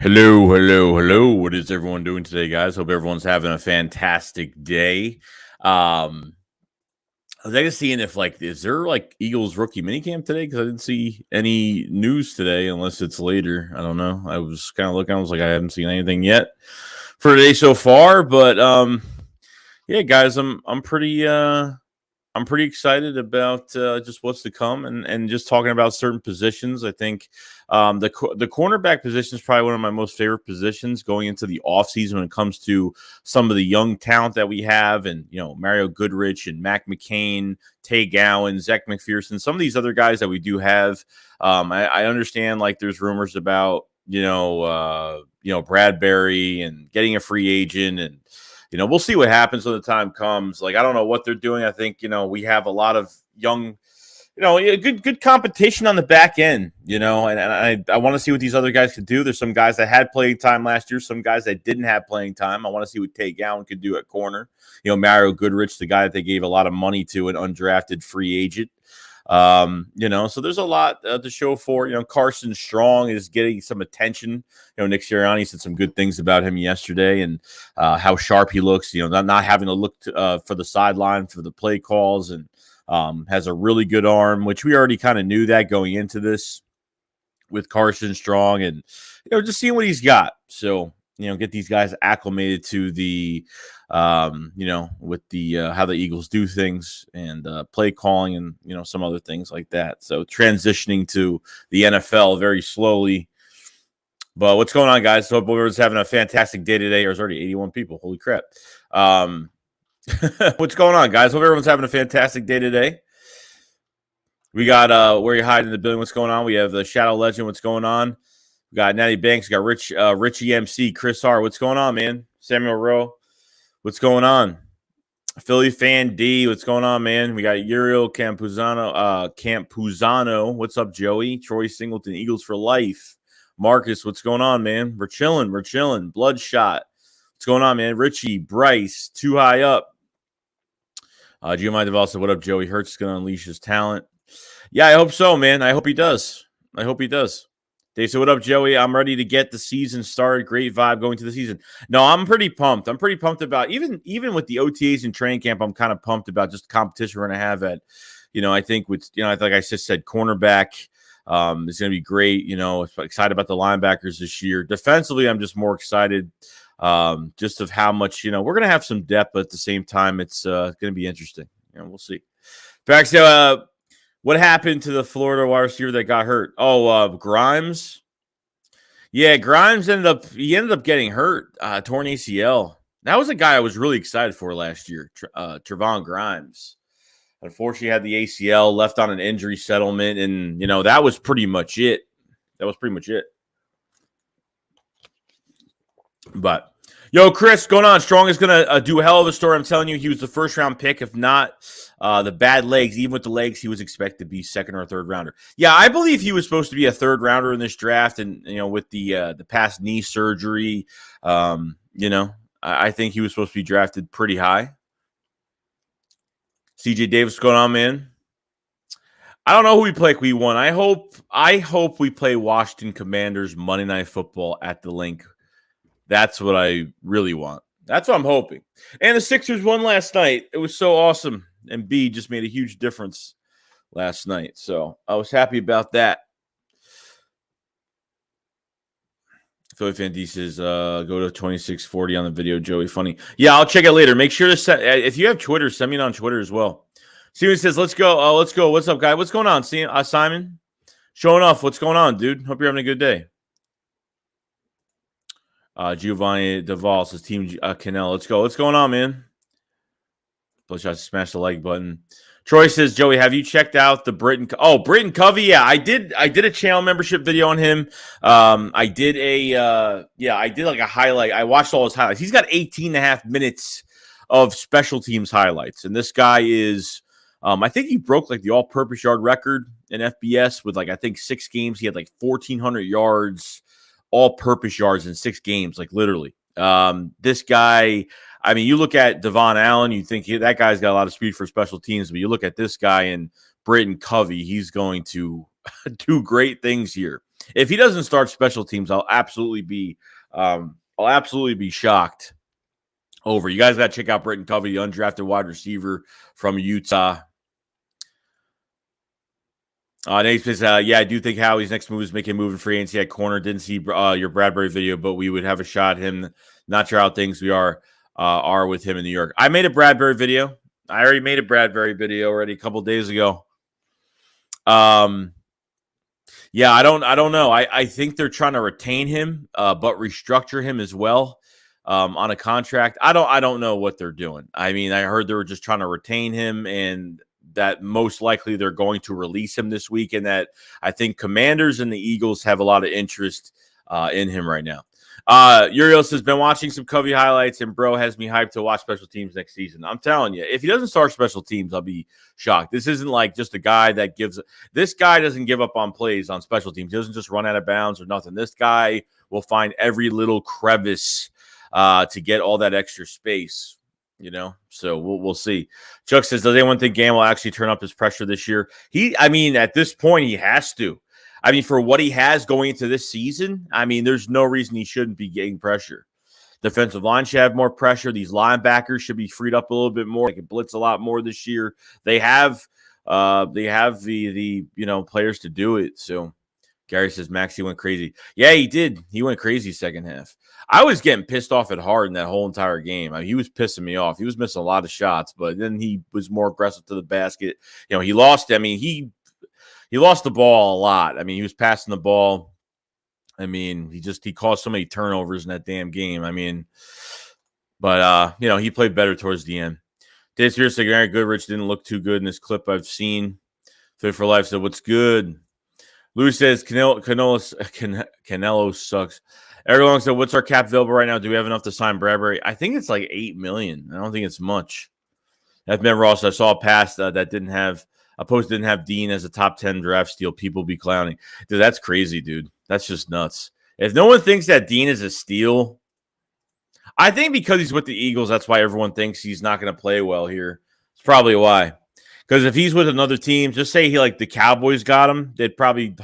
Hello, hello, hello. What is everyone doing today, guys? Hope everyone's having a fantastic day. I was actually seeing if is there Eagles rookie minicamp today? Because I didn't see any news today, unless it's later. I don't know. I was kind of looking. I was like, I haven't seen anything yet for today so far. But yeah, guys, I'm pretty excited about just what's to come and just talking about certain positions. I think the cornerback position is probably one of my most favorite positions going into the offseason when it comes to some of the young talent that we have. And, Mario Goodrich and Mac McCain, Tay Gowan, Zach McPherson, some of these other guys that we do have. I understand there's rumors about, Bradbury and getting a free agent and, we'll see what happens when the time comes. I don't know what they're doing. I think, we have a lot of young, good competition on the back end, and I want to see what these other guys could do. There's some guys that had playing time last year, some guys that didn't have playing time. I want to see what Tay Gowan could do at corner. Mario Goodrich, the guy that they gave a lot of money to, an undrafted free agent. So there's a lot to show for. Carson Strong is getting some attention. Nick Sirianni said some good things about him yesterday and how sharp he looks. Not having to look for the sideline for the play calls, and has a really good arm, which we already kind of knew that going into this with Carson Strong, and just seeing what he's got. So get these guys acclimated to the with the how the Eagles do things and play calling and some other things like that. So transitioning to the NFL very slowly. But what's going on, guys? Hope everyone's having a fantastic day today. There's already 81 people. Holy crap. What's going on, guys? Hope everyone's having a fantastic day today. We got Where You Hide in the Building. What's going on? We have the Shadow Legend. What's going on? We got Natty Banks. We got Richie MC. Chris R. What's going on, man? Samuel Rowe. What's going on? Philly Fan D. What's going on, man? We got Uriel Campuzano. What's up, Joey? Troy Singleton. Eagles for life. Marcus. What's going on, man? We're chilling. Bloodshot. What's going on, man? Richie. Bryce. Too high up. Giovanni Deval said, what up, Joey? Hurts is going to unleash his talent. Yeah, I hope so, man. I hope he does. Dave said, what up, Joey? I'm ready to get the season started. Great vibe going to the season. No, I'm pretty pumped. I'm pretty pumped about even with the OTAs and training camp. I'm kind of pumped about just the competition we're going to have at, I think with, like I just said, cornerback is going to be great. Excited about the linebackers this year. Defensively, I'm just more excited just of how much, we're going to have some depth, but at the same time, it's going to be interesting. We'll see. Back to what happened to the Florida wide receiver that got hurt? Oh, Grimes. Yeah, Grimes ended up getting hurt, torn ACL. That was a guy I was really excited for last year, Trevon Grimes. Unfortunately, had the ACL, left on an injury settlement, and that was pretty much it. But yo, Chris, going on? Strong is going to do a hell of a story. I'm telling you, he was the first round pick. If not the bad legs, even with the legs, he was expected to be second or third rounder. Yeah, I believe he was supposed to be a third rounder in this draft. And, with the past knee surgery, I think he was supposed to be drafted pretty high. CJ Davis, what's going on, man? I don't know who we play week 1. I hope we play Washington Commanders Monday Night Football at the Link. That's what I really want. That's what I'm hoping. And the Sixers won last night. It was so awesome. And B just made a huge difference last night. So I was happy about that. Philly Fan D says, go to 2640 on the video, Joey. Funny. Yeah, I'll check it later. Make sure to send, if you have Twitter, send me it on Twitter as well. Steven says, let's go. Let's go. What's up, guy? What's going on? Simon? Showing off. What's going on, dude? Hope you're having a good day. Giovanni Deval says, Team Canel. Let's go. What's going on, man? Bloodshot, smash the like button. Troy says, Joey, have you checked out the Britton Covey? Yeah, I did a channel membership video on him. I did like a highlight. I watched all his highlights. He's got 18.5 minutes of special teams highlights. And this guy is, I think he broke the all-purpose yard record in FBS with I think 6 games. He had 1,400 yards, all-purpose yards in 6 games, literally. This guy, I mean, you look at Devon Allen, you think that guy's got a lot of speed for special teams, but you look at this guy in Britton Covey, he's going to do great things here. If he doesn't start special teams, I'll absolutely be shocked. Over. You guys got to check out Britton Covey, the undrafted wide receiver from Utah. Nate says, yeah, I do think Howie's next move is making a move in free agency at corner. Didn't see your Bradbury video, but we would have a shot at him. Not sure how things we are with him in New York. I made a Bradbury video. I already made a Bradbury video already a couple days ago. Yeah, I don't know. I think they're trying to retain him, but restructure him as well on a contract. I don't know what they're doing. I mean, I heard they were just trying to retain him, and that most likely they're going to release him this week, and that I think Commanders and the Eagles have a lot of interest in him right now. Uriel says, been watching some Covey highlights, and bro has me hyped to watch special teams next season. I'm telling you, if he doesn't start special teams, I'll be shocked. This isn't like just a guy that this guy doesn't give up on plays on special teams. He doesn't just run out of bounds or nothing. This guy will find every little crevice to get all that extra space. So we'll see. Chuck says, does anyone think Gam will actually turn up his pressure this year? At this point, he has to. I mean, for what he has going into this season, there's no reason he shouldn't be getting pressure. Defensive line should have more pressure. These linebackers should be freed up a little bit more. They can blitz a lot more this year. They have the players to do it. So Gary says Maxey went crazy. Yeah, he did. He went crazy second half. I was getting pissed off at Harden that whole entire game. He was pissing me off. He was missing a lot of shots, but then he was more aggressive to the basket. He lost. He lost the ball a lot. He was passing the ball. He caused so many turnovers in that damn game. But he played better towards the end. Dave Spears said Aaron Goodrich didn't look too good in this clip I've seen. Fit for Life said, what's good? Lou says Canelo sucks. Eric Long said, what's our cap available right now? Do we have enough to sign Bradbury? I think it's like $8 million. I don't think it's much. That's Ben Ross. I saw a pass that didn't have Dean as a top 10 draft steal. People be clowning. Dude, that's crazy, dude. That's just nuts. If no one thinks that Dean is a steal, I think because he's with the Eagles, that's why everyone thinks he's not going to play well here. It's probably why. Because if he's with another team, just say the Cowboys got him, they'd probably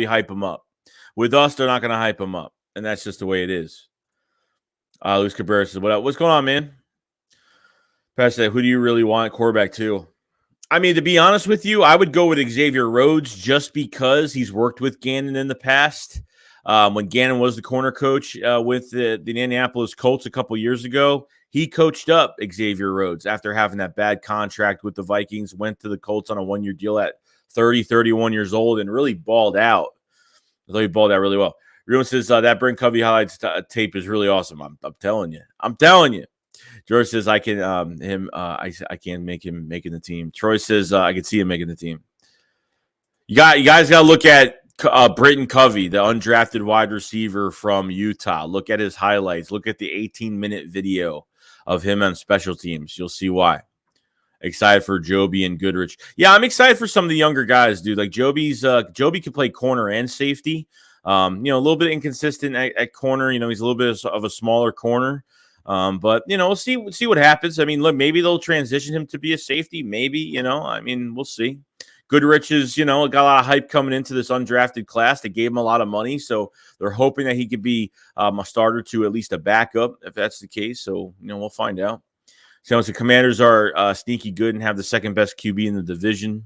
hype him up. With us, they're not going to hype him up, and that's just the way it is. Luis Cabrera says, what's going on, man? Pass that. Who do you really want quarterback to? To be honest with you, I would go with Xavier Rhodes just because he's worked with Gannon in the past. When Gannon was the corner coach with the Indianapolis Colts a couple years ago, he coached up Xavier Rhodes after having that bad contract with the Vikings, went to the Colts on a one-year deal at 31 years old, and really balled out. I thought he balled out really well. Everyone says that Britton Covey highlights tape is really awesome. I'm telling you. George says I can I can make him making the team. Troy says I can see him making the team. You guys got to look at Britton Covey, the undrafted wide receiver from Utah. Look at his highlights. Look at the 18-minute video of him on special teams. You'll see why. Excited for Joby and Goodrich. Yeah, I'm excited for some of the younger guys, dude. Like Joby can play corner and safety. A little bit inconsistent at corner. He's a little bit of a smaller corner. But we'll see what happens. Look, maybe they'll transition him to be a safety. Maybe, we'll see. Goodrich is, got a lot of hype coming into this undrafted class. They gave him a lot of money, so they're hoping that he could be a starter to at least a backup if that's the case. So, we'll find out. So the Commanders are sneaky good and have the second best QB in the division.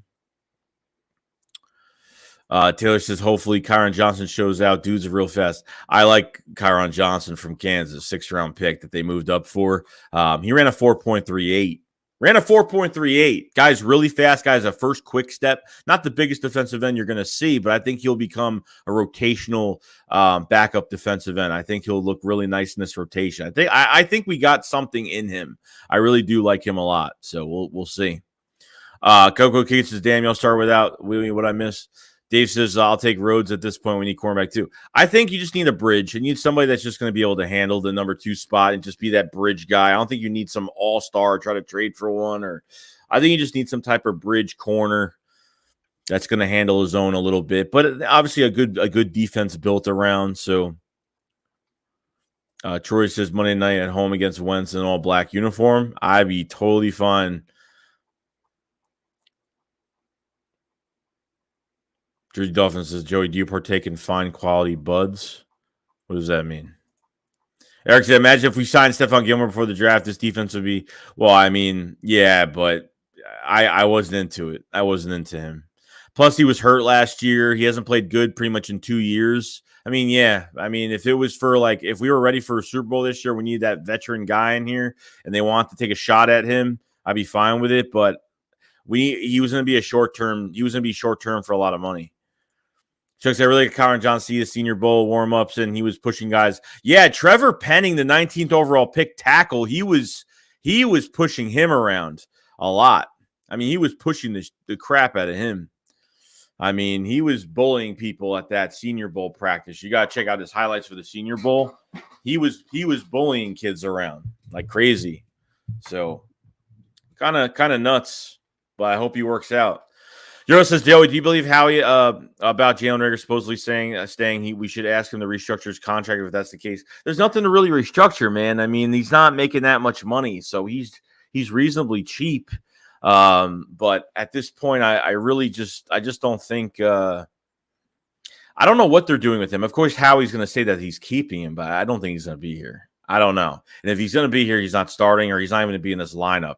Taylor says, hopefully Kyron Johnson shows out. Dudes are real fast. I like Kyron Johnson from Kansas, 6th-round pick that they moved up for. He ran a 4.38. Guy's really fast. Guy's a first quick step. Not the biggest defensive end you're going to see, but I think he'll become a rotational backup defensive end. I think he'll look really nice in this rotation. I think we got something in him. I really do like him a lot, so we'll see. Coco Kate says, damn, y'all start without what I miss. Dave says, I'll take Rhodes at this point. We need cornerback too. I think you just need a bridge. You need somebody that's just going to be able to handle the number 2 spot and just be that bridge guy. I don't think you need some all-star, try to trade for one. I think you just need some type of bridge corner that's going to handle his own a little bit. But obviously a good defense built around. So Troy says, Monday night at home against Wentz in all-black uniform. I'd be totally fine. Jersey Dolphins says, Joey, do you partake in fine quality buds? What does that mean? Eric said, imagine if we signed Stephon Gilmore before the draft, this defense would be, well, I mean, yeah, but I wasn't into it. I wasn't into him. Plus, he was hurt last year. He hasn't played good pretty much in 2 years. I mean, yeah. I mean, if it was for like, if we were ready for a Super Bowl this year, we need that veteran guy in here and they want to take a shot at him, I'd be fine with it. But he was going to be short term for a lot of money. Chuck said, really, Kyron Johnson, the Senior Bowl warm-ups, and he was pushing guys. Yeah, Trevor Penning, the 19th overall pick tackle, he was pushing him around a lot. I mean, he was pushing the crap out of him. I mean, he was bullying people at that Senior Bowl practice. You got to check out his highlights for the Senior Bowl. He was bullying kids around like crazy. So kind of nuts, but I hope he works out. Euro says, Joey, do you believe Howie about Jalen Reagor supposedly staying? We should ask him to restructure his contract if that's the case. There's nothing to really restructure, man. I mean, he's not making that much money, so he's reasonably cheap. But at this point, I just don't think. I don't know what they're doing with him. Of course, Howie's going to say that he's keeping him, but I don't think he's going to be here. I don't know. And if he's going to be here, he's not starting, or he's not even going to be in this lineup.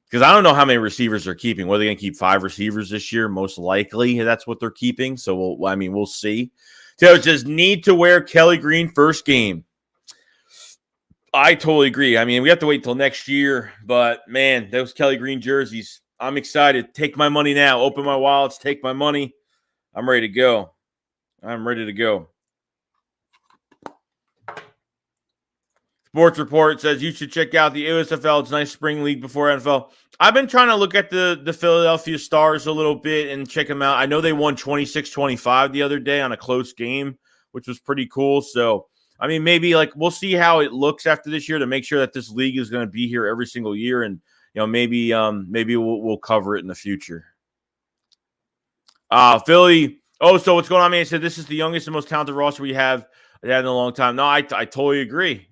Because I don't know how many receivers they're keeping. Whether they're going to keep 5 receivers this year, most likely that's what they're keeping. So, we'll see. Taylor says, need to wear Kelly Green first game. I totally agree. I mean, we have to wait till next year. But, man, those Kelly Green jerseys, I'm excited. Take my money now. Open my wallets. Take my money. I'm ready to go. Sports Report says you should check out the USFL. It's a nice spring league before NFL. I've been trying to look at the Philadelphia Stars a little bit and check them out. I know they won 26-25 the other day on a close game, which was pretty cool. So, I mean, maybe we'll see how it looks after this year to make sure that this league is going to be here every single year, and maybe we'll cover it in the future. Philly. Oh, so what's going on, man? He said this is the youngest and most talented roster we have had in a long time. No, I totally agree.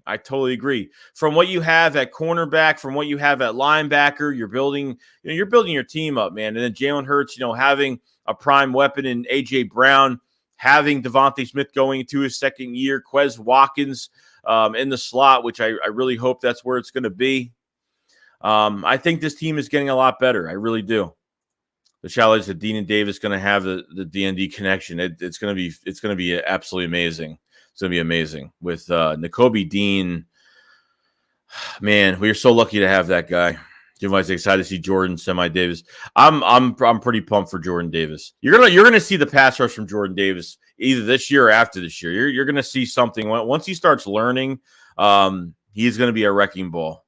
From what you have at cornerback, from what you have at linebacker, you're building your team up, man. And then Jalen Hurts, having a prime weapon in A.J. Brown, having Devontae Smith going into his second year, Quez Watkins in the slot, which I really hope that's where it's going to be. I think this team is getting a lot better. I really do. The challenge that Dean and Davis going to have the D&D connection. It's going to be absolutely amazing. It's going to be amazing with Nakobe Dean. Man, we are so lucky to have that guy. Jim Weiss excited to see Jordan Davis. I'm pretty pumped for Jordan Davis. You're gonna see the pass rush from Jordan Davis either this year or after this year. You're gonna see something once he starts learning. He's gonna be a wrecking ball.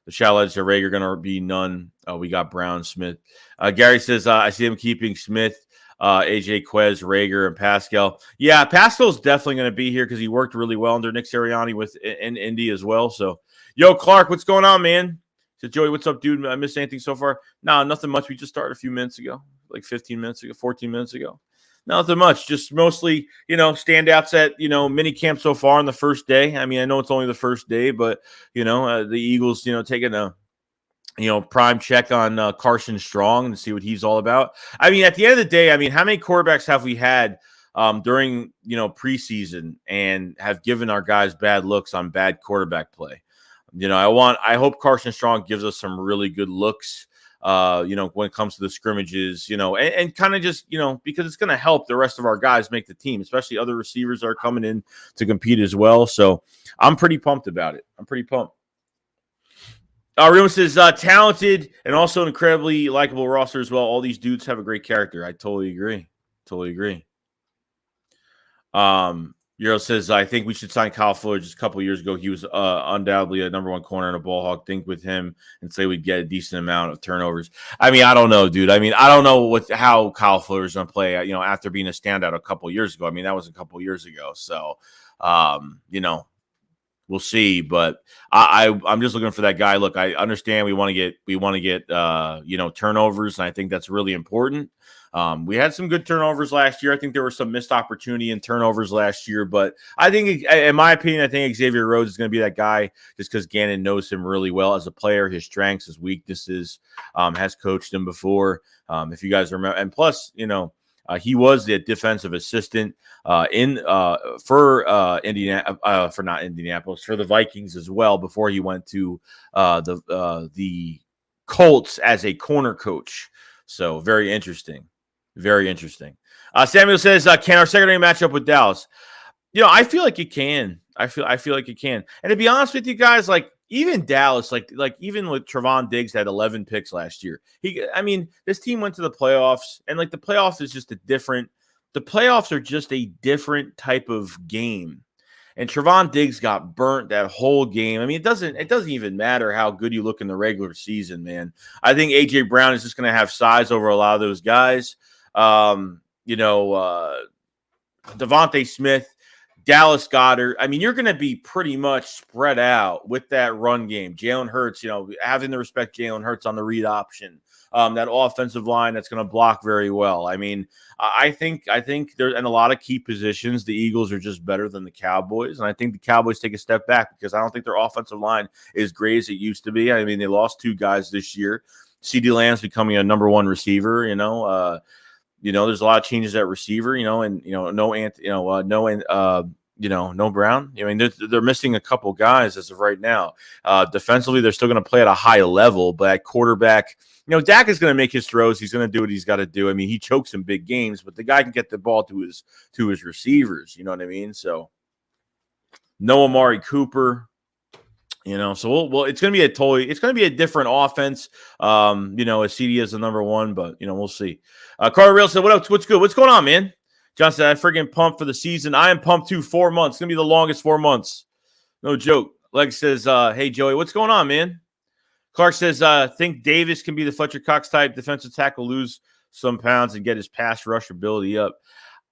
The Shaleds are Reagor going to be none. We got Brown, Smith. Gary says, I see him keeping Smith, AJ, Quez, Reagor, and Pascal. Yeah, Pascal's definitely going to be here because he worked really well under Nick Sirianni in Indy as well. So, yo, Clark, what's going on, man? Says, Joey, what's up, dude? I missed anything so far? No, nothing much. We just started a few minutes ago, like 15 minutes ago, 14 minutes ago. Nothing much, just mostly, standouts at, mini camp so far on the first day. I mean, I know it's only the first day, but, the Eagles, taking a, prime check on Carson Strong and see what he's all about. I mean, at the end of the day, I mean, how many quarterbacks have we had during, preseason and have given our guys bad looks on bad quarterback play? I hope Carson Strong gives us some really good looks. When it comes to the scrimmages, and kind of just, because it's going to help the rest of our guys make the team, especially other receivers that are coming in to compete as well. So I'm pretty pumped about it. Ruben says, talented and also an incredibly likable roster as well. All these dudes have a great character. I totally agree. Euro says, I think we should sign Kyle Fuller. Just a couple of years ago, he was undoubtedly a number one corner and a ball hawk. Think with him and say we'd get a decent amount of turnovers. I mean, I don't know, dude. I mean, I don't know how Kyle Fuller is going to play, after being a standout a couple of years ago. I mean, that was a couple of years ago. So, we'll see. But I'm just looking for that guy. Look, I understand we want to get turnovers, and I think that's really important. We had some good turnovers last year. I think there was some missed opportunity in turnovers last year, but I think, in my opinion, I think Xavier Rhodes is going to be that guy just because Gannon knows him really well as a player, his strengths, his weaknesses, has coached him before. If you guys remember, and plus, He was the defensive assistant for Indianapolis, for the Vikings as well, before he went to the Colts as a corner coach. So very interesting. Very interesting. Samuel says, can our secondary match up with Dallas? I feel like it can. I feel like it can. And to be honest with you guys, like even Dallas, like even with Trevon Diggs had 11 picks last year. This team went to the playoffs, and like the playoffs is just the playoffs are just a different type of game. And Trevon Diggs got burnt that whole game. It doesn't even matter how good you look in the regular season, man. I think A.J. Brown is just going to have size over a lot of those guys. Devontae Smith, Dallas Goedert. You're going to be pretty much spread out with that run game. Jalen Hurts, having to respect Jalen Hurts on the read option. That offensive line that's going to block very well. I think there's in a lot of key positions, the Eagles are just better than the Cowboys. And I think the Cowboys take a step back because I don't think their offensive line is great as it used to be. They lost 2 guys this year. CeeDee Lamb's becoming a number 1 receiver, there's a lot of changes at receiver, and no Brown. They're missing a couple guys as of right now. Defensively, they're still going to play at a high level, but at quarterback, Dak is going to make his throws. He's going to do what he's got to do. He chokes in big games, but the guy can get the ball to his receivers. You know what I mean? So no Amari Cooper. So it's going to be a different offense. As CD is the number 1, but we'll see. Carter Real said, what's good? What's going on, man? John said, I'm freaking pumped for the season. I am pumped too. 4 months. It's going to be the longest 4 months. No joke. Lex says, hey, Joey, what's going on, man? Clark says, think Davis can be the Fletcher Cox type defensive tackle, lose some pounds and get his pass rush ability up.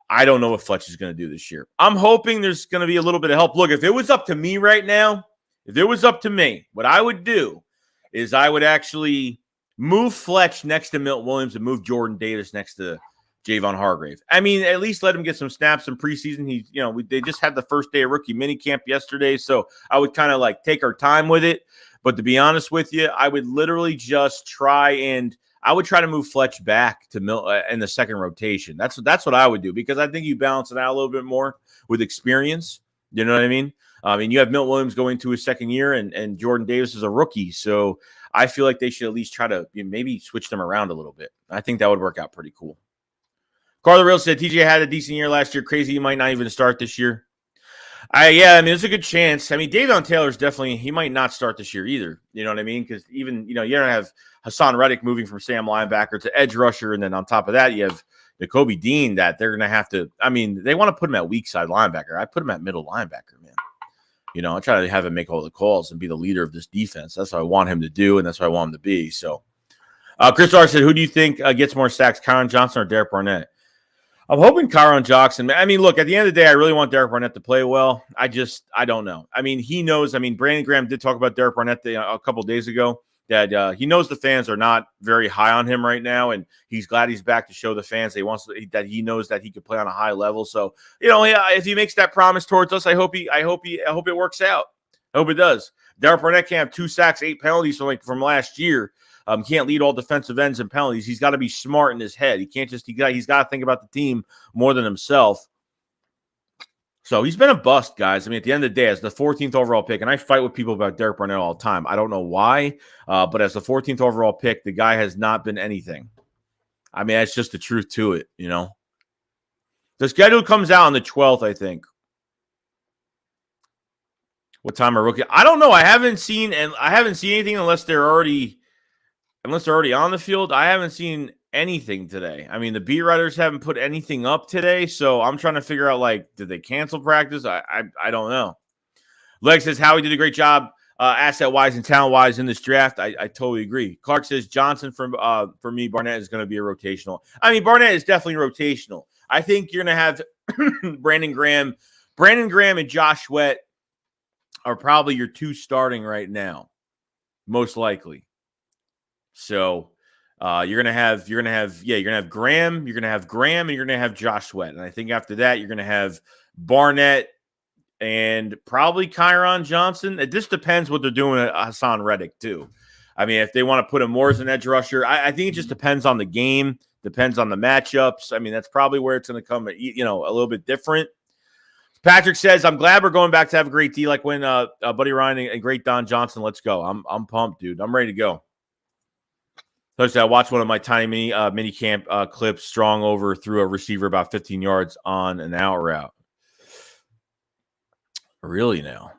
I don't know what Fletcher's going to do this year. I'm hoping there's going to be a little bit of help. Look, if it was up to me right now, what I would do is I would actually move Fletch next to Milton Williams and move Jordan Davis next to Javon Hargrave. At least let him get some snaps in preseason. They just had the first day of rookie minicamp yesterday, so I would kind of like take our time with it. But to be honest with you, I would literally just try to move Fletch back to in the second rotation. That's what I would do because I think you balance it out a little bit more with experience. You know what I mean? You have Milton Williams going to his second year, and Jordan Davis is a rookie. So I feel like they should at least try to maybe switch them around a little bit. I think that would work out pretty cool. Carla Real said, TJ had a decent year last year. Crazy he might not even start this year. There's a good chance. Davion Taylor's definitely – he might not start this year either. You know what I mean? Because even, you don't have Hassan Reddick moving from Sam linebacker to edge rusher, and then on top of that, you have Nakobe Dean that they're going to have to – they want to put him at weak side linebacker. I put him at middle linebacker, man. I try to have him make all the calls and be the leader of this defense. That's what I want him to do, and that's what I want him to be. So, Chris R. said, who do you think gets more sacks, Kyron Johnson or Derek Barnett? I'm hoping Kyron Johnson. Look, at the end of the day, I really want Derek Barnett to play well. I don't know. He knows. Brandon Graham did talk about Derek Barnett a couple days ago that he knows the fans are not very high on him right now, and he's glad he's back to show the fans that he knows that he could play on a high level. So, if he makes that promise towards us, I hope it works out. I hope it does. Derek Barnett can't have 2 sacks, 8 penalties from last year. Can't lead all defensive ends and penalties. He's got to be smart in his head. He can't just he's got to think about the team more than himself. So he's been a bust, guys. At the end of the day, as the 14th overall pick, and I fight with people about Derek Barnett all the time. I don't know why, but as the 14th overall pick, the guy has not been anything. That's just the truth to it, The schedule comes out on the 12th, I think. What time are rookie? I don't know. I haven't seen anything unless they're already on the field. I haven't seen anything today. The beat writers haven't put anything up today, so I'm trying to figure out, did they cancel practice? I don't know. Leg says, Howie did a great job asset-wise and talent-wise in this draft. I totally agree. Clark says, Johnson, for me, Barnett is going to be a rotational. Barnett is definitely rotational. I think you're going to have Brandon Graham. Brandon Graham and Josh Sweat are probably your 2 starting right now, most likely. So you're gonna have Graham, and you're gonna have Josh Sweat. And I think after that, you're gonna have Barnett and probably Kyron Johnson. It just depends what they're doing at Hassan Reddick, too. If they want to put him more as an edge rusher, I think it just depends on the game. Depends on the matchups. I mean, that's probably where it's going to come, you know, a little bit different. Patrick says, I'm glad we're going back to have a great D like when Buddy Ryan and great Don Johnson. Let's go. I'm pumped, dude. I'm ready to go. So I watched one of my tiny mini camp clips. Strong over threw a receiver about 15 yards on an out route. Really now?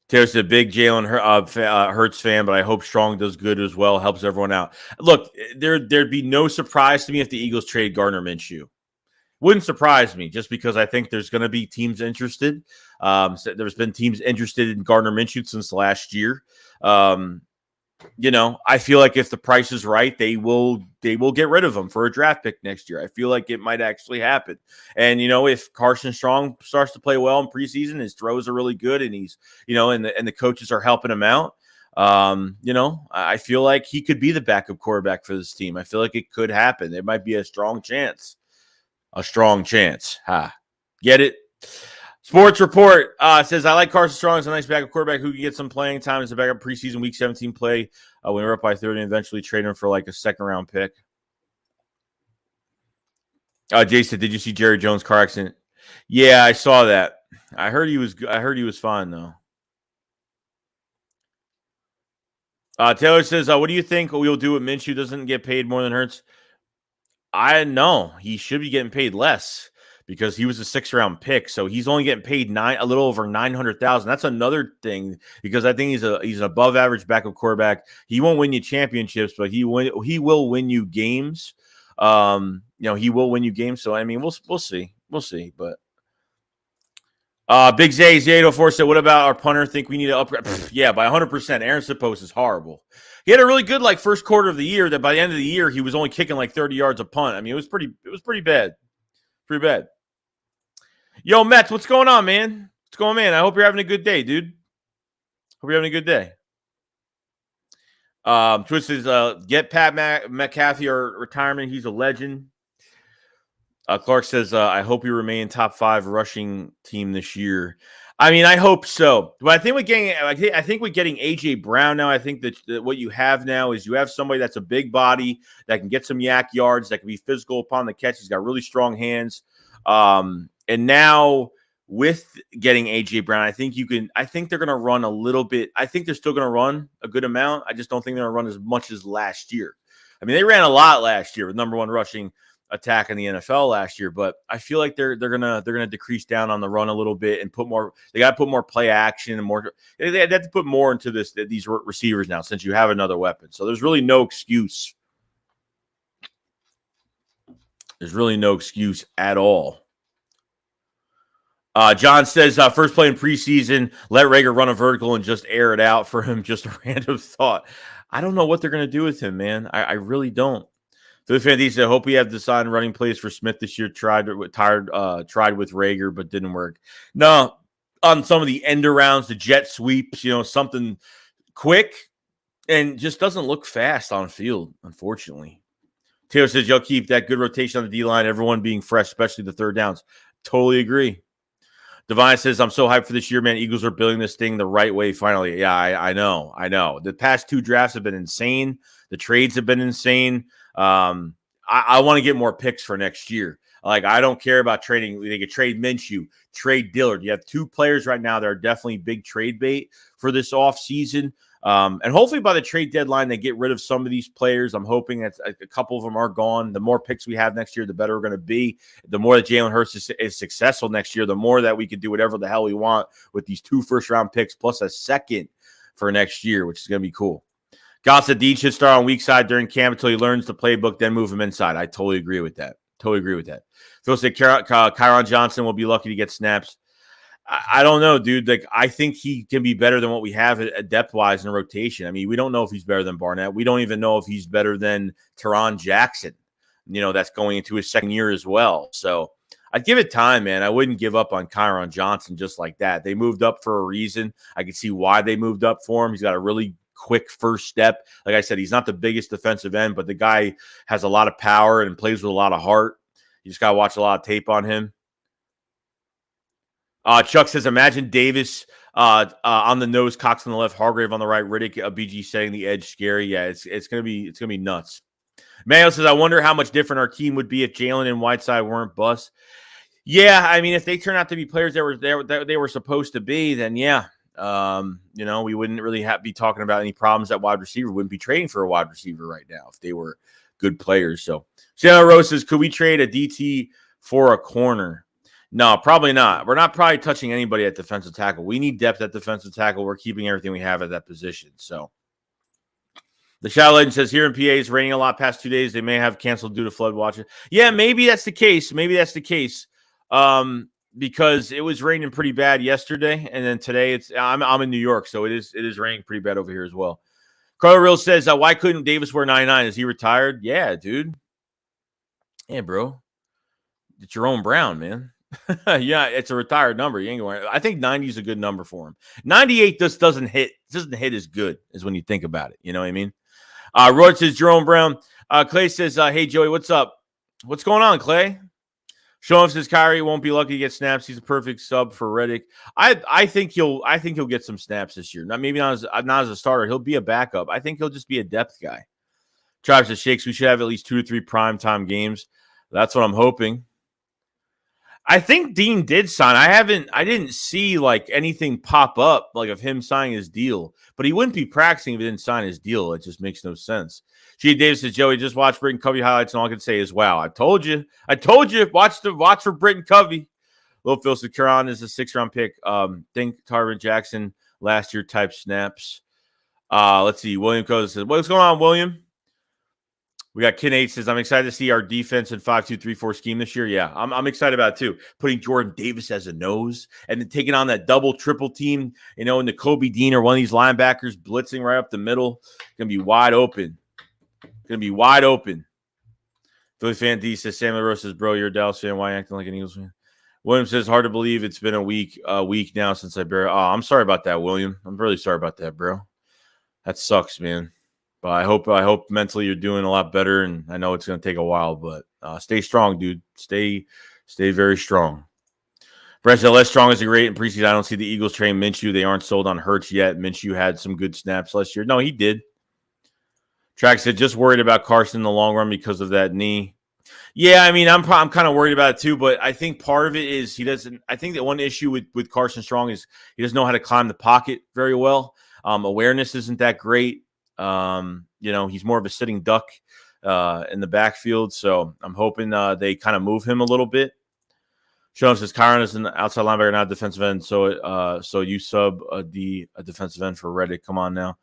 Taylor's a big Jalen Hurts fan, but I hope Strong does good as well. Helps everyone out. Look, there'd be no surprise to me if the Eagles trade Gardner Minshew. Wouldn't surprise me just because I think there's going to be teams interested. So there's been teams interested in Gardner Minshew since last year. You know, I feel like if the price is right, they will get rid of him for a draft pick next year. I feel like it might actually happen. And, you know, if Carson Strong starts to play well in preseason, his throws are really good and he's, you know, and the coaches are helping him out. You know, I feel like he could be the backup quarterback for this team. I feel like it could happen. It might be a strong chance. A strong chance. Get it? Sports Report says, I like Carson Strong as a nice backup quarterback who can get some playing time as a backup preseason week 17 play when we're up by 30 and eventually trade him for like a second-round pick. Jason, did you see Jerry Jones' car accident? Yeah, I saw that. I heard he was fine, though. Taylor says, what do you think we'll do if Minshew doesn't get paid more than Hurts? I know he should be getting paid less because he was a 6th-round pick, so he's only getting paid a little over $900,000. That's another thing because I think he's an above-average backup quarterback. He won't win you championships, but he will win you games. You know, he will win you games. So I mean, we'll see, but. Big Zay's 804 said, what about our punter? Think we need to upgrade? Yeah, by 100%. Aaron Supos is horrible. He had a really good first quarter of the year that by the end of the year, he was only kicking 30 yards a punt. I mean, it was pretty bad. Pretty bad. Yo, Mets, what's going on, man? What's going on, man? I hope you're having a good day, dude. Hope you're having a good day. Twist says, get Pat McAfee or retirement. He's a legend. Clark says, I hope you remain top 5 rushing team this year. I mean, I hope so. But I think with getting A.J. Brown now, I think that what you have now is you have somebody that's a big body that can get some yak yards, that can be physical upon the catch. He's got really strong hands. And now with getting A.J. Brown, I think they're going to run a little bit. I think they're still going to run a good amount. I just don't think they're going to run as much as last year. I mean, they ran a lot last year with number 1 rushing attack in the NFL last year, but I feel like they're gonna decrease down on the run a little bit and put more. They got to put more play action and more. They have to put more into these receivers now since you have another weapon. So there's really no excuse. There's really no excuse at all. John says, first play in preseason, let Rager run a vertical and just air it out for him. Just a random thought. I don't know what they're gonna do with him, man. I really don't. So the fan said, hope we have decided running plays for Smith this year. Tried with Rager, but didn't work. No, on some of the end arounds, the jet sweeps, you know, something quick and just doesn't look fast on field, unfortunately. Taylor says, you'll keep that good rotation on the D-line, everyone being fresh, especially the third downs. Totally agree. Divine says, I'm so hyped for this year, man. Eagles are building this thing the right way finally. Yeah, I know. The past 2 drafts have been insane. The trades have been insane. I want to get more picks for next year. I don't care about trading. They could trade Minshew, trade Dillard. You have 2 players right now that are definitely big trade bait for this offseason. And hopefully by the trade deadline, they get rid of some of these players. I'm hoping that a couple of them are gone. The more picks we have next year, the better we're going to be. The more that Jalen Hurts is successful next year, the more that we can do whatever the hell we want with these 2 first-round picks plus a second for next year, which is going to be cool. Gossett Dean should start on weak side during camp until he learns the playbook, then move him inside. I totally agree with that. Phil said Kyron Johnson will be lucky to get snaps. I don't know, dude. I think he can be better than what we have at depth-wise in a rotation. I mean, we don't know if he's better than Barnett. We don't even know if he's better than Teron Jackson. You know, that's going into his 2nd year as well. So I'd give it time, man. I wouldn't give up on Kyron Johnson just like that. They moved up for a reason. I can see why they moved up for him. He's got a really quick first step. Like I said, he's not the biggest defensive end, but the guy has a lot of power and plays with a lot of heart. You just got to watch a lot of tape on him. Chuck says, imagine Davis on the nose, Cox on the left, Hargrave on the right, Riddick, BG setting the edge, scary. Yeah, it's gonna be nuts. Mayo says, I wonder how much different our team would be if Jalen and Whiteside weren't busts. Yeah, I mean, if they turn out to be players that they were supposed to be, then yeah. We wouldn't really be talking about any problems at wide receiver. Wouldn't be trading for a wide receiver right now if they were good players. So, Shannon Rose says, could we trade a DT for a corner? No, probably not. We're not probably touching anybody at defensive tackle. We need depth at defensive tackle. We're keeping everything we have at that position. So, the Shadow Legend says, here in PA, it's raining a lot past 2 days. They may have canceled due to flood watches. Yeah, maybe that's the case. Because it was raining pretty bad yesterday, and then today I'm in New York, so it is raining pretty bad over here as well. Carlo Real says, why couldn't Davis wear 99? Is he retired? Yeah, dude. Yeah, bro. It's Jerome Brown, man. Yeah, it's a retired number. You ain't going. I think 90 is a good number for him. 98 just doesn't hit as good as when you think about it. You know what I mean? Roy says Jerome Brown. Clay says, hey Joey, what's up? What's going on, Clay? Sean says Kyrie won't be lucky to get snaps. He's a perfect sub for Reddick. I think he'll get some snaps this year. Not as a starter. He'll be a backup. I think he'll just be a depth guy. Tribe says Shakes, we should have at least 2 to 3 primetime games. That's what I'm hoping. I think Dean did sign. I didn't see like anything pop up like of him signing his deal, but he wouldn't be practicing if he didn't sign his deal. It just makes no sense. G. Davis says, Joey, just watch Britton Covey highlights, and all I can say is, wow, I told you. Watch for Britton Covey. Lil Phil says, Karan is a 6th-round pick. Think Tarvin Jackson last year type snaps. Let's see. William Coz says, what's going on, William? We got Ken H says, I'm excited to see our defense in 5-2-3-4 scheme this year. Yeah, I'm excited about it too. Putting Jordan Davis as a nose and then taking on that double, triple team, and the Kobe Dean or one of these linebackers blitzing right up the middle. Going to be wide open. Philly fan D says, Samuel Rose says, bro, you're a Dallas fan. Why acting like an Eagles fan? William says, hard to believe it's been a week now since I buried. Oh, I'm sorry about that, William. I'm really sorry about that, bro. That sucks, man. But I hope mentally you're doing a lot better, and I know it's going to take a while, but stay strong, dude. Stay very strong. Brett said, less strong is a great in preseason. I don't see the Eagles train Minshew. They aren't sold on Hurts yet. Minshew had some good snaps last year. No, he did. Track said, just worried about Carson in the long run because of that knee. Yeah, I mean, I'm kind of worried about it too, but I think part of it is he doesn't – I think that one issue with Carson Strong is he doesn't know how to climb the pocket very well. Awareness isn't that great. He's more of a sitting duck in the backfield, so I'm hoping they kind of move him a little bit. Sean says Kyron is an outside linebacker, not a defensive end, so you sub a defensive end for Reddick. Come on now.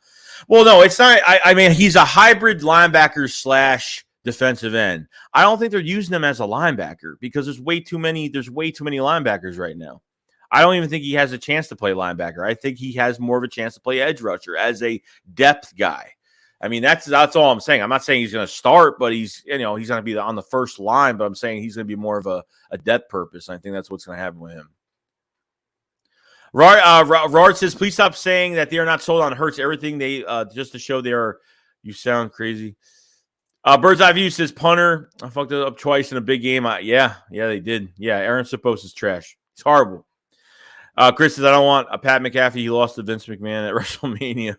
Well, no, it's not. I mean, he's a hybrid linebacker / defensive end. I don't think they're using him as a linebacker because there's way too many linebackers right now. I don't even think he has a chance to play linebacker. I think he has more of a chance to play edge rusher as a depth guy. I mean, that's all I'm saying. I'm not saying he's going to start, but he's going to be on the first line, but I'm saying he's going to be more of a depth purpose. I think that's what's going to happen with him. Rard says, please stop saying that they are not sold on Hurts. Everything they just to show they are. You sound crazy. Bird's Eye View says, punter, I fucked it up twice in a big game. Yeah, they did. Yeah, Aaron Supposed is trash. He's horrible. Chris says, I don't want a Pat McAfee. He lost to Vince McMahon at WrestleMania.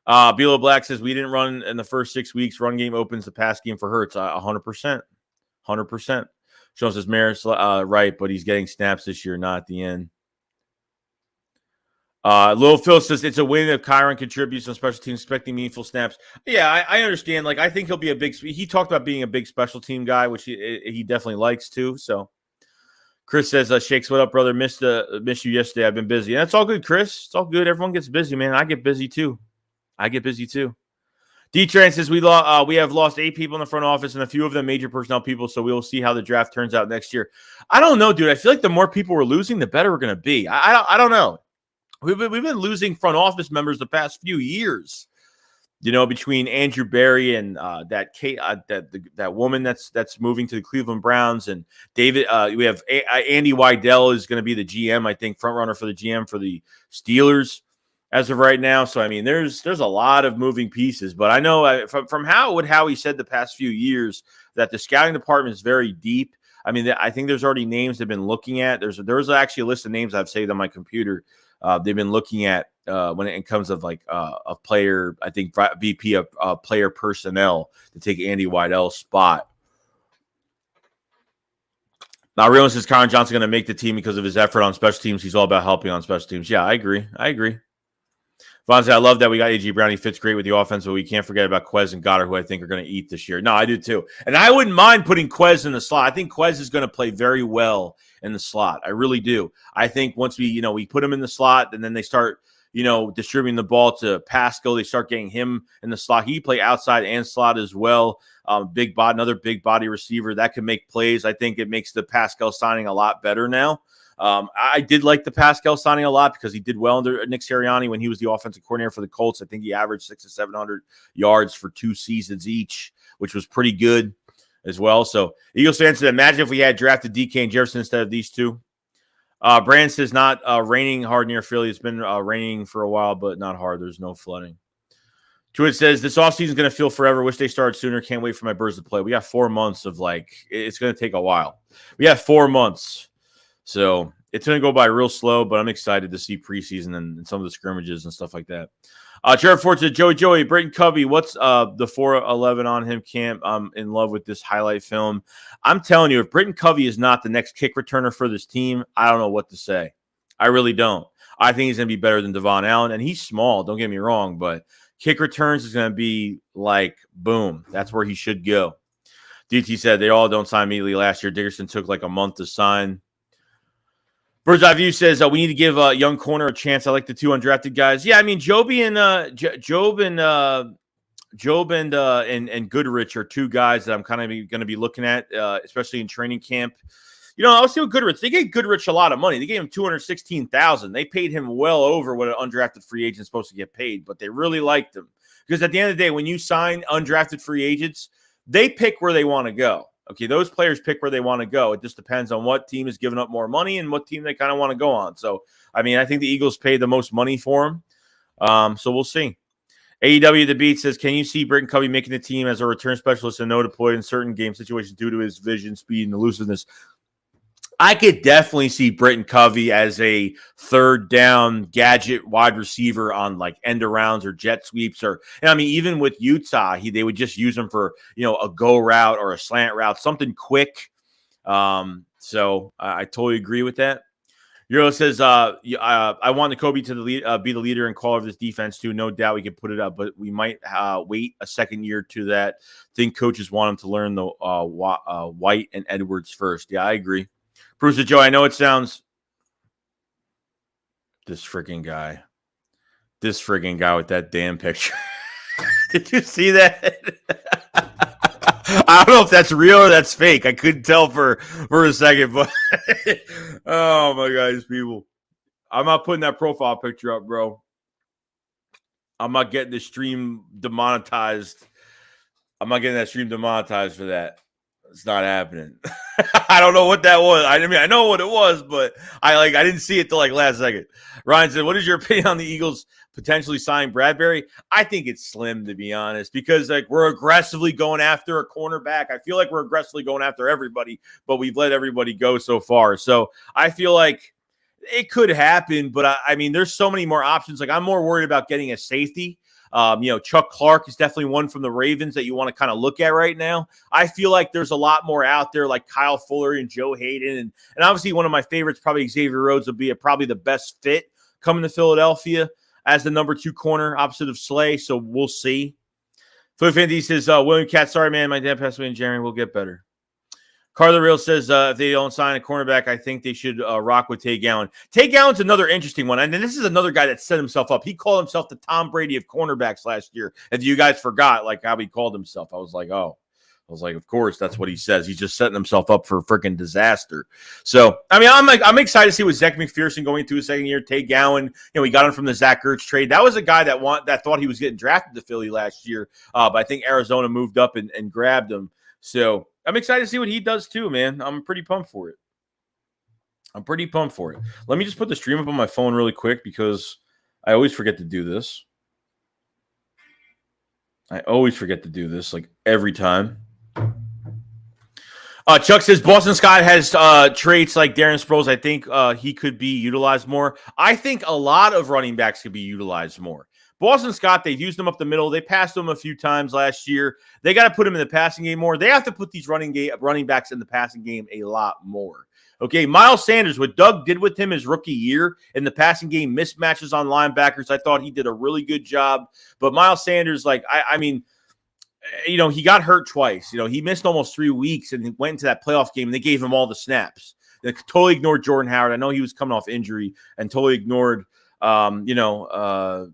Bilo Black says, we didn't run in the first 6 weeks. Run game opens the pass game for Hurts. 100%. 100%. Sean says, Maris, right, but he's getting snaps this year, not at the end. Lil Phil says, it's a win if Kyron contributes on special teams, expecting meaningful snaps. Yeah, I understand. Like, I think he'll be he talked about being a big special team guy, which he definitely likes too, so. Chris says, Shakes, what up, brother? Missed you yesterday. I've been busy. And it's all good, Chris. It's all good. Everyone gets busy, man. I get busy too. D-Tran says, we have lost 8 people in the front office and a few of them major personnel people, so we will see how the draft turns out next year. I don't know, dude. I feel like the more people we're losing, the better we're going to be. I don't know. We've been losing front office members the past few years. Between Andrew Berry and that woman that's moving to the Cleveland Browns and David, we have Andy Weidel is going to be the GM, I think, front runner for the GM for the Steelers as of right now. So I mean, there's a lot of moving pieces, but I know from how Howie said the past few years that the scouting department is very deep. I mean, I think there's already names they've been looking at. There's actually a list of names I've saved on my computer. They've been looking at when it comes of like a player, I think VP of player personnel to take Andy Weidl's spot. Now, Real says Connor Johnson going to make the team because of his effort on special teams. He's all about helping on special teams. Yeah, I agree. Fonzie, I love that we got A.J. Brown. He fits great with the offense, but we can't forget about Quez and Goddard, who I think are going to eat this year. No, I do too. And I wouldn't mind putting Quez in the slot. I think Quez is going to play very well in the slot. I really do. I think once we put him in the slot and then they start, distributing the ball to Pascal, they start getting him in the slot. He play outside and slot as well. Another big body receiver that can make plays. I think it makes the Pascal signing a lot better now. I did like the Pascal signing a lot because he did well under Nick Sirianni when he was the offensive coordinator for the Colts. I think he averaged 600 to 700 yards for 2 seasons each, which was pretty good as well. So Eagles fans said, imagine if we had drafted DK and Jefferson instead of these two. Brand says not raining hard near Philly. It's been raining for a while, but not hard. There's no flooding. Twit says, this offseason is going to feel forever. Wish they started sooner. Can't wait for my Birds to play. We got 4 months of it's going to take a while. We have 4 months. So it's going to go by real slow, but I'm excited to see preseason and some of the scrimmages and stuff like that. Jared Ford said, Joey, Britton Covey, what's the 411 on him camp? I'm in love with this highlight film. I'm telling you, if Britton Covey is not the next kick returner for this team, I don't know what to say. I really don't. I think he's going to be better than Devon Allen, and he's small, don't get me wrong, but kick returns is going to be like, boom, that's where he should go. DT said they all don't sign immediately last year. Dickerson took like a month to sign. Bird's Eye View says we need to give a young corner a chance. I like the 2 undrafted guys. Yeah, I mean Job and Goodrich are 2 guys that I'm kind of going to be looking at, especially in training camp. I was seeing Goodrich. They gave Goodrich a lot of money. They gave him $216,000. They paid him well over what an undrafted free agent is supposed to get paid, but they really liked him because at the end of the day, when you sign undrafted free agents, they pick where they want to go. Okay, those players pick where they want to go. It just depends on what team is giving up more money and what team they kind of want to go on. So, I mean, I think the Eagles paid the most money for him. So we'll see. AEW The Beat says, can you see Britton Covey making the team as a return specialist and no deployed in certain game situations due to his vision, speed, and elusiveness? I could definitely see Britton Covey as a third down gadget wide receiver on like end arounds or jet sweeps even with Utah, they would just use him for, a go route or a slant route, something quick. So I totally agree with that. Euro says, I want Kobe to be the leader and caller of this defense too. No doubt we can put it up, but we might wait a second year to that. I think coaches want him to learn the White and Edwards first. Yeah, I agree. Bruce Joe, I know it sounds this frigging guy with that damn picture. Did you see that? I don't know if that's real or that's fake. I couldn't tell for a second, but oh my God, these people. I'm not putting that profile picture up, bro. I'm not getting the stream demonetized. I'm not getting that stream demonetized for that. It's not happening. I don't know what that was. I mean, I know what it was, but I didn't see it till like last second. Ryan said, what is your opinion on the Eagles potentially signing Bradbury? I think it's slim, to be honest, because we're aggressively going after a cornerback. I feel like we're aggressively going after everybody, but we've let everybody go so far. So I feel like it could happen, but I mean, there's so many more options. Like I'm more worried about getting a safety. Chuck Clark is definitely one from the Ravens that you want to kind of look at right now. I feel like there's a lot more out there like Kyle Fuller and Joe Hayden. And obviously one of my favorites, probably Xavier Rhodes, would be probably the best fit coming to Philadelphia as the number 2 corner opposite of Slay. So we'll see. Philip Fandy says, William Cat, sorry, man. My dad passed away in January. We'll get better. Carla Real says, if they don't sign a cornerback, I think they should rock with Tay Gowan. Tay Gowan's another interesting one. And then this is another guy that set himself up. He called himself the Tom Brady of cornerbacks last year. If you guys forgot how he called himself, I was like, of course, that's what he says. He's just setting himself up for freaking disaster. So, I mean, I'm excited to see what Zach McPherson going into his second year. Tay Gowan, we got him from the Zach Ertz trade. That was a guy that thought he was getting drafted to Philly last year. But I think Arizona moved up and grabbed him. So I'm excited to see what he does too, man. I'm pretty pumped for it. Let me just put the stream up on my phone really quick because I always forget to do this. Like every time. Chuck says Boston Scott has traits like Darren Sproles. I think he could be utilized more. I think a lot of running backs could be utilized more. Boston Scott, they've used him up the middle. They passed him a few times last year. They got to put him in the passing game more. They have to put these running backs in the passing game a lot more. Okay, Miles Sanders, what Doug did with him his rookie year in the passing game, mismatches on linebackers, I thought he did a really good job. But Miles Sanders, like, I mean, you know, he got hurt twice. You know, he missed almost 3 weeks and went into that playoff game, and they gave him all the snaps. They totally ignored Jordan Howard. I know he was coming off injury and totally ignored, Kenneth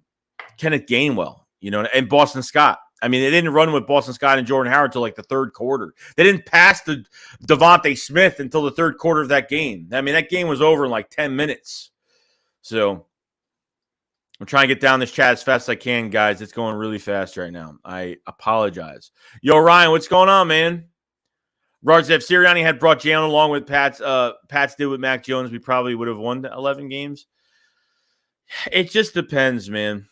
Gainwell, you know, and Boston Scott. I mean, they didn't run with Boston Scott and Jordan Howard until like the third quarter. They didn't pass to Devontae Smith until the third quarter of that game. I mean, that game was over in like 10 minutes. So I'm trying to get down this chat as fast as I can, guys. It's going really fast right now. I apologize. Yo, Ryan, what's going on, man? Raj, if Sirianni had brought Jalen along with Pats did with Mac Jones, we probably would have won 11 games. It just depends, man.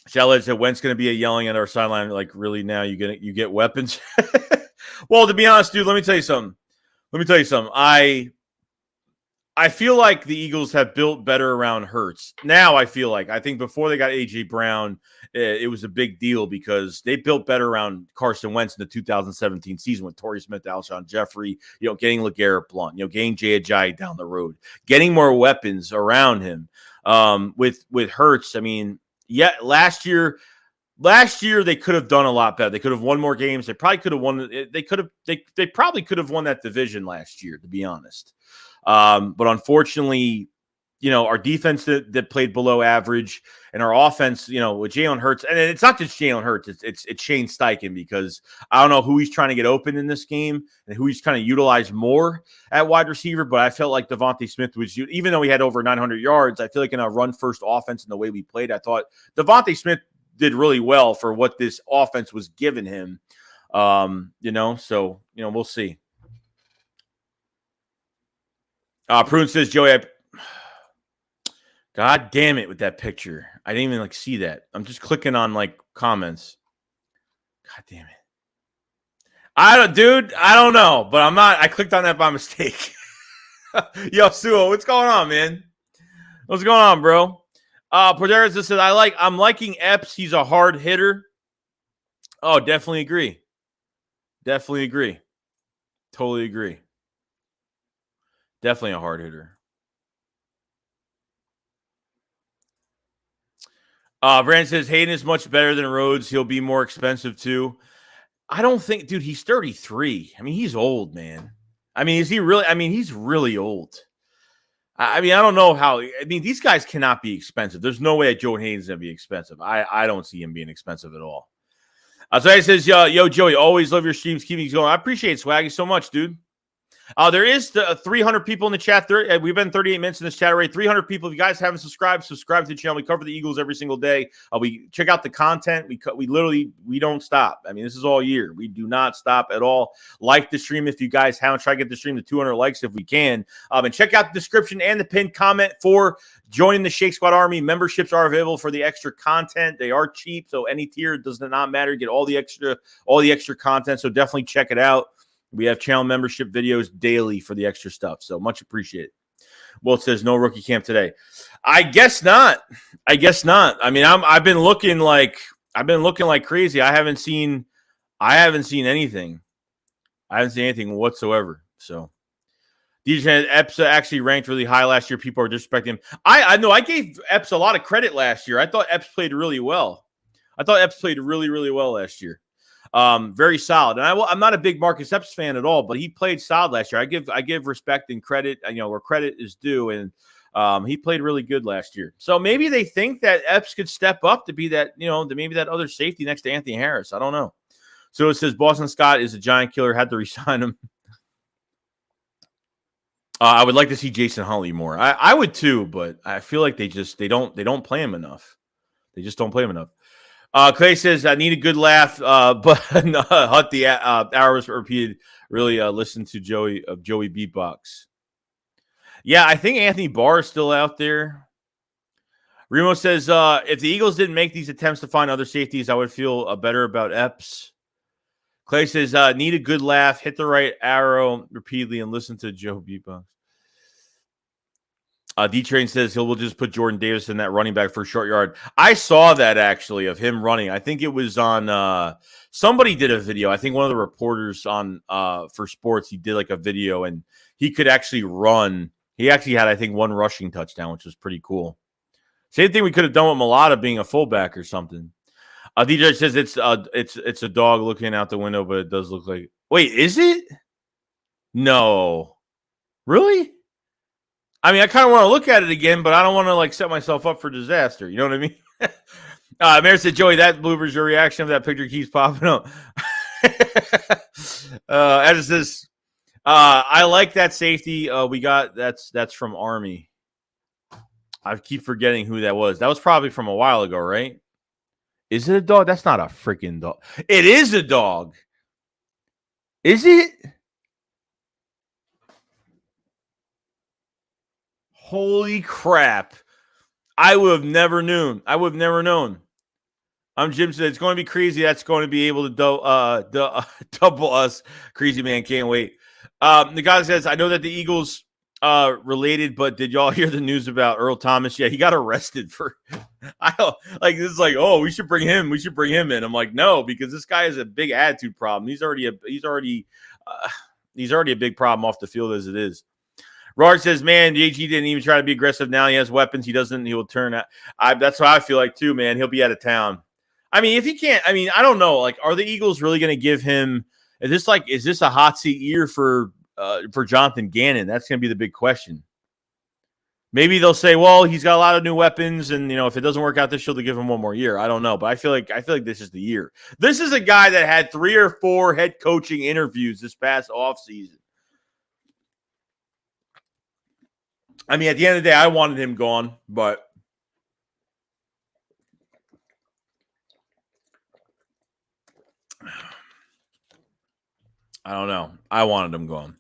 Shallett said Wentz going to be yelling at our sideline like, really now you get weapons? Well, to be honest, dude, let me tell you something. I feel like the Eagles have built better around Hurts. Now I think before they got A.J. Brown, it was a big deal because they built better around Carson Wentz in the 2017 season with Torrey Smith, Alshon Jeffrey, you know, getting LeGarrette Blount, you know, getting Jay Ajayi down the road, getting more weapons around him. With Hurts, I mean, yeah, last year they could have done a lot better. They could have won more games. They probably could have won. They probably could have won that division last year, to be honest. But unfortunately, you know, our defense that played below average and our offense, you know, with Jalen Hurts, and it's not just Jalen Hurts, it's Shane Steichen, because I don't know who he's trying to get open in this game and who he's trying to utilize more at wide receiver. But I felt like Devontae Smith was, even though he had over 900 yards, I feel like in a run first offense and the way we played, I thought Devontae Smith did really well for what this offense was giving him. You know, so, you know, we'll see. Prune says, Joey, God damn it with that picture. I didn't even see that. I'm just clicking on comments. God damn it. I don't know, but I'm not. I clicked on that by mistake. Yo, Suo, what's going on, man? What's going on, bro? Poderas just said, I'm liking Epps. He's a hard hitter. Oh, definitely agree. Totally agree. Definitely a hard hitter. Brandon says Hayden is much better than Rhodes. He'll be more expensive too. I don't think, dude, he's 33. I mean, he's old, man. I mean, is he really? I mean, he's really old. I mean, I don't know how. I mean, these guys cannot be expensive. There's no way that Joe Hayden's going to be expensive. I don't see him being expensive at all. So he says, yo, Joey, always love your streams. Keep me going. I appreciate it, Swaggy, so much, dude. There is 300 people in the chat. We've been 38 minutes in this chat already. 300 people. If you guys haven't subscribe to the channel. We cover the Eagles every single day. We check out the content. We don't stop. I mean, this is all year. We do not stop at all. Like the stream if you guys haven't. Try to get the stream to 200 likes if we can. And check out the description and the pinned comment for joining the Shake Squad Army. Memberships are available for the extra content. They are cheap, so any tier does not matter. You get all the extra content. So definitely check it out. We have channel membership videos daily for the extra stuff. So much appreciated. Well, it says no rookie camp today. I guess not. I mean, I've been looking like crazy. I haven't seen anything. I haven't seen anything whatsoever. So DJ Epps actually ranked really high last year. People are disrespecting him. I know I gave Epps a lot of credit last year. I thought Epps played really well. Really well last year. Very solid. And I'm not a big Marcus Epps fan at all, but he played solid last year. I give respect and credit, where credit is due. And he played really good last year. So maybe they think that Epps could step up to be that, maybe that other safety next to Anthony Harris. I don't know. So it says Boston Scott is a giant killer. Had to resign him. I would like to see Jason Huntley more. I would too, but I feel like they don't play him enough. They just don't play him enough. Clay says, I need a good laugh, but Hut the hours repeated. Really listen to Joey beatbox. Yeah, I think Anthony Barr is still out there. Remo says, if the Eagles didn't make these attempts to find other safeties, I would feel better about Epps. Clay says, need a good laugh, hit the right arrow repeatedly, and listen to Joe Beatbox. D-Train says we'll just put Jordan Davis in that running back for a short yard. I saw that, actually, of him running. I think it was on somebody did a video. I think one of the reporters on for sports, he did like a video, and he could actually run. He actually had, I think, one rushing touchdown, which was pretty cool. Same thing we could have done with Mulata being a fullback or something. DJ says it's a dog looking out the window, but it does look like. Wait, is it? No, really? I mean, I kind of want to look at it again, but I don't want to like set myself up for disaster. You know what I mean? Mary said, Joey, that blooper's your reaction of that picture keeps popping up. As says, I like that safety. We got that's from Army. I keep forgetting who that was. That was probably from a while ago, right? Is it a dog? That's not a freaking dog. It is a dog. Is it? Holy crap. I would have never known. I'm Jim said it's going to be crazy. That's going to be able to double us. Crazy man, can't wait. The guy says, I know that the Eagles related, but did y'all hear the news about Earl Thomas? Yeah, he got arrested for this is like, oh, we should bring him in. I'm like, no, because this guy has a big attitude problem. He's already a big problem off the field as it is. Rard says, man, JG didn't even try to be aggressive. Now he has weapons. He will turn out. That's how I feel like too, man. He'll be out of town. I mean, if he can't, I mean, I don't know. Like, are the Eagles really going to give him? Is this a hot seat year for Jonathan Gannon? That's going to be the big question. Maybe they'll say, well, he's got a lot of new weapons, and if it doesn't work out this year, they'll give him one more year. I don't know, but I feel like this is the year. This is a guy that had 3 or 4 head coaching interviews this past offseason. I mean, at the end of the day, I wanted him gone, but I don't know. I wanted him gone.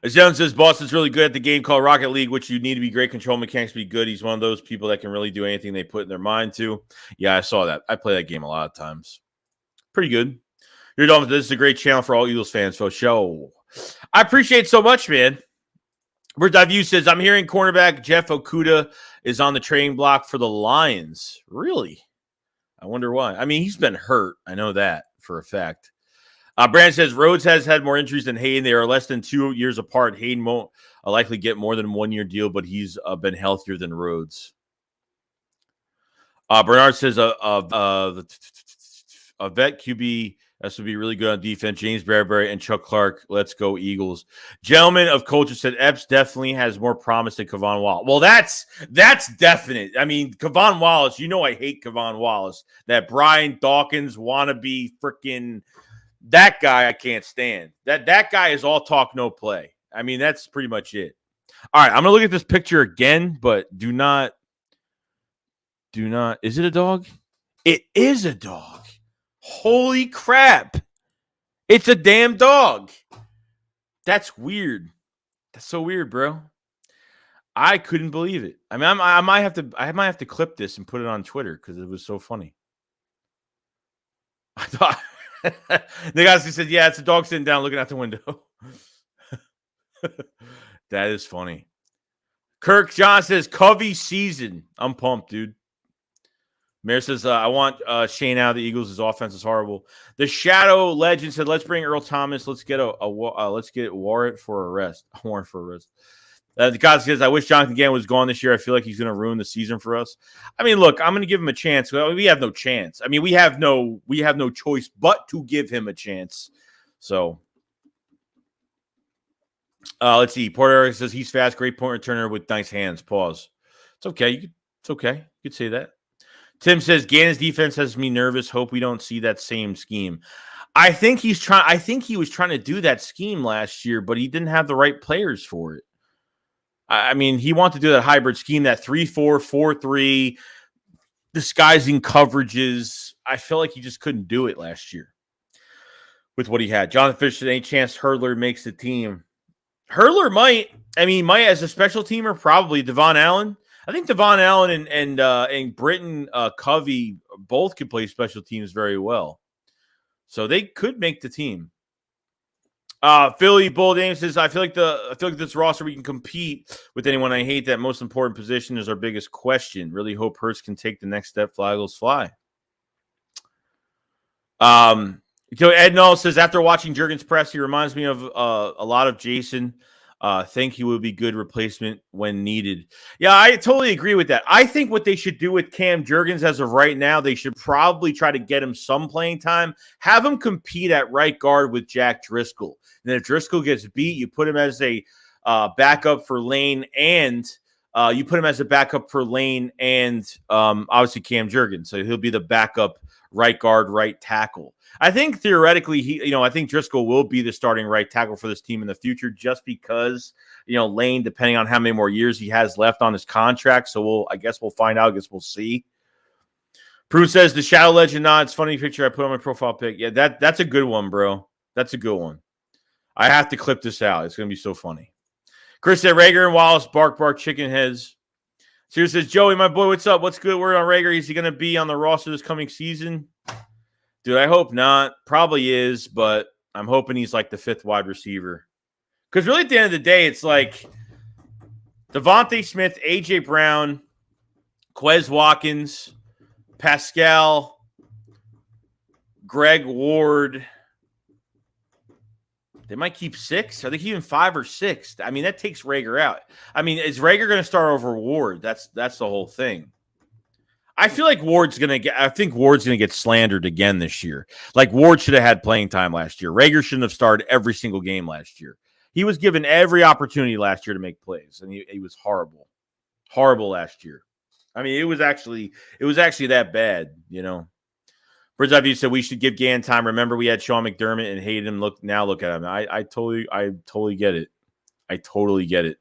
As Jones says, Boston's really good at the game called Rocket League, which you need to be great. Control mechanics to be good. He's one of those people that can really do anything they put in their mind to. Yeah, I saw that. I play that game a lot of times. Pretty good. You're done. This is a great channel for all Eagles fans for show. I appreciate it so much, man. Bird's Eye View says, I'm hearing cornerback Jeff Okudah is on the trading block for the Lions. Really? I wonder why. I mean, he's been hurt. I know that for a fact. Brand says, Rhodes has had more injuries than Hayden. They are less than 2 years apart. Hayden won't likely get more than a 1-year deal, but he's been healthier than Rhodes. Bernard says, a vet QB, this would be really good on defense. James Bradbury and Chuck Clark. Let's go, Eagles. Gentleman of Culture said Epps definitely has more promise than Kevon Wallace. Well, that's definite. I mean, Kevon Wallace, I hate Kevon Wallace. That Brian Dawkins wannabe freaking that guy I can't stand. That guy is all talk, no play. I mean, that's pretty much it. All right, I'm going to look at this picture again, but do not. Is it a dog? It is a dog. Holy crap. It's a damn dog. That's weird. That's so weird, bro. I couldn't believe it. I mean, I might have to clip this and put it on Twitter because it was so funny. I thought the guy said, yeah, it's a dog sitting down looking out the window. That is funny. Kirk John says, Covey season. I'm pumped, dude. Mayor says, I want Shane out of the Eagles. His offense is horrible. The Shadow Legend said, let's bring Earl Thomas. Let's get let's get Warrant for arrest. Warrant for arrest. The guy says, I wish Jonathan Gannon was gone this year. I feel like he's going to ruin the season for us. I mean, look, I'm going to give him a chance. We have no chance. I mean, we have no choice but to give him a chance. So, let's see. Porter says he's fast, great point returner with nice hands. Pause. It's okay. It's okay. You could say that. Tim says Gannon's defense has me nervous. Hope we don't see that same scheme. I think he was trying to do that scheme last year, but he didn't have the right players for it. I mean, he wanted to do that hybrid scheme, that 3-4, 4-3, disguising coverages. I feel like he just couldn't do it last year with what he had. Jonathan Fisher, any chance Hurdler makes the team? Hurdler might as a special teamer, probably. Devon Allen. I think Devon Allen and Britton Covey both can play special teams very well. So they could make the team. Philly Bull James says, I feel like this roster we can compete with anyone. I hate that most important position is our biggest question. Really hope Hurts can take the next step. Fly Eagles fly. Ed Null says, after watching Jurgens press, he reminds me of a lot of Jason. Think he would be good replacement when needed. Yeah, I totally agree with that. I think what they should do with Cam Jurgens as of right now, they should probably try to get him some playing time, have him compete at right guard with Jack Driscoll. And then if Driscoll gets beat, you put him as a backup for Lane and obviously Cam Jurgens. So he'll be the backup right guard, right tackle. I think theoretically, I think Driscoll will be the starting right tackle for this team in the future just because, Lane, depending on how many more years he has left on his contract. So I guess we'll find out. I guess we'll see. Prue says the Shadow Legend it's funny picture I put on my profile pic. Yeah, that's a good one, bro. That's a good one. I have to clip this out. It's going to be so funny. Chris said Rager and Wallace bark chicken heads. Sirius says, Joey, my boy, what's up? What's good word on Rager? Is he going to be on the roster this coming season? Dude, I hope not. Probably is, but I'm hoping he's like the 5th wide receiver. Because really at the end of the day, it's like Devontae Smith, A.J. Brown, Quez Watkins, Pascal, Greg Ward. They might keep 6. Are they keeping 5 or 6? I mean, that takes Rager out. I mean, is Rager going to start over Ward? That's the whole thing. I feel like Ward's going to get slandered again this year. Like Ward should have had playing time last year. Rager shouldn't have started every single game last year. He was given every opportunity last year to make plays, and he was horrible. Horrible last year. I mean, it was actually that bad, Bird's Eye View said we should give Gann time. Remember, we had Sean McDermott and hated him. Look at him. I totally get it. I totally get it.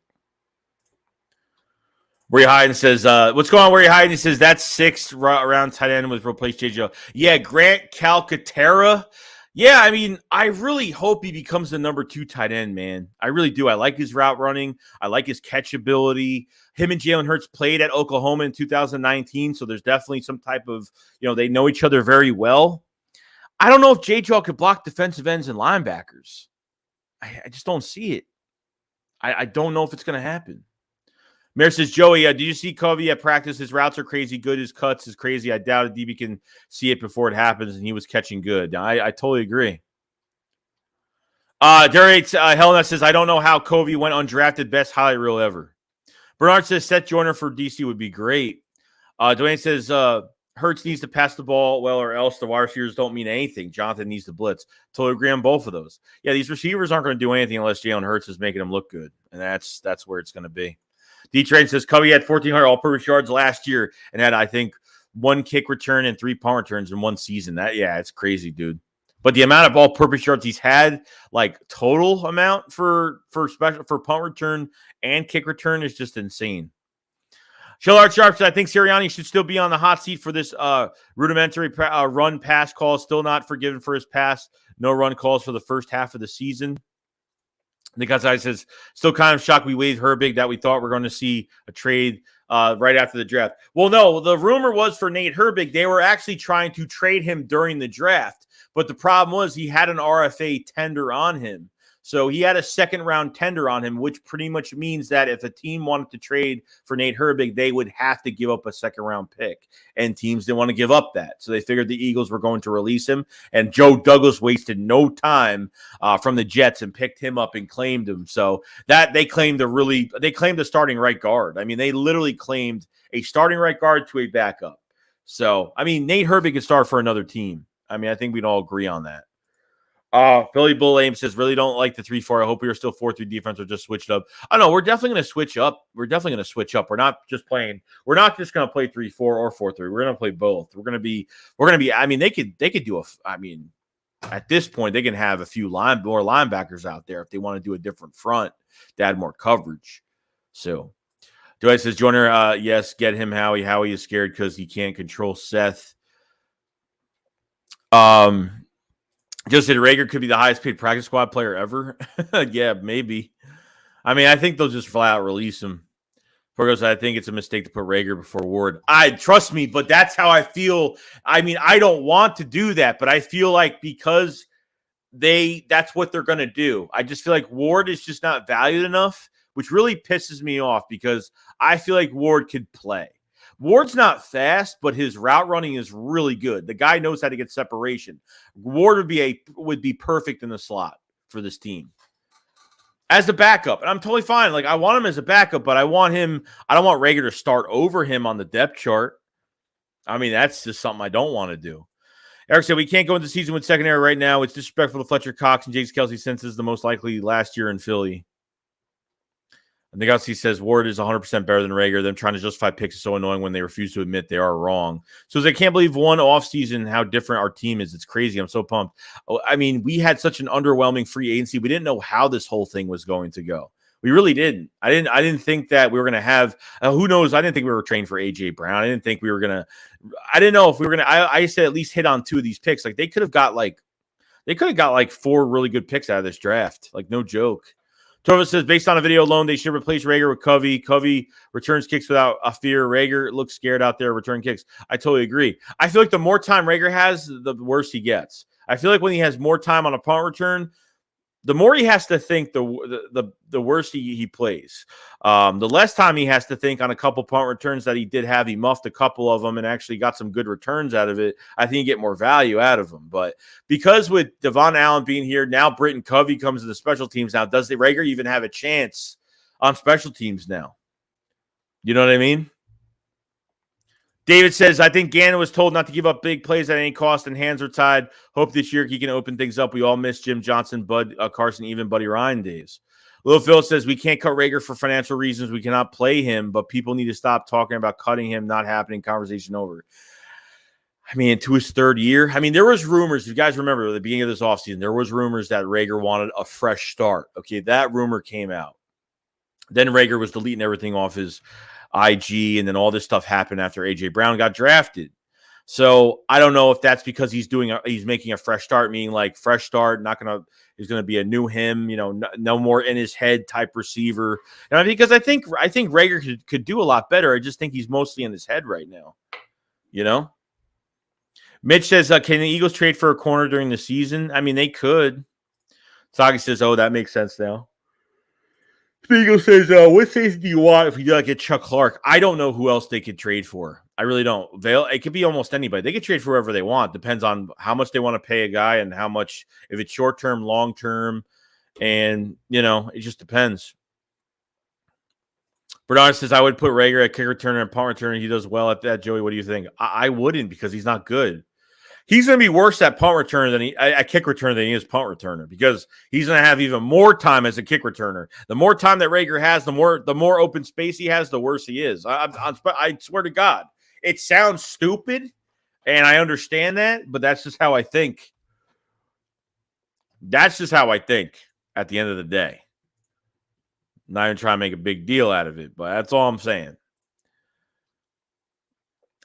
Where you hiding says, what's going on? Where you hiding? He says that's 6th round tight end with replace JJ. Yeah, Grant Calcaterra. Yeah, I mean, I really hope he becomes the number 2 tight end, man. I really do. I like his route running. I like his catchability. Him and Jalen Hurts played at Oklahoma in 2019, so there's definitely some type of, they know each other very well. I don't know if JJ could block defensive ends and linebackers. I just don't see it. I don't know if it's going to happen. Mayor says, Joey, did you see Covey at practice? His routes are crazy good. His cuts is crazy. I doubt if DB can see it before it happens, and he was catching good. I totally agree. Helena says, I don't know how Covey went undrafted. Best highlight reel ever. Bernard says, Seth Joyner for DC would be great. Dwayne says, Hurts needs to pass the ball well, or else the wide receivers don't mean anything. Jonathan needs to blitz. Totally agree on both of those. Yeah, these receivers aren't going to do anything unless Jalen Hurts is making them look good, and that's where it's going to be. D-Train says Covey had 1,400 all-purpose yards last year and had, I think, 1 kick return and 3 punt returns in one season. It's crazy, dude. But the amount of all-purpose yards he's had, like total amount for punt return and kick return, is just insane. Shellart Sharp says, I think Sirianni should still be on the hot seat for this rudimentary run pass call. Still not forgiven for his pass. No run calls for the first half of the season. Because I says, still kind of shocked we waived Herbig, that we thought we're going to see a trade right after the draft. Well, no, the rumor was for Nate Herbig. They were actually trying to trade him during the draft. But the problem was he had an RFA tender on him. So he had a 2nd-round tender on him, which pretty much means that if a team wanted to trade for Nate Herbig, they would have to give up a 2nd-round pick. And teams didn't want to give up that. So they figured the Eagles were going to release him. And Joe Douglas wasted no time from the Jets and picked him up and claimed him. So that they claimed a starting right guard. I mean, they literally claimed a starting right guard to a backup. So, I mean, Nate Herbig could start for another team. I mean, I think we'd all agree on that. Philly Bull Aim says, really don't like the 3-4. I hope we are still 4-3 defense or just switched up. I know we're definitely going to switch up. We're not just going to play 3-4 or 4-3. We're going to play both. We're going to be, I mean, they could do at this point, they can have a few more linebackers out there if they want to do a different front to add more coverage. So Dwight says, Joyner, yes, get him Howie. Howie is scared because he can't control Seth. Just said Rager could be the highest paid practice squad player ever. Yeah, maybe. I mean, I think they'll just flat out release him. Goes, I think it's a mistake to put Rager before Ward. Trust me, but that's how I feel. I mean, I don't want to do that, but I feel like because that's what they're going to do. I just feel like Ward is just not valued enough, which really pisses me off because I feel like Ward could play. Ward's not fast, but his route running is really good. The guy knows how to get separation. Ward would be perfect in the slot for this team as a backup, and I'm totally fine. Like, I want him as a backup, but I don't want Rager to start over him on the depth chart. I mean, that's just something I don't want to do. Eric said, we can't go into the season with secondary right now. It's disrespectful to Fletcher Cox and James Kelsey since this is the most likely last year in Philly. I think he says Ward is 100% better than Rager. Them trying to justify picks is so annoying when they refuse to admit they are wrong. So I can't believe one offseason how different our team is. It's crazy. I'm so pumped. I mean, we had such an underwhelming free agency. We didn't know how this whole thing was going to go. We really didn't. I didn't think that we were going to have who knows. I didn't think we were trained for AJ Brown. I didn't think we were going to. I didn't know if we were going to. I said at least hit on 2 of these picks. Like they could have got like 4 really good picks out of this draft. Like no joke. Torva says, based on a video alone, they should replace Rager with Covey. Covey returns kicks without a fear. Rager looks scared out there returning kicks. I totally agree. I feel like the more time Rager has, the worse he gets. I feel like when he has more time on a punt return, the more he has to think, the worse he plays. The less time he has to think on a couple punt returns that he did have, he muffed a couple of them and actually got some good returns out of it. I think you get more value out of him. But because with Devon Allen being here, now Britton Covey comes to the special teams now. Does the Rager even have a chance on special teams now? You know what I mean? David says, I think Gannon was told not to give up big plays at any cost and hands are tied. Hope this year he can open things up. We all miss Jim Johnson, Bud Carson, even Buddy Ryan days. Lil Phil says, we can't cut Rager for financial reasons. We cannot play him, but people need to stop talking about cutting him, not happening, conversation over. I mean, to his 3rd year. I mean, there was rumors. If you guys remember at the beginning of this offseason, there was rumors that Rager wanted a fresh start. Okay, that rumor came out. Then Rager was deleting everything off his IG, and then all this stuff happened after AJ Brown got drafted. So I don't know if that's because he's making a fresh start, meaning like fresh start, he's gonna be a new him, no more in his head type receiver. And because I think Rager could do a lot better. I just think he's mostly in his head right now. Mitch says, can the Eagles trade for a corner during the season? I mean, they could. Sagi says, oh, that makes sense now. Spiegel says, what safety do you want if we do get Chuck Clark? I don't know who else they could trade for. I really don't. It could be almost anybody. They could trade for whoever they want. Depends on how much they want to pay a guy and how much, if it's short-term, long-term, and, it just depends. Bernard says, I would put Rager at kick returner and punt returner. He does well at that. Joey, what do you think? I wouldn't because he's not good. He's going to be worse at punt returner at kick returner than he is punt returner because he's going to have even more time as a kick returner. The more time that Rager has, the more open space he has, the worse he is. I swear to God, it sounds stupid, and I understand that, but that's just how I think. That's just how I think at the end of the day. I'm not even trying to make a big deal out of it, but that's all I'm saying.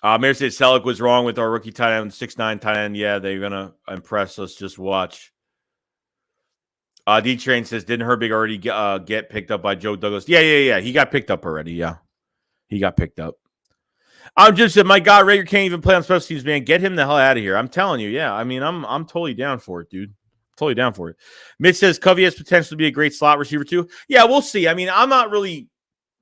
Mayor said Selleck was wrong with our rookie tight end, 6'9" tight end. Yeah, they're going to impress us. Just watch. D-Train says, didn't Herbig already get picked up by Joe Douglas? Yeah. He got picked up already, yeah. He got picked up. I'm just saying, my God, Rager can't even play on special teams, man. Get him the hell out of here. I'm telling you, yeah. I mean, I'm totally down for it, dude. Totally down for it. Mitch says, Covey has potential to be a great slot receiver, too. Yeah, we'll see. I mean, I'm not really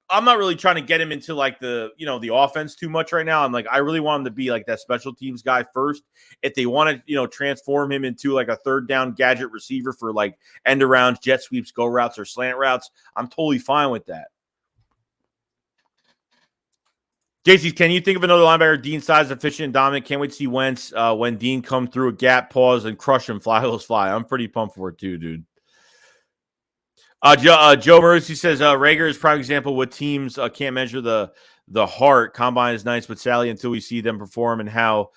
trying to get him into like the offense too much right now. I'm like, I really want him to be like that special teams guy first. If they want to, transform him into like a 3rd down gadget receiver for like end arounds, jet sweeps, go routes, or slant routes, I'm totally fine with that. JC, can you think of another linebacker Dean size, efficient, and dominant? Can't wait to see Wentz when Dean come through a gap, pause, and crush him. Fly, hills, fly. I'm pretty pumped for it too, dude. Joe Marucci says Rager is prime example what teams can't measure the heart. Combine is nice, but sadly, until we see them perform and how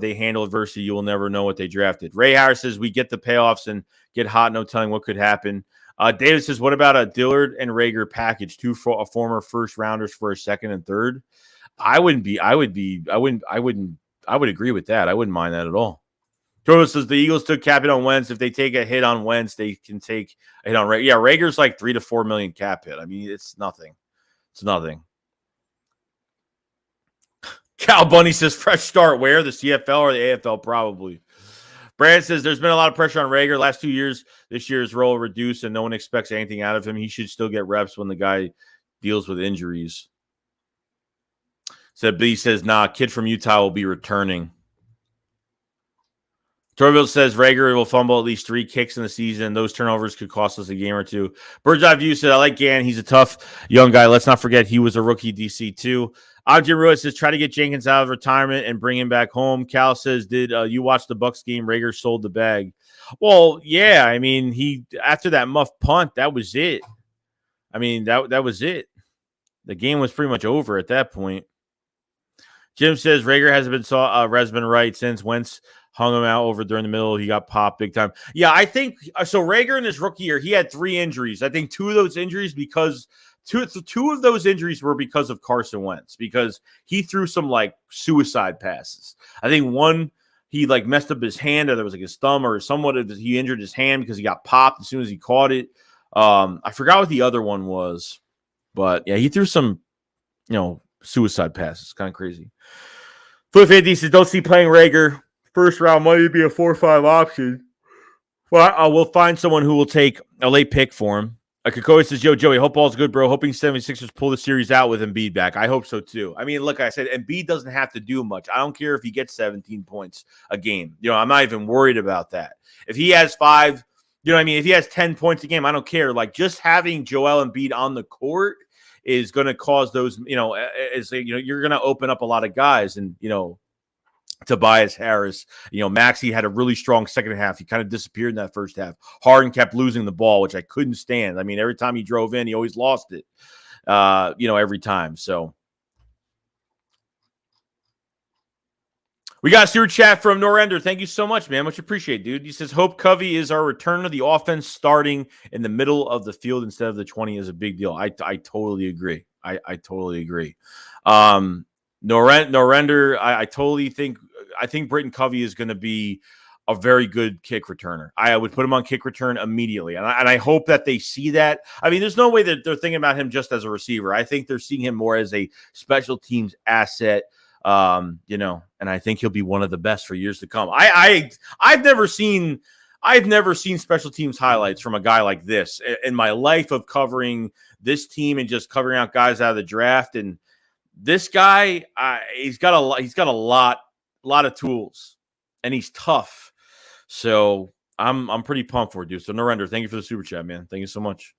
they handle adversity, you will never know what they drafted. Ray Harris says we get the payoffs and get hot, no telling what could happen. David says, what about a Dillard and Rager package? 2 former first rounders for a 2nd and 3rd. I would agree with that. I wouldn't mind that at all. Jordan says the Eagles took cap hit on Wentz. If they take a hit on Wentz, they can take a hit on Rager. Yeah, Rager's like $3 to $4 million cap hit. I mean, it's nothing. It's nothing. Cal Bunny says fresh start. Where? The CFL or the AFL? Probably. Brad says there's been a lot of pressure on Rager last 2 years. This year's role reduced, and no one expects anything out of him. He should still get reps when the guy deals with injuries. B says, nah, kid from Utah will be returning. Torville says Rager will fumble at least 3 kicks in the season. Those turnovers could cost us a game or two. Bird's Eye View said, I like Gann. He's a tough young guy. Let's not forget he was a rookie DC too. Jim Ruiz says, try to get Jenkins out of retirement and bring him back home. Cal says, did you watch the Bucs game? Rager sold the bag. Well, yeah. I mean, he after that muff punt, that was it. I mean, that was it. The game was pretty much over at that point. Jim says Rager has been right since Wentz hung him out over during the middle. He got popped big time. Yeah, I think so. Rager in his rookie year, he had 3 injuries. I think 2 of those injuries two of those injuries were because of Carson Wentz, because he threw some like suicide passes. I think one, he like messed up his hand, or there was like his thumb or somewhat. He injured his hand because he got popped as soon as he caught it. I forgot what the other one was, but yeah, he threw some, suicide passes. Kind of crazy. Flip 50 says, don't see playing Rager. First round might be a 4-5 option. Well, I will find someone who will take a late pick for him. Kakoi says, yo, Joey, hope all's good, bro. Hoping 76ers pull the series out with Embiid back. I hope so, too. I mean, look, I said Embiid doesn't have to do much. I don't care if he gets 17 points a game. I'm not even worried about that. If he has 5, if he has 10 points a game, I don't care. Like, just having Joel Embiid on the court is going to cause those, you're going to open up a lot of guys. And, Tobias Harris, Maxey had a really strong second half. He kind of disappeared in that first half. Harden kept losing the ball, which I couldn't stand. I mean, every time he drove in, he always lost it, every time. So we got a super chat from Norender. Thank you so much, man. Much appreciated, dude. He says, hope Covey is our return to the offense starting in the middle of the field instead of the 20 is a big deal. I totally agree. I totally agree. Norender, I totally think Britton Covey is going to be a very good kick returner. I would put him on kick return immediately. And I hope that they see that. I mean, there's no way that they're thinking about him just as a receiver. I think they're seeing him more as a special teams asset, and I think he'll be one of the best for years to come. I've never seen special teams highlights from a guy like this in my life of covering this team and just covering out guys out of the draft. And this guy, he's got a lot of tools, and he's tough. So I'm pretty pumped for it, dude. So Norender, thank you for the super chat, man. Thank you so much.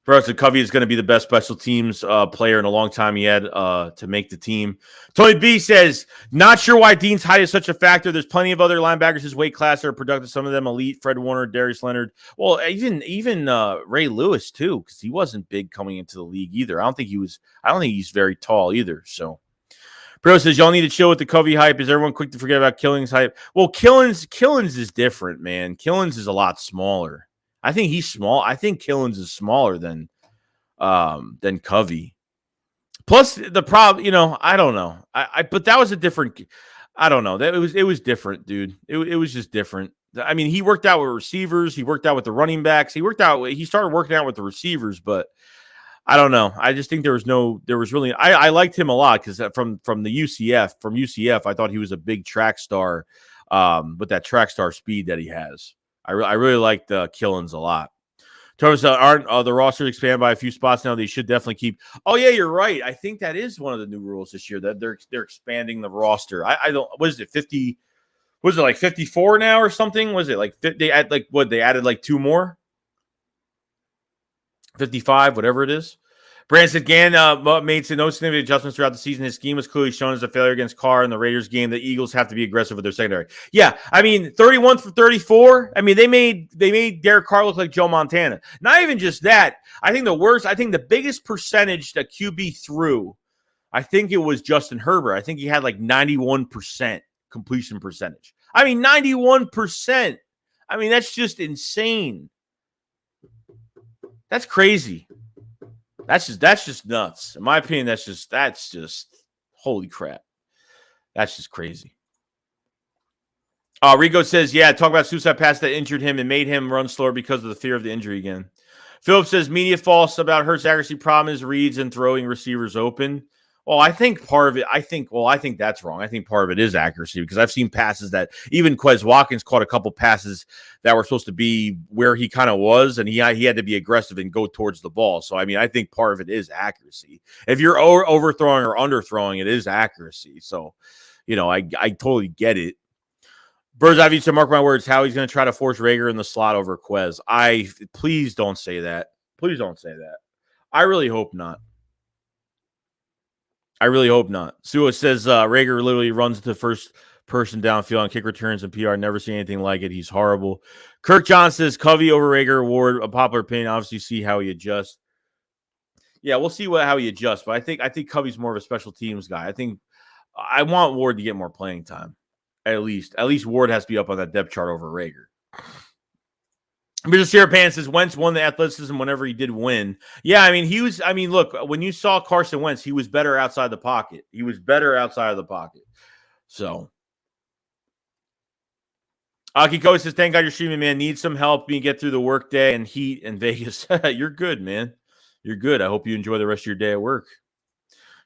For us, Covey is going to be the best special teams player in a long time. He had to make the team. Tony B says, not sure why Dean's height is such a factor. There's plenty of other linebackers his weight class that are productive. Some of them elite. Fred Warner, Darius Leonard. Well, even Ray Lewis too, because he wasn't big coming into the league either. I don't think he's very tall either. So, Pro says, y'all need to chill with the Covey hype. Is everyone quick to forget about Killings hype? Well, Killings is different, man. Killings is a lot smaller. I think he's small. I think Killins is smaller than Covey. Plus the problem, I don't know. But that was a different. I don't know. It was different, dude. It was just different. I mean, he worked out with receivers. He worked out with the running backs. He started working out with the receivers, but I don't know. I just think there was really. I liked him a lot because from the UCF, I thought he was a big track star, with that track star speed that he has. I really liked Killins a lot. Thomas, aren't the roster expanded by a few spots now? They should definitely keep. Oh yeah, you're right. I think that is one of the new rules this year that they're expanding the roster. I don't. What is it? 50? Was it like 54 now or something? Was it like they added like 2 more? 55, whatever it is. Brandon said Gann made some no significant adjustments throughout the season. His scheme was clearly shown as a failure against Carr in the Raiders game. The Eagles have to be aggressive with their secondary. Yeah, I mean, 31 for 34. I mean, they made Derek Carr look like Joe Montana. Not even just that. I think the biggest percentage that QB threw, I think it was Justin Herbert. I think he had like 91% completion percentage. I mean, 91%. I mean, that's just insane. That's crazy. That's just nuts. In my opinion, that's just holy crap. That's just crazy. Rico says, yeah, talk about suicide pass that injured him and made him run slower because of the fear of the injury again. Philip says, media false about Hurts' accuracy problem is reads and throwing receivers open. Well, I think part of it, I think that's wrong. I think part of it is accuracy because I've seen passes that even Quez Watkins caught a couple passes that were supposed to be where he kind of was, and he had to be aggressive and go towards the ball. So, I mean, I think part of it is accuracy. If you're overthrowing or underthrowing, it is accuracy. So, I totally get it. Birds, I've used to mark my words. How he's going to try to force Reagor in the slot over Quez. Please don't say that. Please don't say that. I really hope not. I really hope not. Sua says Reagor literally runs the first person downfield on kick returns and PR. Never seen anything like it. He's horrible. Kirk John says Covey over Reagor. Ward, a popular opinion. Obviously, see how he adjusts. Yeah, we'll see how he adjusts. But I think Covey's more of a special teams guy. I want Ward to get more playing time. At least Ward has to be up on that depth chart over Reagor. Mr. Sherapan says Wentz won the athleticism whenever he did win. Yeah, look, when you saw Carson Wentz, he was better outside the pocket. So, Akiko says, thank God you're streaming, man. Need some help me get through the work day and heat in Vegas. You're good, man. You're good. I hope you enjoy the rest of your day at work.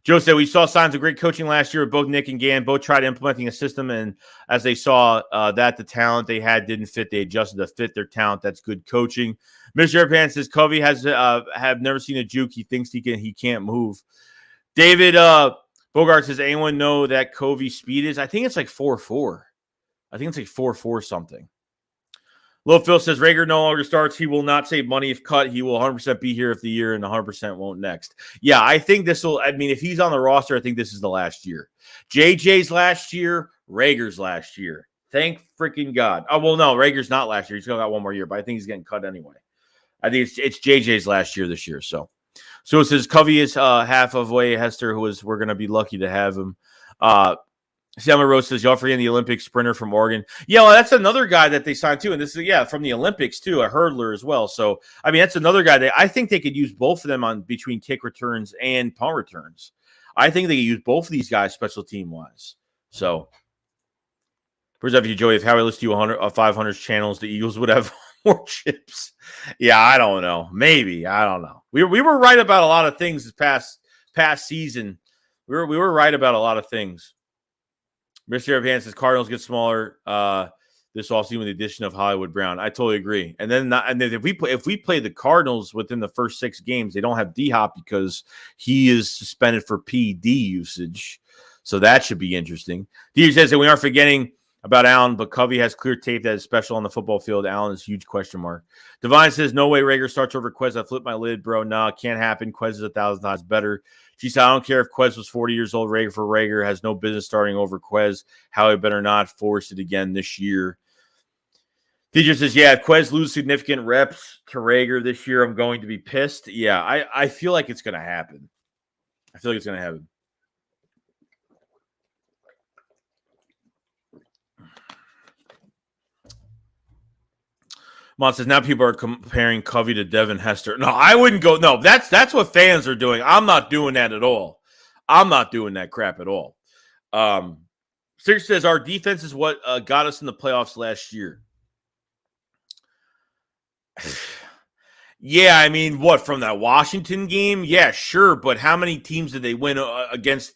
Joe said, we saw signs of great coaching last year with both Nick and Gann. Both tried implementing a system, and as they saw that the talent they had didn't fit, they adjusted to fit their talent. That's good coaching. Mr. Pan says, Covey has have never seen a juke. He thinks he can't move. David Bogart says, anyone know that Covey's speed is? I think it's like 4.4. I think it's like 4.4 something. Lil Phil says, Reagor no longer starts. He will not save money if cut. He will 100% be here if the year and 100% won't next. Yeah, I think if he's on the roster, I think this is the last year. JJ's last year, Reagor's last year. Thank freaking God. Oh, well, no, Reagor's not last year. He's still got one more year, but I think he's getting cut anyway. I think it's JJ's last year this year. So it says Covey is half of Way Hester, we're going to be lucky to have him. Selma Rose says, y'all forgetting the Olympic sprinter from Oregon. Yeah, well, that's another guy that they signed too. And this is, from the Olympics too, a hurdler as well. So, that's another guy that I think they could use both of them on between kick returns and punt returns. I think they could use both of these guys special team wise. So, where's that for you, Joey? If Howie listened to you 500 channels, the Eagles would have more chips. Yeah, I don't know. Maybe. I don't know. We were right about a lot of things this past season. We were right about a lot of things. Mr. Pan says Cardinals get smaller this offseason with the addition of Hollywood Brown. I totally agree. And then if we play the Cardinals within the first 6 games, they don't have D-Hop because he is suspended for PD usage. So that should be interesting. DJ says that we aren't forgetting about Allen, but Covey has clear tape that is special on the football field. Allen is a huge question mark. Divine says, no way Reagor starts over Quez. I flipped my lid, bro. Nah, can't happen. Quez is 1,000 times better. She said, I don't care if Quez was 40 years old. Reagor has no business starting over Quez. Howie better not force it again this year. DJ says, yeah, if Quez loses significant reps to Reagor this year, I'm going to be pissed. Yeah, I feel like it's going to happen. Mon says, now people are comparing Covey to Devin Hester. No, I wouldn't go. No, that's what fans are doing. I'm not doing that at all. I'm not doing that crap at all. Six says, our defense is what got us in the playoffs last year. Yeah, what, from that Washington game? Yeah, sure. But how many teams did they win against?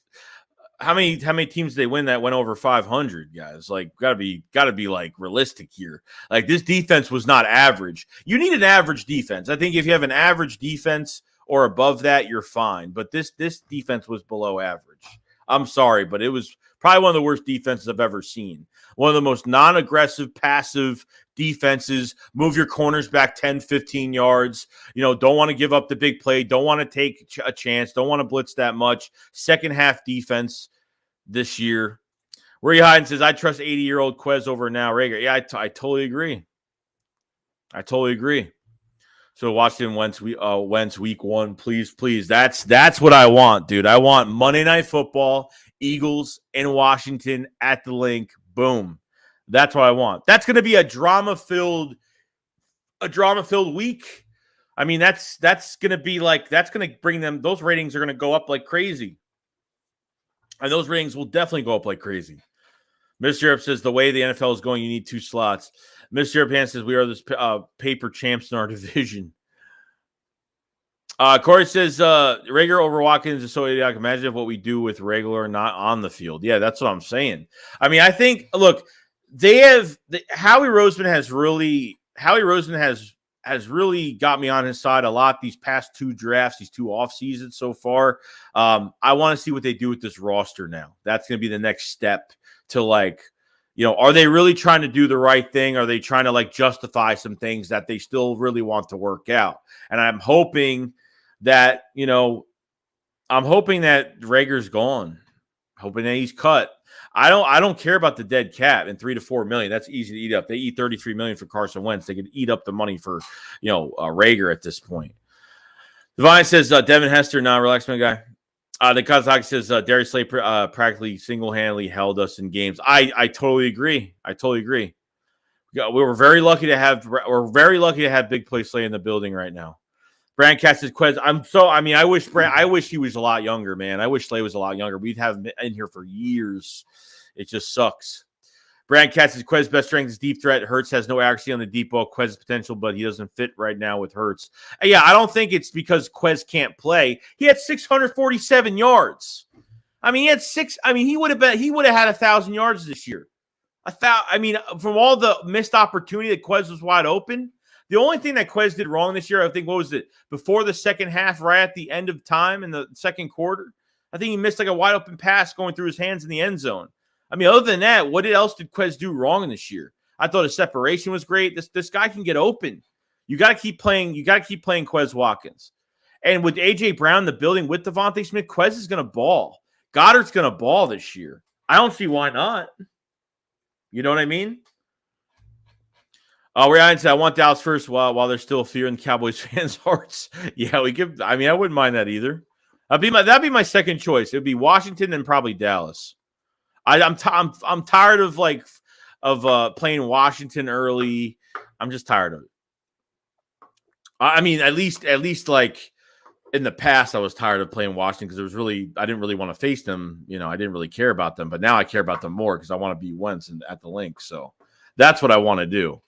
How many teams did they win that went over 500, guys? Like, gotta be like realistic here. Like, this defense was not average. You need an average defense. I think if you have an average defense or above that, you're fine. But this defense was below average. I'm sorry, but it was probably one of the worst defenses I've ever seen. One of the most non-aggressive, passive defenses. Move your corners back 10, 15 yards. Don't want to give up the big play. Don't want to take a chance. Don't want to blitz that much. Second half defense this year. Rory Hyden says, I trust 80-year-old Quez over now Reagor. Yeah, I totally agree. So Washington Wentz week 1, please. That's what I want, dude. I want Monday Night Football, Eagles in Washington at the link. Boom. That's what I want. That's going to be a drama-filled week. That's going to be like, that's going to bring them, those ratings are going to go up like crazy. And those ratings will definitely go up like crazy. Mr. Europe says, the way the NFL is going, you need 2 slots. Mr. European says, we are this paper champs in our division. Corey says Rager over Watkins is so idiotic. Imagine what we do with Rager not on the field. Yeah, that's what I'm saying. I mean, I think they have Howie Roseman has really got me on his side a lot these past 2 drafts, these 2 off seasons so far. I want to see what they do with this roster now. That's going to be the next step to are they really trying to do the right thing? Are they trying to justify some things that they still really want to work out? And I'm hoping that, Rager's gone. Hoping that he's cut. I don't care about the dead cap and $3 to $4 million. That's easy to eat up. They eat $33 million for Carson Wentz. They could eat up the money for, Rager at this point. Divine says Devin Hester, relax, my guy. The Kazakh says Darius Slay practically single-handedly held us in games. I totally agree. We're very lucky to have Big Play Slay in the building right now. Brand Cat says Quez. I wish he was a lot younger, man. I wish Slay was a lot younger. We'd have him in here for years. It just sucks. Brand Cat says Quez best strength is deep threat. Hurts has no accuracy on the deep ball. Quez's potential, but he doesn't fit right now with Hurts. Yeah, I don't think it's because Quez can't play. He had 647 yards. He had he would have had 1,000 yards this year. From all the missed opportunity that Quez was wide open. The only thing that Quez did wrong this year, I think, what was it? Before the second half, right at the end of time in the second quarter, I think he missed a wide open pass going through his hands in the end zone. Other than that, what else did Quez do wrong this year? I thought his separation was great. This guy can get open. You got to keep playing. You got to keep playing Quez Watkins. And with A.J. Brown in the building with Devontae Smith, Quez is going to ball. Goddard's going to ball this year. I don't see why not. You know what I mean? Ryan said, I want Dallas first while there's still fear in Cowboys fans' hearts. Yeah, I wouldn't mind that either. That'd be my second choice. It'd be Washington and probably Dallas. I'm tired of playing Washington early. I'm just tired of it. At least in the past, I was tired of playing Washington because I didn't really want to face them. I didn't really care about them, but now I care about them more because I want to beat Wentz at the link. So that's what I want to do.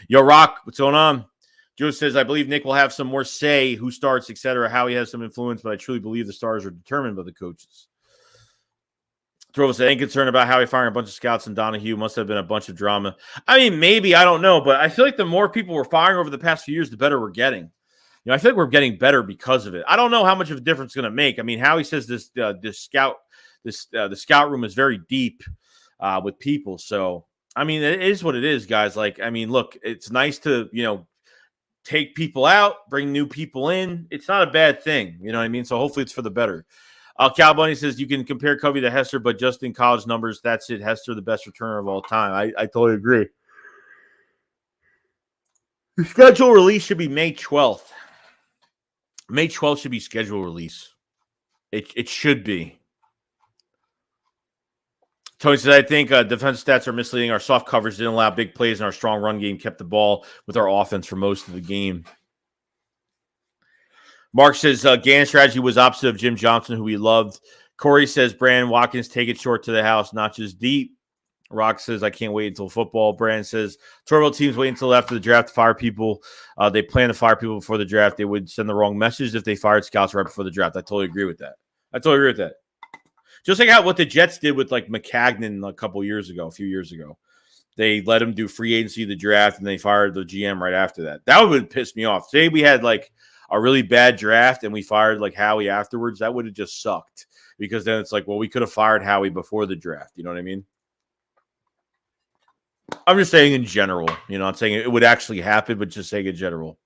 Yo, Rock, what's going on? Joe says, I believe Nick will have some more say who starts, etc., how he has some influence, but I truly believe the stars are determined by the coaches. Trovo said, ain't concerned about how he firing a bunch of scouts and Donahue. Must have been a bunch of drama. Maybe, I don't know, but I feel like the more people we're firing over the past few years, the better we're getting. I feel like we're getting better because of it. I don't know how much of a difference it's going to make. Howie says the scout room is very deep with people, so it is what it is, guys. Look, it's nice to, take people out, bring new people in. It's not a bad thing. You know what I mean? So hopefully it's for the better. Cal Bunny says you can compare Covey to Hester, but just in college numbers, that's it. Hester, the best returner of all time. I totally agree. The schedule release should be May 12th. May 12th should be schedule release. It should be. Tony says, I think defensive stats are misleading. Our soft coverage didn't allow big plays, and our strong run game kept the ball with our offense for most of the game. Mark says, Gannon's strategy was opposite of Jim Johnson, who we loved. Corey says, Brandon Watkins, take it short to the house, not just deep. Rock says, I can't wait until football. Brandon says, Torvald teams wait until after the draft to fire people. They plan to fire people before the draft. They would send the wrong message if they fired scouts right before the draft. I totally agree with that. Just like what the Jets did with McCagnon a few years ago. They let him do free agency, the draft, and they fired the GM right after that. That would piss me off. Say we had a really bad draft and we fired Howie afterwards. That would have just sucked because then it's we could have fired Howie before the draft. You know what I mean? I'm just saying in general. I'm saying it would actually happen, but just saying in general.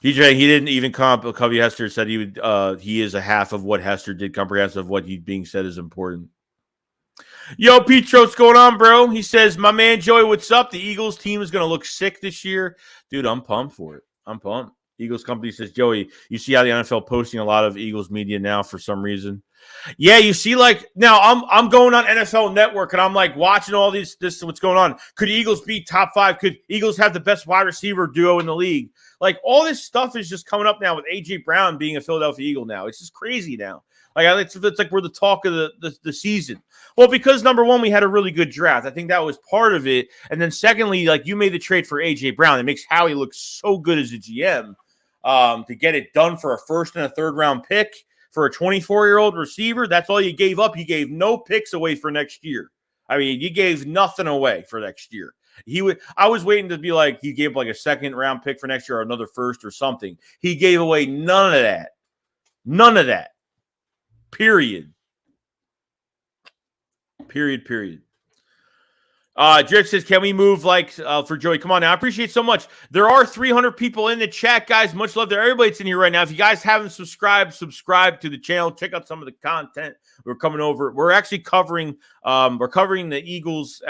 DJ, he didn't even comp Covey Hester said he would. He is a half of what Hester did. Comprehensive. What he's being said is important. Yo, Petro, what's going on, bro? He says, my man Joey, what's up? The Eagles team is going to look sick this year. Dude, I'm pumped for it. I'm pumped. Eagles company says, Joey, you see how the NFL posting a lot of Eagles media now for some reason? Yeah, you see, now I'm going on NFL Network and I'm watching all this what's going on. Could Eagles be top 5? Could Eagles have the best wide receiver duo in the league? All this stuff is just coming up now with A.J. Brown being a Philadelphia Eagle now. It's just crazy now. It's we're the talk of the season. Well, because number one, we had a really good draft. I think that was part of it. And then secondly, you made the trade for A.J. Brown. It makes Howie look so good as a GM. to get it done for a first and a third round pick for a 24-year-old receiver. That's all you gave up. You gave no picks away for next year. I mean, you gave nothing away for next year. I was waiting to be like, he gave like a second round pick for next year or another first or something. He gave away none of that. None of that. Period. Period. Drip says, can we move for Joey? Come on now. I appreciate it so much. There are 300 people in the chat, guys. Much love to everybody that's in here right now. If you guys haven't subscribe to the channel. Check out some of the content we're coming over. We're actually covering the Eagles,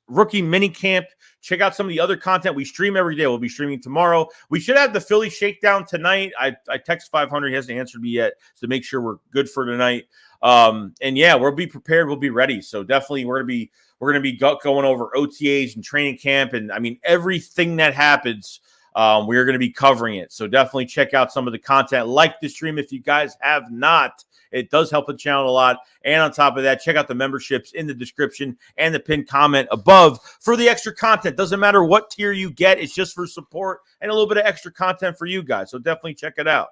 rookie mini camp. Check out some of the other content. We stream every day. We'll be streaming tomorrow. We should have the Philly shakedown tonight. I text 500. He hasn't answered me yet, so to make sure we're good for tonight. And yeah, we'll be prepared. We'll be ready. So definitely we're going to be going over OTAs and training camp. And I mean, everything that happens, we're going to be covering it. So definitely check out some of the content, like the stream. If you guys have not, it does help the channel a lot. And on top of that, check out the memberships in the description and the pinned comment above for the extra content. Doesn't matter what tier you get. It's just for support and a little bit of extra content for you guys. So definitely check it out.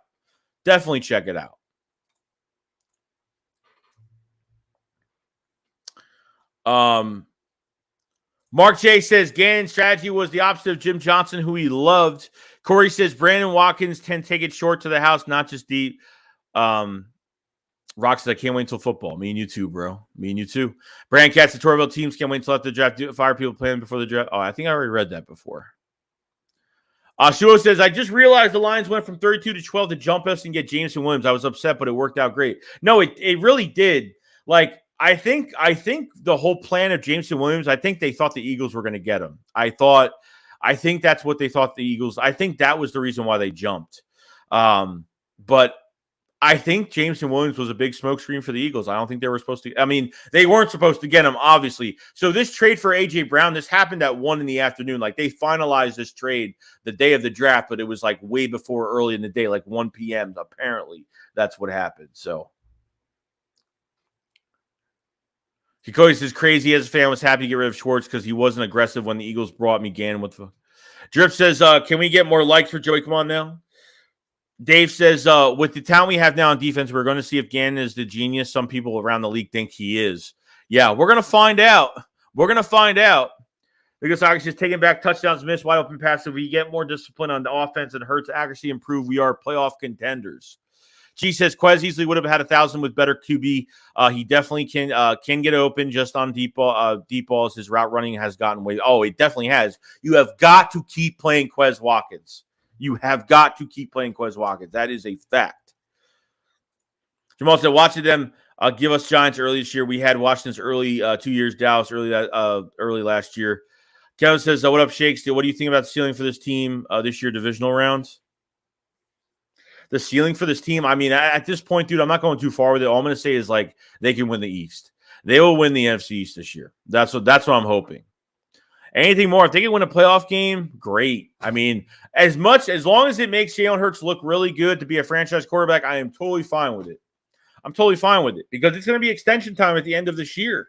Definitely check it out. Mark J says Gannon's strategy was the opposite of Jim Johnson, who he loved. Corey says Brandon Watkins can take it short to the house, not just deep. Rock says, I can't wait until football. Me and you too, bro. Me and you too. Brand Cats, the Torville teams can't wait until after the draft. Fire people playing before the draft. Oh, I think I already read that before. Shuo says, I just realized the Lions went from 32 to 12 to jump us and get Jameson Williams. I was upset, but it worked out great. No, it really did. Like, I think the whole plan of Jameson Williams, I think they thought the Eagles were going to get him. I think that's what they thought the Eagles. I think that was the reason why they jumped. But I think Jameson Williams was a big smokescreen for the Eagles. I don't think they were supposed to. I mean, they weren't supposed to get him, obviously. So this trade for A.J. Brown, this happened at 1 PM. Like, they finalized this trade the day of the draft, but it was like way before, early in the day, like 1 p.m. Apparently, that's what happened. So Kikoy says, crazy as a fan, was happy to get rid of Schwartz because he wasn't aggressive when the Eagles brought me Gannon with the Drip says, can we get more likes for Joey? Come on now. Dave says, with the talent we have now on defense, we're going to see if Gannon is the genius some people around the league think he is. Yeah, we're going to find out. We're going to find out. Because Alex is taking back touchdowns, missed wide open passes. If we get more discipline on the offense and Hurts accuracy improve, we are playoff contenders. G says, Quez easily would have had 1,000 with better QB. He definitely can get open just on deep balls. His route running has gotten way. Oh, it definitely has. You have got to keep playing Quez Watkins. You have got to keep playing Quez Watkins. That is a fact. Jamal said, watching them give us Giants early this year. We had Washington's early 2 years, Dallas early last year. Kevin says, what up, Shakes? What do you think about the ceiling for this team this year, divisional rounds? The ceiling for this team, I mean, at this point, dude, I'm not going too far with it. All I'm going to say is, like, they can win the East. They will win the NFC East this year. That's what I'm hoping. Anything more, if they can win a playoff game, great. I mean, as long as it makes Jalen Hurts look really good to be a franchise quarterback, I am totally fine with it. I'm totally fine with it because it's going to be extension time at the end of this year.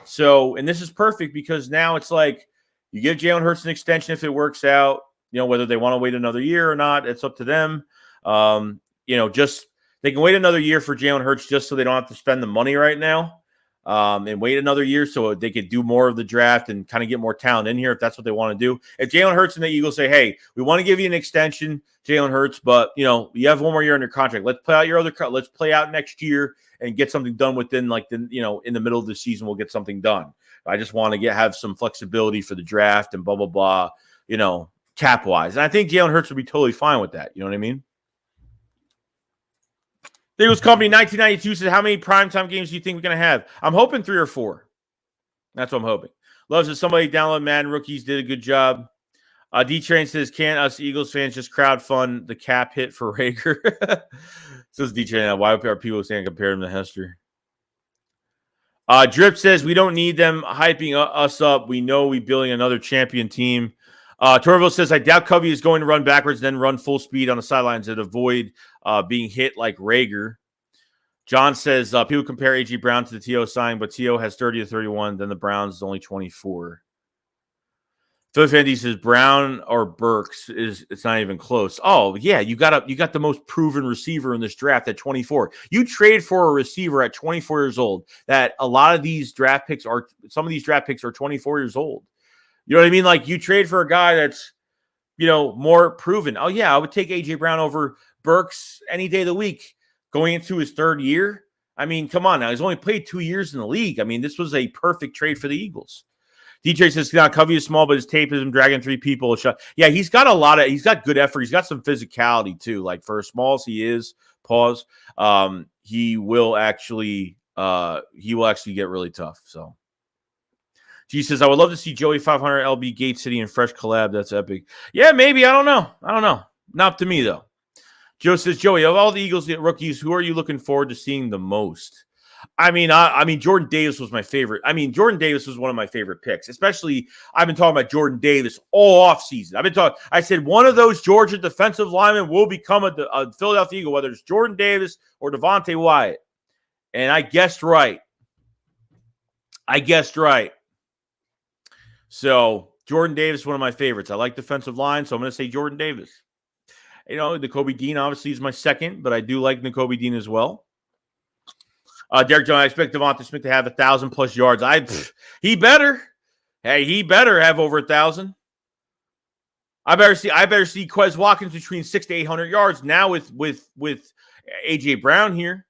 So, and this is perfect because now it's like you give Jalen Hurts an extension if it works out. You know, whether they want to wait another year or not, it's up to them. Just they can wait another year for Jalen Hurts just so they don't have to spend the money right now. And wait another year so they could do more of the draft and kind of get more talent in here if that's what they want to do. If Jalen Hurts and the Eagles say, hey, we want to give you an extension, Jalen Hurts, but, you have 1 more year on your contract. Let's play out your other cut. Let's play out next year and get something done within, in the middle of the season, we'll get something done. I just want to have some flexibility for the draft and blah, blah, blah, cap-wise. And I think Jalen Hurts would be totally fine with that. You know what I mean? Eagles Company 1992 says, how many primetime games do you think we're going to have? I'm hoping 3 or 4. That's what I'm hoping. Loves that somebody download Madden Rookies did a good job. D-Train says, can't us Eagles fans just crowd fund the cap hit for Rager? Says D-Train, why are people saying compare him to Hester? Drip says, we don't need them hyping us up. We know we're building another champion team. Torville says, I doubt Covey is going to run backwards, then run full speed on the sidelines and avoid being hit like Rager. John says, people compare A.G. Brown to the T.O. signing, but T.O. has 30 to 31, then the Browns only 24. Philly Fandy says Brown or Burks it's not even close. Oh yeah, you got the most proven receiver in this draft at 24. You trade for a receiver at 24 years old. That a lot of these draft picks are. Some of these draft picks are 24 years old. You know what I mean? Like you trade for a guy that's more proven. Oh yeah, I would take AJ Brown over Burks any day of the week going into his third year. I mean, come on now. He's only played 2 years in the league. I mean, this was a perfect trade for the Eagles. DJ says, Covey is small, but his tape is him dragging 3 people. Yeah, he's got he's got good effort. He's got some physicality too. Like for as small as he is, he will actually get really tough. So G says, I would love to see Joey 500 LB Gate City and fresh collab. That's epic. Yeah, maybe. I don't know. Not up to me though. Joe says, Joey, of all the Eagles rookies, who are you looking forward to seeing the most? I mean, Jordan Davis was my favorite. I mean, Jordan Davis was one of my favorite picks, especially I've been talking about Jordan Davis all offseason. I said one of those Georgia defensive linemen will become a Philadelphia Eagle, whether it's Jordan Davis or Devontae Wyatt. And I guessed right. So Jordan Davis, one of my favorites. I like defensive line, so I'm going to say Jordan Davis. Nakobe Dean obviously is my second, but I do like Nakobe Dean as well. Derek Jones, I expect Devonta Smith to have 1,000+ yards. He better. Hey, he better have over 1,000. I better see Quez Watkins between 600 to 800 yards now with AJ Brown here.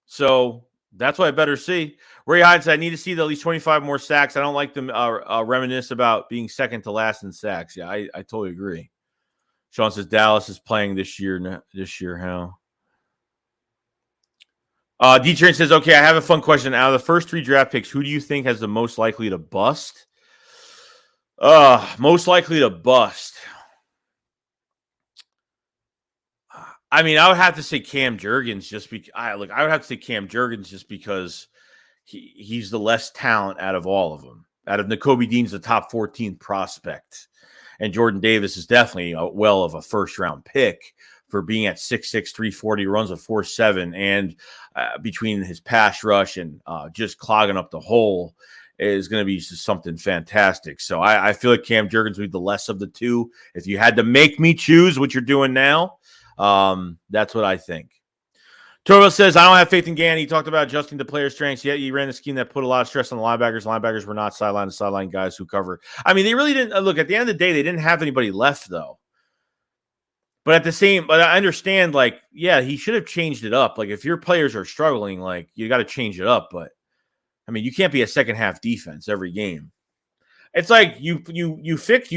So that's what I better see. Ray Hyde said, I need to see at least 25 more sacks. I don't like them reminisce about being second to last in sacks. Yeah, I totally agree. Sean says Dallas is playing this year. How? D-Train says, okay, I have a fun question. Out of the first 3 draft picks, who do you think has the most likely to bust? Most likely to bust. I mean, I would have to say Cam Jurgens just because I would have to say Cam Jurgens just because he's the less talent out of all of them. Out of Nakobe Dean's the top 14 prospect. And Jordan Davis is definitely of a first-round pick for being at 6'6", 340, runs a 4.7, and between his pass rush and just clogging up the hole is going to be just something fantastic. So I feel like Cam Jurgens would be the less of the two. If you had to make me choose what you're doing now, that's what I think. Turbo says, I don't have faith in Gann. He talked about adjusting the player strengths, yet he ran a scheme that put a lot of stress on the linebackers. Linebackers were not sideline-to-sideline guys who cover. I mean, they really didn't – look, at the end of the day, they didn't have anybody left, though. But I understand, he should have changed it up. Like, if your players are struggling, you got to change it up. But, I mean, you can't be a second-half defense every game. It's like you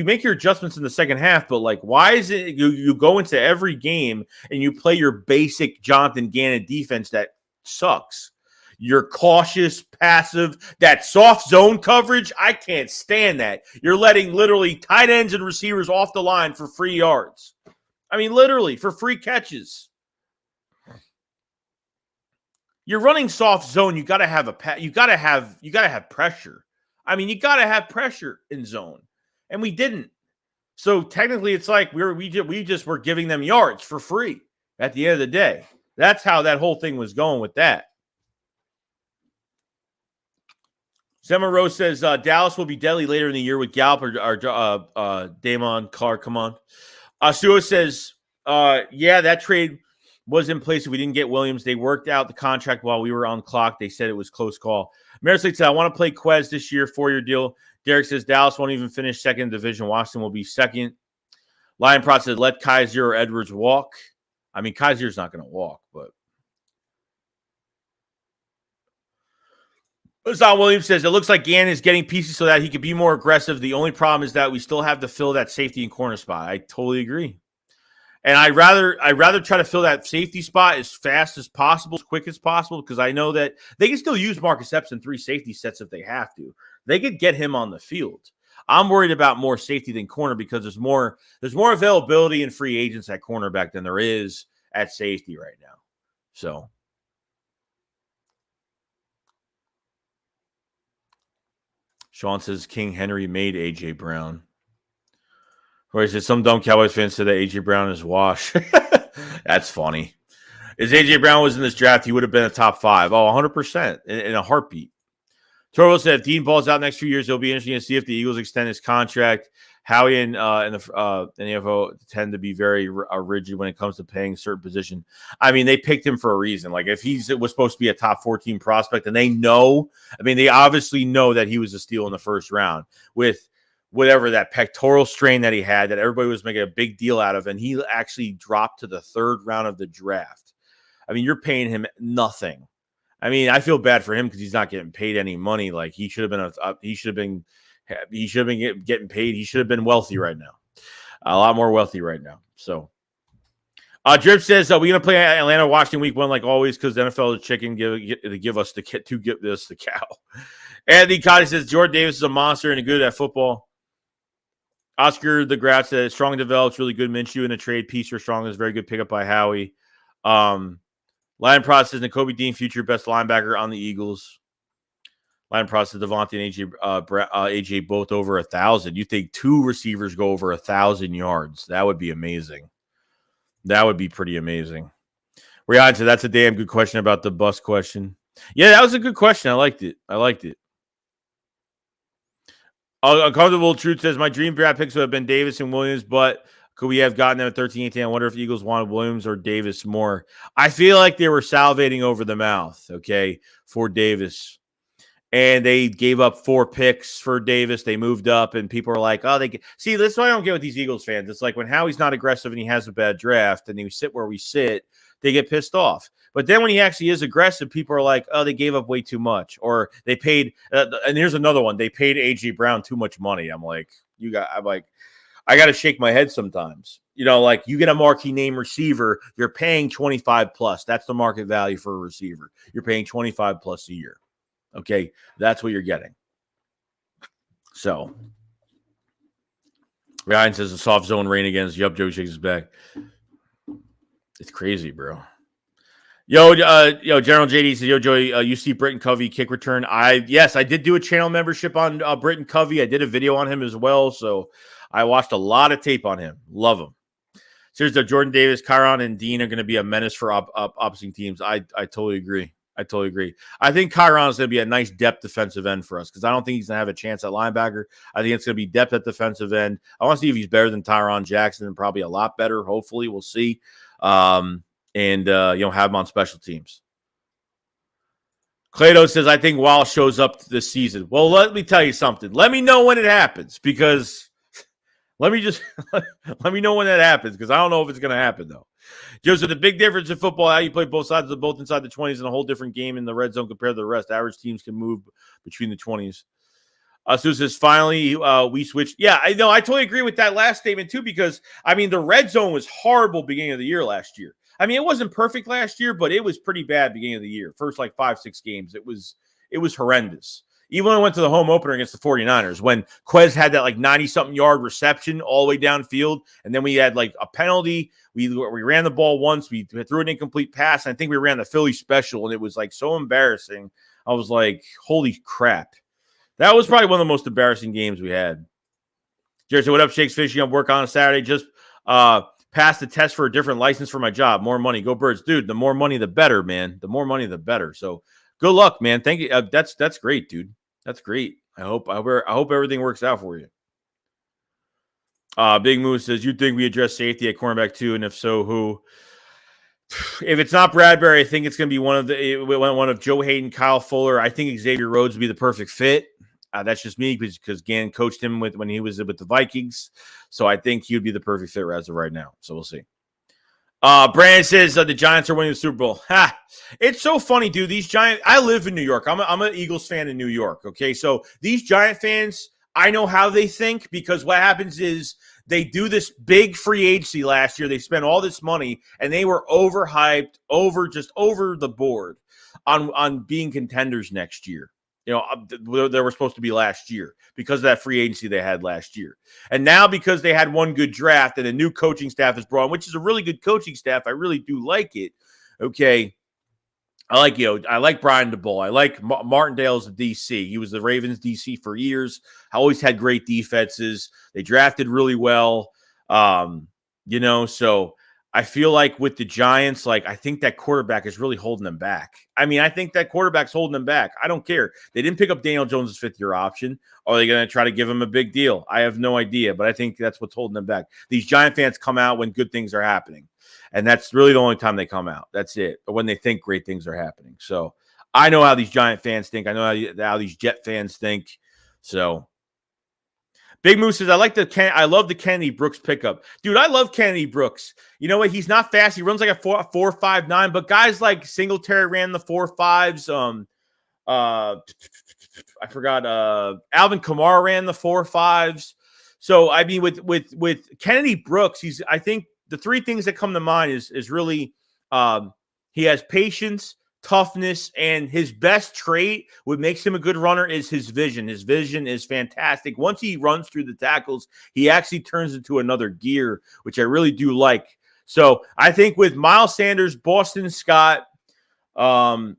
make your adjustments in the second half, but why is it you go into every game and you play your basic Jonathan Gannon defense that sucks? You're cautious, passive, that soft zone coverage. I can't stand that. You're letting literally tight ends and receivers off the line for free yards. I mean, literally for free catches. You're running soft zone. You got to have pressure. I mean, you got to have pressure in zone, and we didn't. So technically, it's like we just were giving them yards for free at the end of the day. That's how that whole thing was going with that. Sema Rose says Dallas will be deadly later in the year with Gallup or Damon Clark. Come on. Suo says, yeah, that trade was in place if we didn't get Williams. They worked out the contract while we were on clock. They said it was close call. Marislik said, I want to play Quez this year, 4-year deal. Derek says Dallas won't even finish second in division. Washington will be second. Lion Prot said, let Kaiser or Edwards walk. I mean, Kaiser's not going to walk, but. Zon Williams says, it looks like Gannon is getting pieces so that he could be more aggressive. The only problem is that we still have to fill that safety and corner spot. I totally agree. And I'd rather try to fill that safety spot as fast as possible, as quick as possible, because I know that they can still use Marcus Epps in 3 safety sets if they have to. They could get him on the field. I'm worried about more safety than corner because there's more availability in free agents at cornerback than there is at safety right now. So Sean says King Henry made A.J. Brown. Or is it some dumb Cowboys fan said that A.J. Brown is wash? That's funny. If A.J. Brown was in this draft, he would have been a top 5. Oh, 100% in a heartbeat. Torvald said if Dean balls out next few years, it'll be interesting to see if the Eagles extend his contract. Howie and the NFL tend to be very rigid when it comes to paying certain position. I mean, they picked him for a reason. Like if he was supposed to be a top 14 prospect, and they know, I mean, they obviously know that he was a steal in the first round with whatever that pectoral strain that he had that everybody was making a big deal out of, and he actually dropped to the third round of the draft. I mean, you're paying him nothing. I mean, I feel bad for him because he's not getting paid any money. Like he should have been getting paid. He should have been wealthy right now, a lot more wealthy right now. So, Drip says we're gonna play Atlanta, Washington week 1 like always because the NFL is chicken give us the cow. Anthony Cotty says Jordan Davis is a monster and good at football. Oscar the Grat says strong develops really good Minshew in a trade piece or strong is very good pickup by Howie. Lion Process Nakobe Dean future best linebacker on the Eagles. Line process, Devontae and AJ both over 1,000. You think 2 receivers go over 1,000 yards? That would be amazing. That would be pretty amazing. Rihanna said that's a damn good question about the bus question. Yeah, that was a good question. I liked it. Uncomfortable Truth says my dream draft picks would have been Davis and Williams, but could we have gotten them at 13, 18? I wonder if Eagles wanted Williams or Davis more. I feel like they were salivating over the mouth, okay, for Davis. And they gave up 4 picks for Davis. They moved up, and people are like, oh, see, that's what I don't get with these Eagles fans. It's like when Howie's not aggressive and he has a bad draft and we sit where we sit, they get pissed off. But then when he actually is aggressive, people are like, oh, they gave up way too much. Or they paid, and here's another one. They paid A.J. Brown too much money. I'm like, I got to shake my head sometimes. You know, like you get a marquee name receiver, you're paying 25 plus. That's the market value for a receiver. You're paying 25 plus a year. Okay, that's what you're getting. So, Ryan says the soft zone rain against. Yup, Joe shakes his back. It's crazy, bro. Yo, General JD says, yo, Joey, you see Britton Covey kick return? Yes, I did do a channel membership on Britton Covey. I did a video on him as well, so I watched a lot of tape on him. Love him. Seriously, Jordan Davis, Kyron, and Dean are going to be a menace for opposing teams. I totally agree. I think Kyron is going to be a nice depth defensive end for us because I don't think he's going to have a chance at linebacker. I think it's going to be depth at defensive end. I want to see if he's better than Tyron Jackson and probably a lot better. Hopefully, we'll see. Have him on special teams. Clado says, I think Wallace shows up this season. Well, let me tell you something. Let me know when it happens because let me know when that happens because I don't know if it's going to happen, though. Joseph, the big difference in football, how you play both sides of both inside the 20s and a whole different game in the red zone compared to the rest. Average teams can move between the 20s. Sue says, finally, we switched. Yeah, I know. I totally agree with that last statement, too, because, I mean, the red zone was horrible beginning of the year last year. I mean, it wasn't perfect last year, but it was pretty bad beginning of the year. First, 5-6 games. It was horrendous. Even when I went to the home opener against the 49ers, when Quez had that 90-something yard reception all the way downfield, and then we had a penalty. We ran the ball once. We threw an incomplete pass. And I think we ran the Philly special, and it was so embarrassing. I was like, holy crap. That was probably one of the most embarrassing games we had. Jared said, what up, Shakes Fishing? I'm working on a Saturday. Just passed the test for a different license for my job. More money. Go Birds. Dude, the more money, the better, man. The more money, the better. So good luck, man. Thank you. That's great, dude. That's great. I hope everything works out for you. Big Moose says, you think we address safety at cornerback too? And if so, who? If it's not Bradbury, I think it's going to be one of Joe Hayden, Kyle Fuller. I think Xavier Rhodes would be the perfect fit. That's just me because Gann coached him when he was with the Vikings. So I think he would be the perfect fit as of right now. So we'll see. Brandon says the Giants are winning the Super Bowl. It's so funny, dude. These Giants. I live in New York. I'm an Eagles fan in New York. Okay, so these Giant fans, I know how they think because what happens is they do this big free agency last year. They spent all this money and they were overhyped, over the board on being contenders next year. You know, they were supposed to be last year because of that free agency they had last year. And now because they had one good draft and a new coaching staff is brought in, which is a really good coaching staff. I really do like it. Okay. I like Brian DeBull. I like Martindale as a DC. He was the Ravens DC for years. Always had great defenses. They drafted really well. So I feel like with the Giants, like I think that quarterback is really holding them back. I mean, I think that quarterback's holding them back. I don't care. They didn't pick up Daniel Jones' fifth-year option. Are they going to try to give him a big deal? I have no idea, but I think that's what's holding them back. These Giant fans come out when good things are happening, and that's really the only time they come out. That's it, or when they think great things are happening. So I know how these Giant fans think. I know how these Jet fans think. So Big Moose says, I love the Kennedy Brooks pickup. Dude, I love Kennedy Brooks. You know what? He's not fast. He runs like a 4.59, but guys like Singletary ran the 4.5s. I forgot Alvin Kamara ran the 4.5s. So I mean with Kennedy Brooks, I think the three things that come to mind is really he has patience, toughness, and his best trait, what makes him a good runner, is his vision. His vision is fantastic. Once he runs through the tackles, he actually turns into another gear, which I really do like. So I think with Miles Sanders, Boston Scott, Kenneth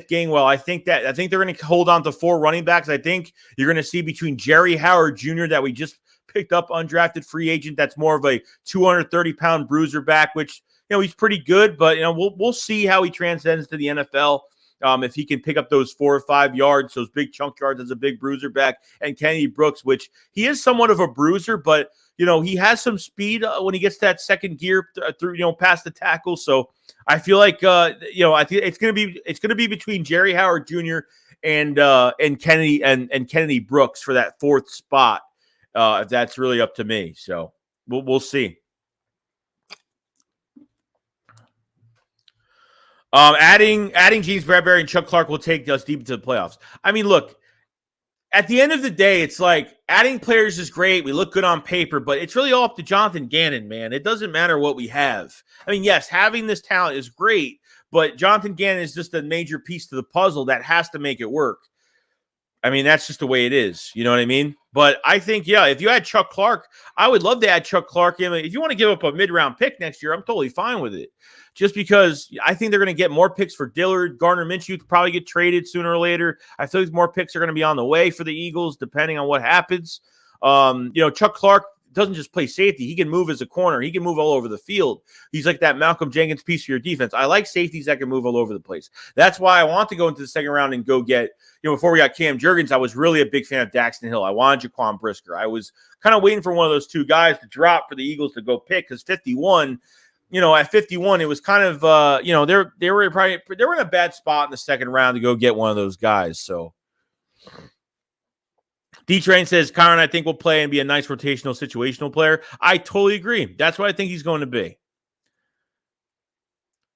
Gainwell, I think they're going to hold on to 4 running backs. I think you're going to see between Jerry Howard Jr. that we just picked up, undrafted free agent, that's more of a 230-pound bruiser back, which he's pretty good, but we'll see how he transcends to the NFL. If he can pick up those 4 or 5 yards, those big chunk yards as a big bruiser back, and Kennedy Brooks, which he is somewhat of a bruiser, but he has some speed when he gets that second gear through past the tackle. So I feel like I think it's gonna be between Jerry Howard Jr. and Kennedy Brooks for that 4th spot. If that's really up to me, so we'll see. Adding James Bradbury and Chuck Clark will take us deep into the playoffs. I mean, look, at the end of the day, it's like adding players is great. We look good on paper, but it's really all up to Jonathan Gannon, man. It doesn't matter what we have. I mean, yes, having this talent is great, but Jonathan Gannon is just a major piece to the puzzle that has to make it work. I mean, that's just the way it is. You know what I mean? But I think, if you add Chuck Clark, I would love to add Chuck Clark in. If you want to give up a mid-round pick next year, I'm totally fine with it. Just because I think they're going to get more picks for Dillard. Gardner Minshew probably get traded sooner or later. I feel like more picks are going to be on the way for the Eagles, depending on what happens. Chuck Clark doesn't just play safety. He can move as a corner. He can move all over the field. He's like that Malcolm Jenkins piece of your defense. I like safeties that can move all over the place. That's why I want to go into the second round and go get, before we got Cam Jurgens, I was really a big fan of Daxton Hill. I wanted Jaquan Brisker. I was kind of waiting for one of those 2 guys to drop for the Eagles to go pick, because 51, at 51, it was kind of, they were in a bad spot in the second round to go get one of those guys. So D-Train says, Kyron, I think will play and be a nice rotational situational player. I totally agree. That's what I think he's going to be.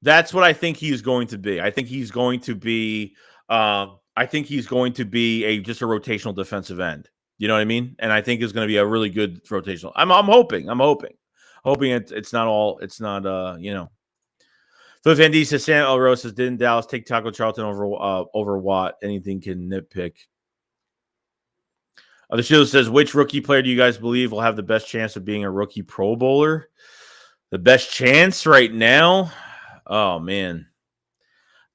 That's what I think he's going to be. I think he's going to be just a rotational defensive end. You know what I mean? And I think it's going to be a really good rotational. I'm hoping it's not So Van D says, Sam Elrose says, didn't Dallas take Taco Charlton over Watt? Anything can nitpick. The show says, which rookie player do you guys believe will have the best chance of being a rookie Pro Bowler? The best chance right now? Oh, man.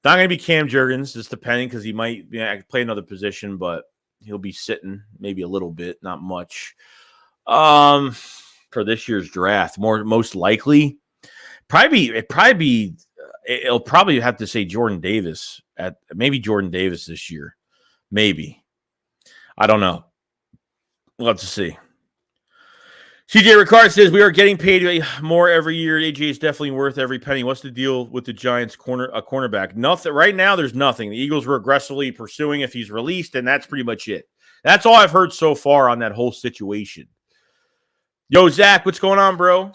Not going to be Cam Jurgens, just depending, because he might play another position, but he'll be sitting maybe a little bit, not much. For this year's draft, most likely. It'll probably have to say Jordan Davis this year. Maybe. I don't know. We'll have to see. CJ Ricard says, we are getting paid more every year. AJ is definitely worth every penny. What's the deal with the Giants cornerback? Nothing. Right now, there's nothing. The Eagles were aggressively pursuing if he's released, and that's pretty much it. That's all I've heard so far on that whole situation. Yo, Zach, what's going on, bro?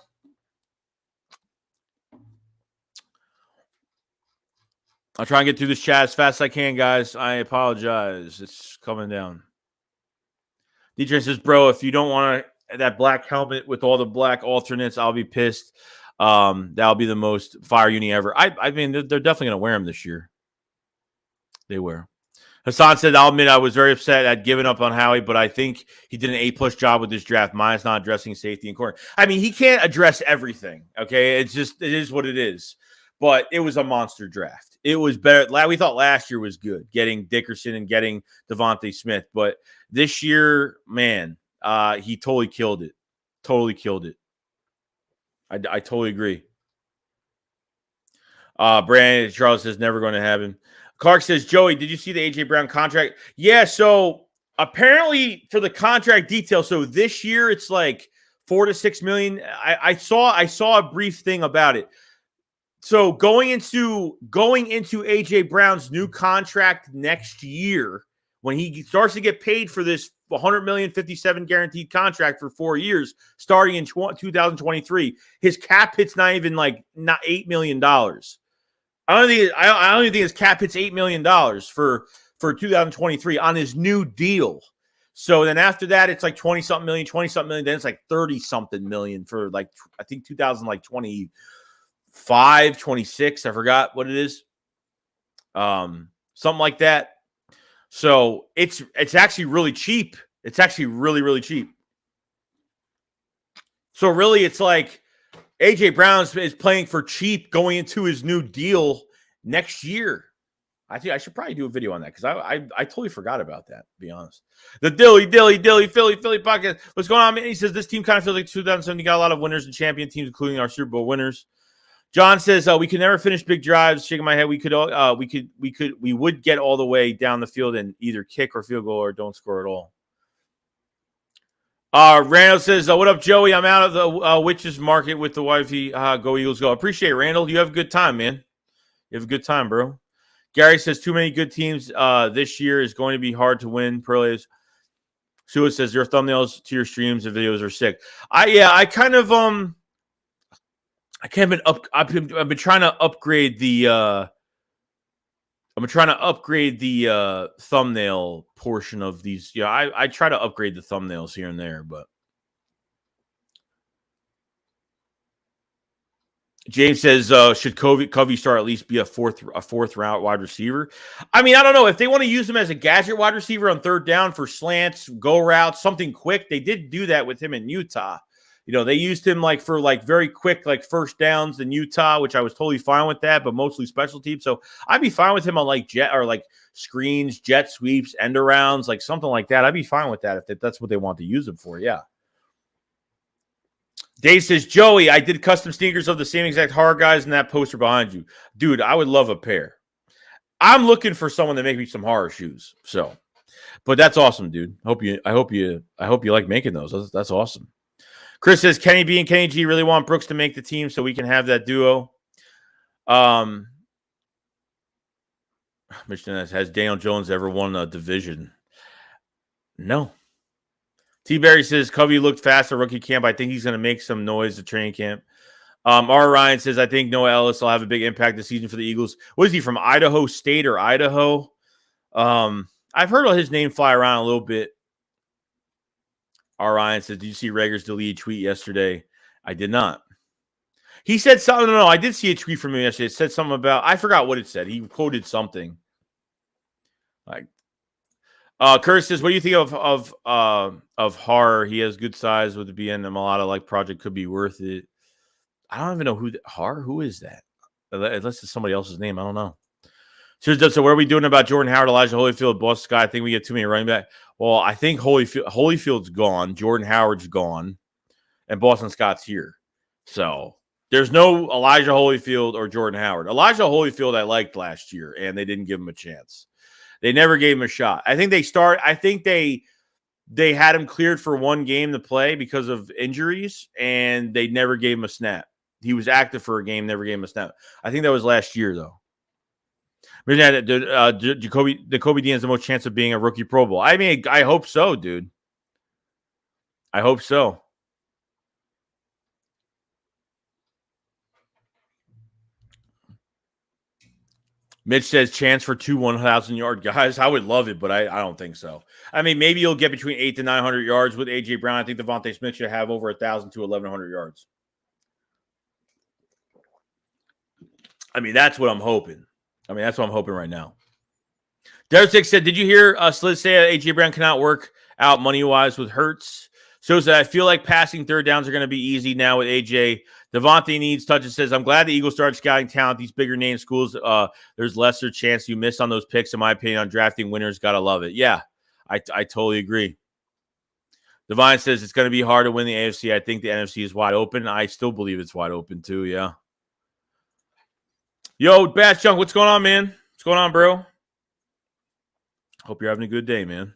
I'll try and get through this chat as fast as I can, guys. I apologize. It's coming down. DJ says, bro, if you don't want that black helmet with all the black alternates, I'll be pissed. That'll be the most fire uni ever. I mean, they're definitely going to wear them this year. They wear. Hassan said, I'll admit I was very upset at giving up on Howie, but I think he did an A+ job with this draft. Mine's not addressing safety and corner. I mean, he can't address everything, okay? It is what it is. But it was a monster draft. It was better. We thought last year was good, getting Dickerson and getting Devontae Smith. But this year, man, he totally killed it. Totally killed it. I totally agree. Brandon Charles says never going to happen. Clark says, Joey, did you see the A.J. Brown contract? Yeah, so apparently for the contract details, so this year it's like $4 to $6 million. I saw a brief thing about it. So going into A.J. Brown's new contract next year, when he starts to get paid for this $100 million, 57 guaranteed contract for 4 years, starting in 2023, his cap hit's not $8 million. I don't even think his cap hits $8 million for 2023 on his new deal. So then after that, it's like 20-something million. Then it's like 30-something million for like, I think 2025, 26. I forgot what it is. Something like that. So it's actually really cheap. It's actually really, really cheap. So really it's like A.J. Brown is playing for cheap going into his new deal next year. I think I should probably do a video on that because I totally forgot about that, to be honest. The Philly podcast. What's going on, man? He says this team kind of feels like 2017 got a lot of winners and champion teams, including our Super Bowl winners. John says we could never finish big drives. Shaking my head. We would get all the way down the field and either kick or field goal or don't score at all. Randall says, what up, Joey? I'm out of the witches market with the wifey. Go Eagles, go. Appreciate it, Randall. You have a good time, man. You have a good time, bro. Gary says, too many good teams this year is going to be hard to win. Parlays. Sua says, your thumbnails to your streams and videos are sick. I've been trying to upgrade the thumbnail portion of these. Yeah, I try to upgrade the thumbnails here and there, but James says, should Covey start at least be a fourth round wide receiver? I mean, I don't know if they want to use him as a gadget wide receiver on third down for slants, go routes, something quick. They did do that with him in Utah. They used him for very quick first downs in Utah, which I was totally fine with that, but mostly special teams. So I'd be fine with him on jet or screens, jet sweeps, end arounds, something like that. I'd be fine with that if that's what they want to use him for. Yeah. Dave says, Joey, I did custom sneakers of the same exact hard guys in that poster behind you. Dude, I would love a pair. I'm looking for someone to make me some horror shoes. So, but that's awesome, dude. I hope you like making those. That's awesome. Chris says, Kenny B and Kenny G really want Brooks to make the team so we can have that duo. Has Daniel Jones ever won a division? No. T. Barry says, Covey looked fast at rookie camp. I think he's going to make some noise at training camp. R. Ryan says, I think Noah Ellis will have a big impact this season for the Eagles. What is he, from Idaho State or Idaho? I've heard his name fly around a little bit. R. Ryan says, did you see Rager's deleted tweet yesterday? I did not. He said something. No, I did see a tweet from him yesterday. It said something about, I forgot what it said. He quoted something. Curtis says, what do you think of horror? He has good size with the BN and a lot of project could be worth it. I don't even know who is that? Unless it's somebody else's name. I don't know. So what are we doing about Jordan Howard, Elijah Holyfield, Boston Scott? I think we get too many running back. Well, I think Holyfield's gone, Jordan Howard's gone, and Boston Scott's here. So there's no Elijah Holyfield or Jordan Howard. Elijah Holyfield I liked last year, and they didn't give him a chance. They never gave him a shot. I think they had him cleared for one game to play because of injuries, and they never gave him a snap. He was active for a game, never gave him a snap. I think that was last year, though. Jacoby Dean has the most chance of being a rookie Pro Bowl. I mean, I hope so, dude. I hope so. Mitch says chance for 2 1,000-yard guys. I would love it, but I don't think so. I mean, maybe you'll get between 800 to 900 yards with A.J. Brown. I think Devontae Smith should have over 1,000 to 1,100 yards. I mean, that's what I'm hoping. That's what I'm hoping right now. Derek Six said, did you hear Sliz say that A.J. Brown cannot work out money-wise with Hurts? Shows that I feel like passing third downs are going to be easy now with A.J. Devontae needs touches. Says, I'm glad the Eagles started scouting talent. These bigger name schools, there's lesser chance you miss on those picks, in my opinion, on drafting winners. Got to love it. Yeah, I totally agree. Divine says it's going to be hard to win the AFC. I think the NFC is wide open. I still believe it's wide open too, yeah. Yo, Bass Junk, what's going on, man? What's going on, bro? Hope you're having a good day, man.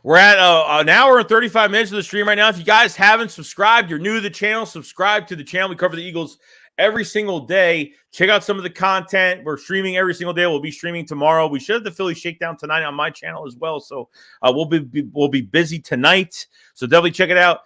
We're at an hour and 35 minutes of the stream right now. If you guys haven't subscribed, you're new to the channel, subscribe to the channel. We cover the Eagles every single day. Check out some of the content. We're streaming every single day. We'll be streaming tomorrow. We should have the Philly Shakedown tonight on my channel as well. So we'll be busy tonight. So definitely check it out.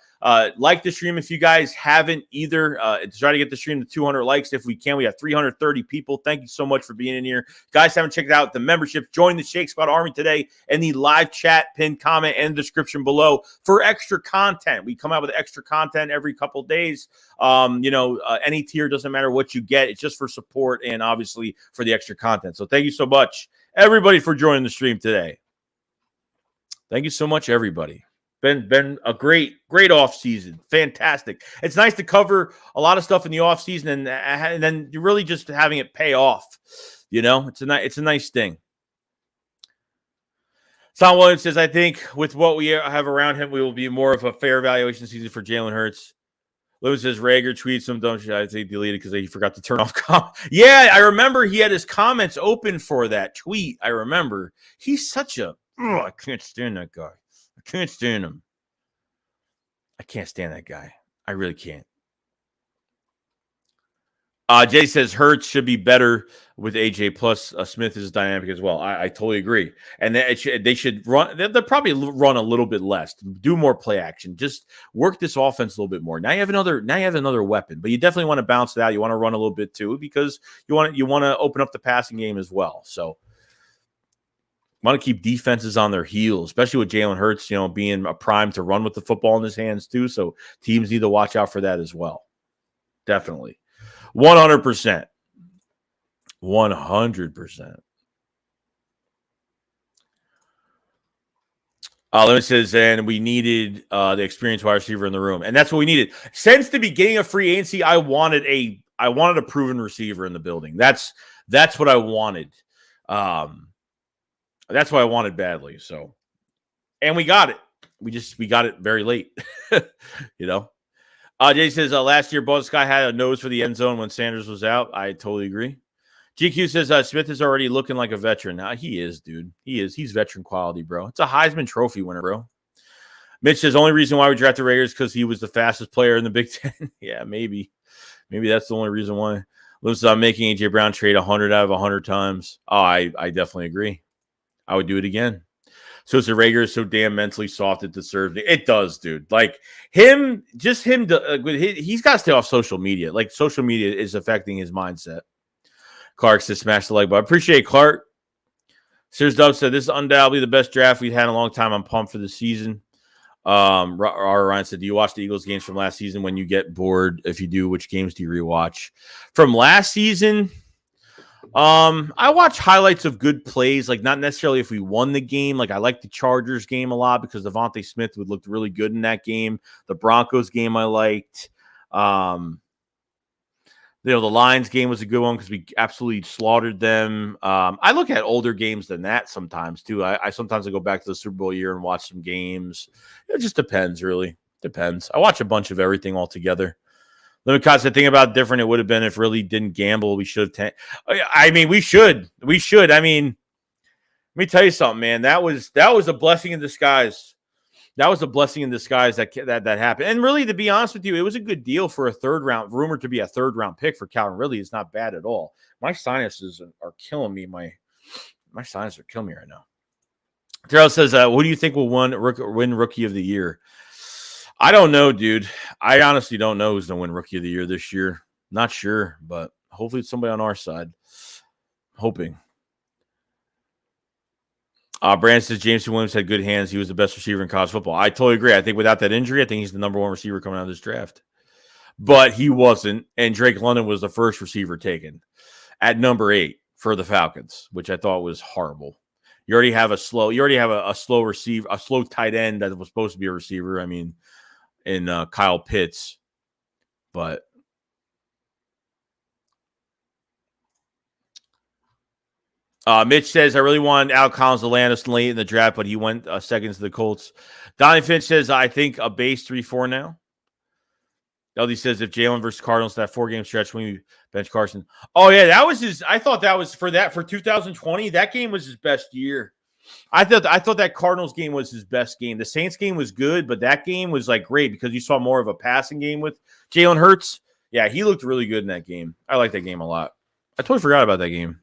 Like the stream if you guys haven't either. Try to get the stream to 200 likes if we can. We have 330 people. Thank you so much for being in here. Guys, haven't checked out the membership. Join the Shake Squad Army today in the live chat, pinned comment, and description below for extra content. We come out with extra content every couple days. Any tier, doesn't matter what you get. It's just for support and obviously for the extra content. So thank you so much, everybody, for joining the stream today. Thank you so much, everybody. Been a great off season. Fantastic. It's nice to cover a lot of stuff in the off season and then really just having it pay off. It's a nice thing. Son Williams says, I think with what we have around him, we will be more of a fair evaluation season for Jalen Hurts. Lewis says, Rager tweets some dumb shit. I think deleted because he forgot to turn off comments. Yeah, I remember he had his comments open for that tweet. I remember. He's such a I can't stand that guy. I can't stand him. I can't stand that guy. I really can't. Jay says Hurts should be better with AJ. Plus, Smith is dynamic as well. I totally agree. And they should run. They'll probably run a little bit less. Do more play action. Just work this offense a little bit more. Now you have another weapon, but you definitely want to bounce it out. You want to run a little bit too because you want to open up the passing game as well. So. Want to keep defenses on their heels, especially with Jalen Hurts, being a prime to run with the football in his hands too. So teams need to watch out for that as well. Definitely. 100%. 100%. Lemon says, and we needed the experienced wide receiver in the room. And that's what we needed. Since the beginning of free agency, I wanted a proven receiver in the building. That's what I wanted. That's what I wanted badly. So, and we got it. We got it very late. Jay says last year, Ball Sky had a nose for the end zone when Sanders was out. I totally agree. GQ says Smith is already looking like a veteran. Now he is, dude. He is. He's veteran quality, bro. It's a Heisman Trophy winner, bro. Mitch says only reason why we drafted Raiders because he was the fastest player in the Big Ten. Yeah, maybe that's the only reason why. Lewis says I'm making AJ Brown trade 100 out of 100 times. Oh, I definitely agree. I would do it again. So it's a Rager is so damn mentally soft it deserves it. It does, dude. Like he's got to stay off social media. Like social media is affecting his mindset. Clark says smash the like button. I appreciate Clark. Sears Dub said this is undoubtedly the best draft we've had in a long time. I'm pumped for the season. Ryan said, do you watch the Eagles games from last season when you get bored? If you do, which games do you rewatch? From last season, I watch highlights of good plays, like not necessarily if we won the game. Like I like the Chargers game a lot because Devontae Smith would look really good in that game. The Broncos game I liked. The Lions game was a good one because we absolutely slaughtered them. I look at older games than that sometimes too. I sometimes go back to the Super Bowl year and watch some games. It just depends, really. Depends. I watch a bunch of everything altogether. Let me constantly think about different. It would have been if really didn't gamble. We should have. We should. I mean, let me tell you something, man. That was a blessing in disguise. That was a blessing in disguise that happened. And really, to be honest with you, it was a good deal for a rumored to be a third round pick for Calvin Ridley. It's not bad at all. My sinuses are killing me. My sinuses are killing me right now. Terrell says, "What do you think will win Rookie of the Year?" I don't know, dude. I honestly don't know who's going to win Rookie of the Year this year. Not sure, but hopefully it's somebody on our side. Hoping. Brandon says Jameson Williams had good hands. He was the best receiver in college football. I totally agree. I think without that injury, I think he's the number one receiver coming out of this draft. But he wasn't, and Drake London was the first receiver taken at number 8 for the Falcons, which I thought was horrible. You already have a slow receiver, a slow tight end that was supposed to be a receiver. I mean, in Kyle Pitts, but Mitch says, I really wanted Al Collins to land us late in the draft, but he went seconds to the Colts. Donnie Finch says, I think a base 3-4 now. LD says, if Jalen versus Cardinals, that 4-game stretch when you bench Carson. Oh, yeah, that was his. I thought that was for 2020. That game was his best year. I thought that Cardinals game was his best game. The Saints game was good, but that game was like great because you saw more of a passing game with Jalen Hurts. Yeah, he looked really good in that game. I like that game a lot. I totally forgot about that game.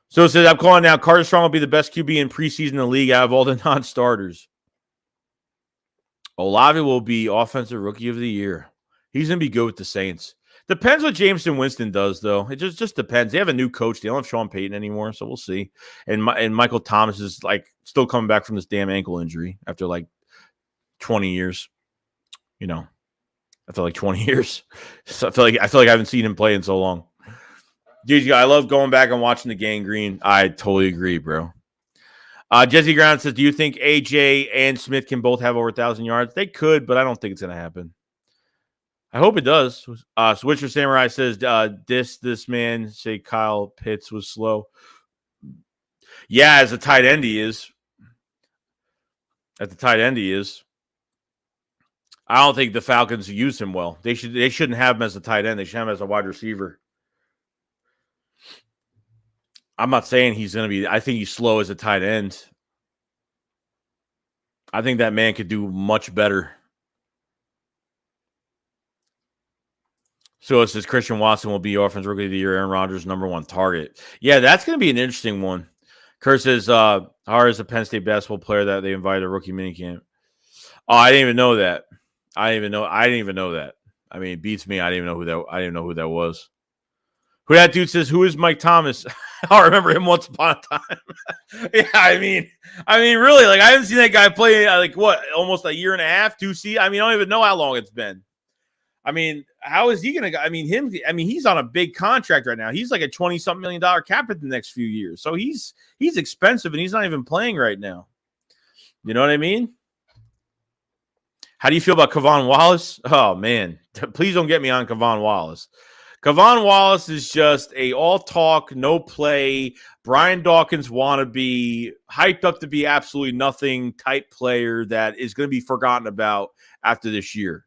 So it says, I'm calling now. Carter Strong will be the best QB in preseason in the league out of all the non-starters. Olave will be offensive rookie of the year. He's going to be good with the Saints. Depends what Jameson Winston does, though. It just depends. They have a new coach. They don't have Sean Payton anymore, so we'll see. And Michael Thomas is like still coming back from this damn ankle injury after like 20 years. You know, after like 20 years. So I feel like I haven't seen him play in so long. Dude, I love going back and watching the gangrene. I totally agree, bro. Jesse Ground says, do you think AJ and Smith can both have over 1,000 yards? They could, but I don't think it's going to happen. I hope it does. Switcher Samurai says, this man say Kyle Pitts was slow. Yeah, as a tight end he is. At the tight end he is. I don't think the Falcons use him well. They shouldn't have him as a tight end. They should have him as a wide receiver. I'm not saying he's going to be – I think he's slow as a tight end. I think that man could do much better. So it says Christian Watson will be offensive rookie of the year, Aaron Rodgers' #1 target. Yeah, that's going to be an interesting one. Kurt says, Har is a Penn State basketball player that they invited a rookie minicamp. Oh, I didn't even know that. I didn't even know that. I mean, it beats me. I didn't even know who that was. Who that dude says, who is Mike Thomas? I remember him once upon a time. Yeah, I mean, really, like I haven't seen that guy play almost a year and a half, 2 seasons. I mean, I don't even know how long it's been. I mean, how is he going to? I mean, he's on a big contract right now. He's like a $20-something million cap at the next few years. So he's expensive and he's not even playing right now. You know what I mean? How do you feel about Kavon Wallace? Oh man, please don't get me on Kavon Wallace. Kavon Wallace is just a all talk, no play, Brian Dawkins wannabe, hyped up to be absolutely nothing type player that is going to be forgotten about after this year.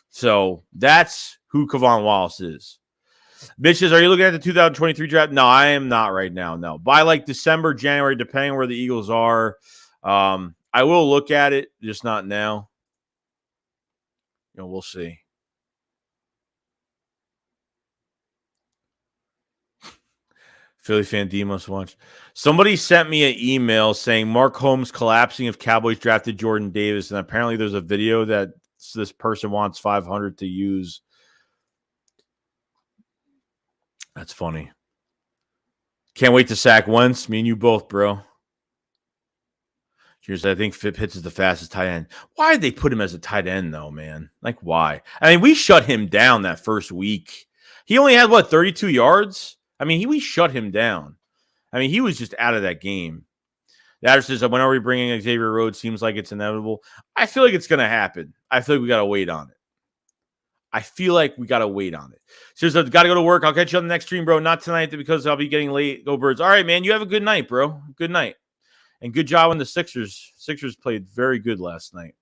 So that's who Kavon Wallace is. Mitch says, are you looking at the 2023 draft? No, I am not right now. No. By like December, January, depending on where the Eagles are, I will look at it, just not now. You know, we'll see. Philly fan D must watch. Somebody sent me an email saying Mark Holmes collapsing if Cowboys drafted Jordan Davis, and apparently there's a video that this person wants 500 to use. That's funny. Can't wait to sack Wentz. Me and you both, bro. Here's, I think Pitts is the fastest tight end. Why did they put him as a tight end, though, man? Like, why? I mean, we shut him down that first week. He only had, 32 yards? I mean, we shut him down. I mean, he was just out of that game. The adder says, when are we bringing Xavier Rhodes? Seems like it's inevitable. I feel like it's going to happen. I feel like we got to wait on it. Seriously, got to go to work. I'll catch you on the next stream, bro. Not tonight because I'll be getting late. Go Birds. All right, man. You have a good night, bro. Good night. And good job on the Sixers. Sixers played very good last night.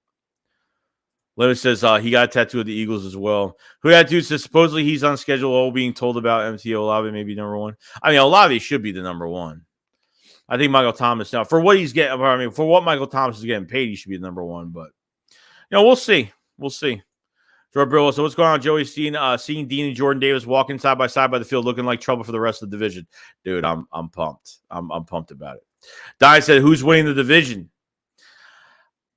Lewis says he got a tattoo of the Eagles as well. Who that dude says supposedly he's on schedule, all being told about MTO Olave maybe #1. I mean, Olave should be the #1. I think Michael Thomas now, for what he's getting, I mean, for what Michael Thomas is getting paid, he should be the #1. But, we'll see. We'll see. George Brillo, so what's going on, Joey? Seeing Dean and Jordan Davis walking side by side by the field looking like trouble for the rest of the division. Dude, I'm pumped. I'm pumped about it. Di said, who's winning the division?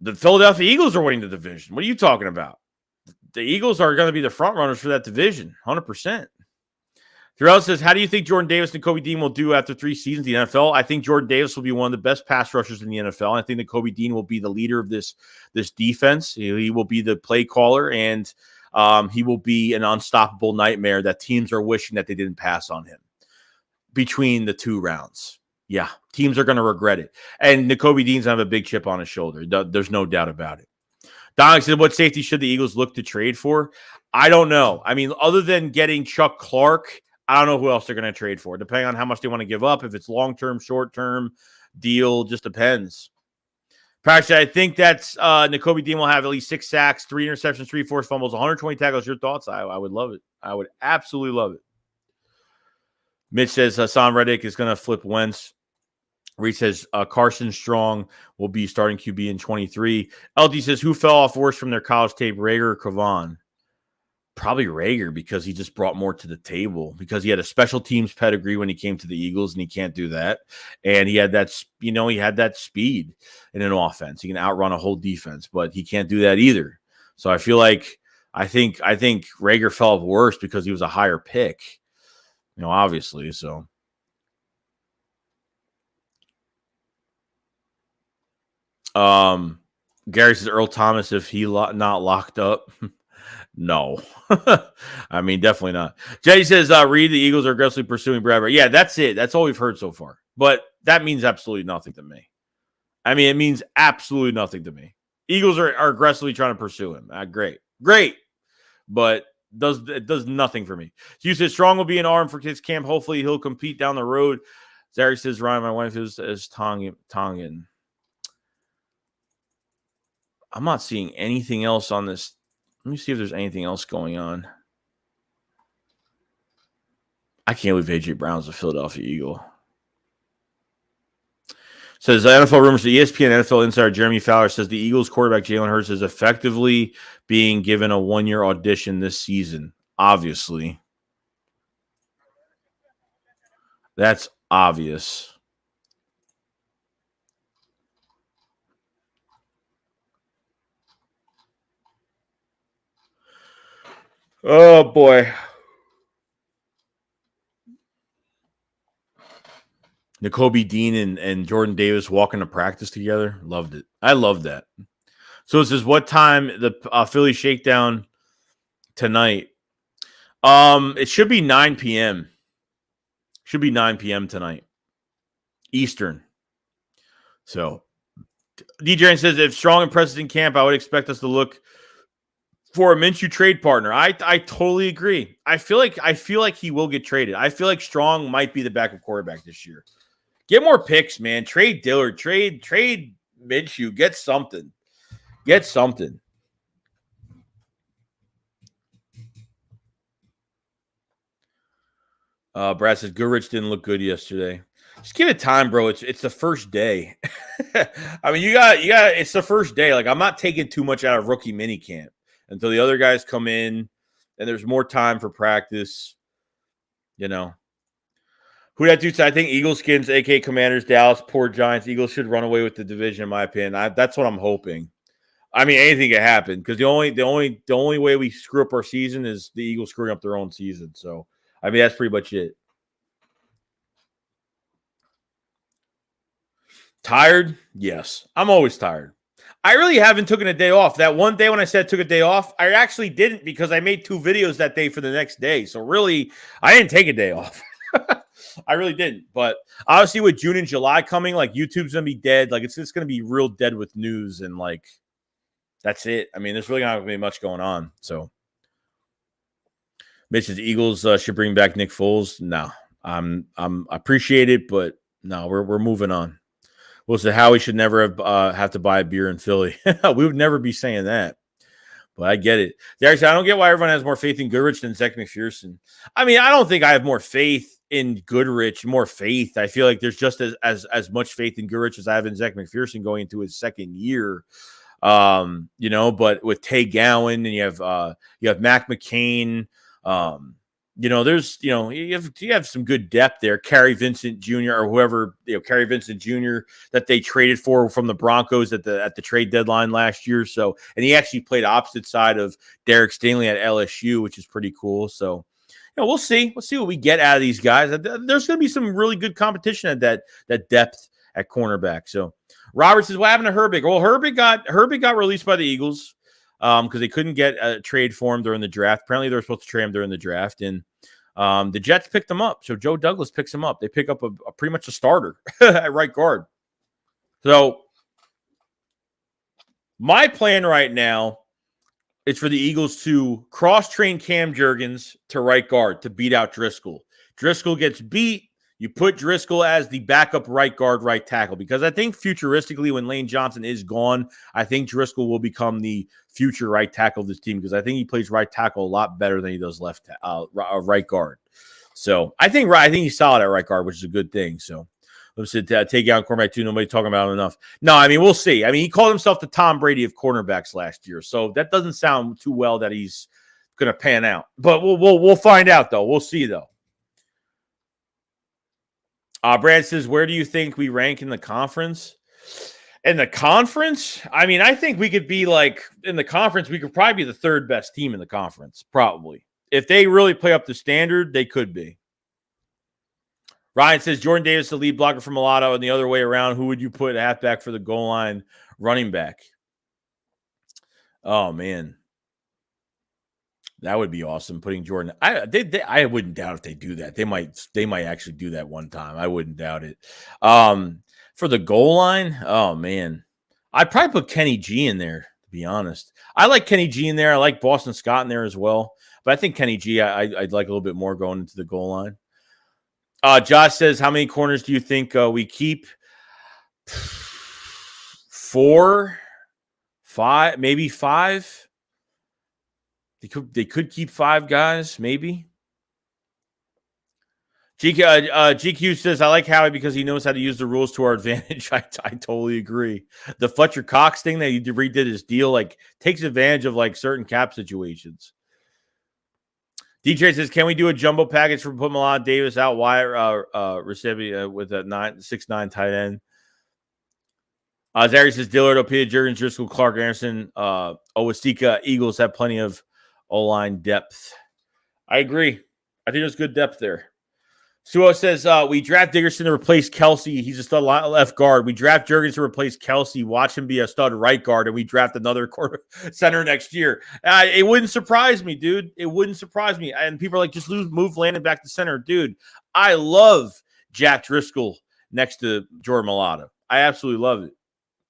The Philadelphia Eagles are winning the division. What are you talking about? The Eagles are going to be the front runners for that division, 100%. Terrell says, how do you think Jordan Davis and Kobe Dean will do after 3 seasons in the NFL? I think Jordan Davis will be one of the best pass rushers in the NFL. I think that Kobe Dean will be the leader of this defense. He will be the play caller, and he will be an unstoppable nightmare that teams are wishing that they didn't pass on him between the 2 rounds. Yeah, teams are going to regret it. And Nakobe Dean's going to have a big chip on his shoulder. There's no doubt about it. Don said, what safety should the Eagles look to trade for? I don't know. I mean, other than getting Chuck Clark, I don't know who else they're going to trade for, depending on how much they want to give up. If it's long-term, short-term deal, just depends. Actually, I think that's Nakobe Dean will have at least 6 sacks, 3 interceptions, 3 forced fumbles, 120 tackles. Your thoughts? I would love it. I would absolutely love it. Mitch says Hassan Reddick is going to flip Wentz. Reed says Carson Strong will be starting QB in 23. LD says, who fell off worse from their college tape, Rager or Cavan? Probably Rager, because he just brought more to the table, because he had a special teams pedigree when he came to the Eagles, and he can't do that. And he had that, he had that speed in an offense. He can outrun a whole defense, but he can't do that either. So I feel like I think Rager fell off worse because he was a higher pick, obviously. So Gary says Earl Thomas, if he not locked up. No. I mean, definitely not. Jay says, Reed, the Eagles are aggressively pursuing Bradbury. Yeah, that's it. That's all we've heard so far. But that means absolutely nothing to me. I mean, it means absolutely nothing to me. Eagles are aggressively trying to pursue him. Great. But it does nothing for me. Hugh says, Strong will be an arm for kids camp. Hopefully he'll compete down the road. Zary says, Ryan, my wife is Tongan. I'm not seeing anything else on this. Let me see if there's anything else going on. I can't believe A.J. Brown's a Philadelphia Eagle. Says NFL rumors, the ESPN NFL insider Jeremy Fowler says the Eagles quarterback Jalen Hurts is effectively being given a 1-year audition this season. Obviously. That's obvious. Oh, boy. Nakobe Dean and Jordan Davis walking to practice together. Loved it. I loved that. So it says, what time the Philly shakedown tonight? It should be 9 p.m. Should be 9 p.m. tonight. Eastern. So DJ says, if Strong and Preston in camp, I would expect us to look for a Minshew trade partner. I totally agree. I feel like he will get traded. I feel like Strong might be the backup quarterback this year. Get more picks, man. Trade Dillard. Trade Minshew. Get something. Brad says Goodrich didn't look good yesterday. Just give it time, bro. It's the first day. I mean, you got. It's the first day. Like, I'm not taking too much out of rookie minicamp until the other guys come in and there's more time for practice. Who that dude said? I think Eagles skins, aka Commanders, Dallas, poor Giants. Eagles should run away with the division, in my opinion. That's what I'm hoping. I mean, anything can happen, because the only way we screw up our season is the Eagles screwing up their own season. So, I mean, that's pretty much it. Tired? Yes. I'm always tired. I really haven't taken a day off. That one day when I said I took a day off, I actually didn't, because I made 2 videos that day for the next day. So really, I didn't take a day off. I really didn't. But obviously with June and July coming, like, YouTube's going to be dead. Like, it's just going to be real dead with news, and like, that's it. I mean, there's really not going to be much going on. So Mitch says Eagles should bring back Nick Foles. No, I appreciate it, but no, we're moving on. Well, so Howie should never have to buy a beer in Philly. We would never be saying that, but I get it. I don't get why everyone has more faith in Goodrich than Zach McPherson. I mean, I don't think I have more faith in Goodrich. More faith. I feel like there's just as much faith in Goodrich as I have in Zach McPherson going into his second year. But with Tay Gowan, and you have Mac McCain. There's, you have some good depth there. Kerry Vincent Jr. or whoever, Kerry Vincent Jr. that they traded for from the Broncos at the trade deadline last year. So, and he actually played opposite side of Derek Stingley at LSU, which is pretty cool. So, we'll see. We'll see what we get out of these guys. There's going to be some really good competition at that depth at cornerback. So, Robert says, what happened to Herbig? Well, Herbig got released by the Eagles because they couldn't get a trade for him during the draft. Apparently, they were supposed to trade him during the draft, and the Jets picked him up. So Joe Douglas picks him up. They pick up a pretty much a starter at right guard. So my plan right now is for the Eagles to cross-train Cam Jurgens to right guard to beat out Driscoll. Driscoll gets beat, you put Driscoll as the backup right guard, right tackle, because I think futuristically when Lane Johnson is gone, I think Driscoll will become the future right tackle of this team because I think he plays right tackle a lot better than he does right guard. So I think he's solid at right guard, which is a good thing. So let's take out cornerback 2. Nobody talking about him enough. No, I mean, we'll see. I mean, he called himself the Tom Brady of cornerbacks last year. So that doesn't sound too well that he's going to pan out. But we'll find out, though. We'll see, though. Brad says, where do you think we rank in the conference? In the conference? I mean, I think we could be in the conference, we could probably be the third best team in the conference, probably. If they really play up the standard, they could be. Ryan says, Jordan Davis, the lead blocker for Mulatto, and the other way around, who would you put halfback for the goal line running back? Oh, man. That would be awesome, putting Jordan. I wouldn't doubt if they do that. They might actually do that one time. I wouldn't doubt it. For the goal line, oh, man. I'd probably put Kenny G in there, to be honest. I like Kenny G in there. I like Boston Scott in there as well. But I think Kenny G, I'd like a little bit more going into the goal line. Josh says, how many corners do you think we keep? 4, 5, maybe 5. They could keep 5 guys, maybe. GQ says, I like Howie because he knows how to use the rules to our advantage. I totally agree. The Fletcher Cox thing that he redid his deal, takes advantage of certain cap situations. DJ says, can we do a jumbo package for put Milan Davis out wide recipient with a 6'9" tight end? Zary says, Dillard, Opita, Jurgens, Driscoll, Clark, Anderson, Owasika, Eagles have plenty of O-line depth. I agree. I think there's good depth there. Suo says, we draft Dickerson to replace Kelsey. He's a stud left guard. We draft Jurgens to replace Kelsey. Watch him be a stud right guard, and we draft another center next year. It wouldn't surprise me, dude. It wouldn't surprise me. And people are like, just move Landon back to center. Dude, I love Jack Driscoll next to Jordan Mulatto. I absolutely love it.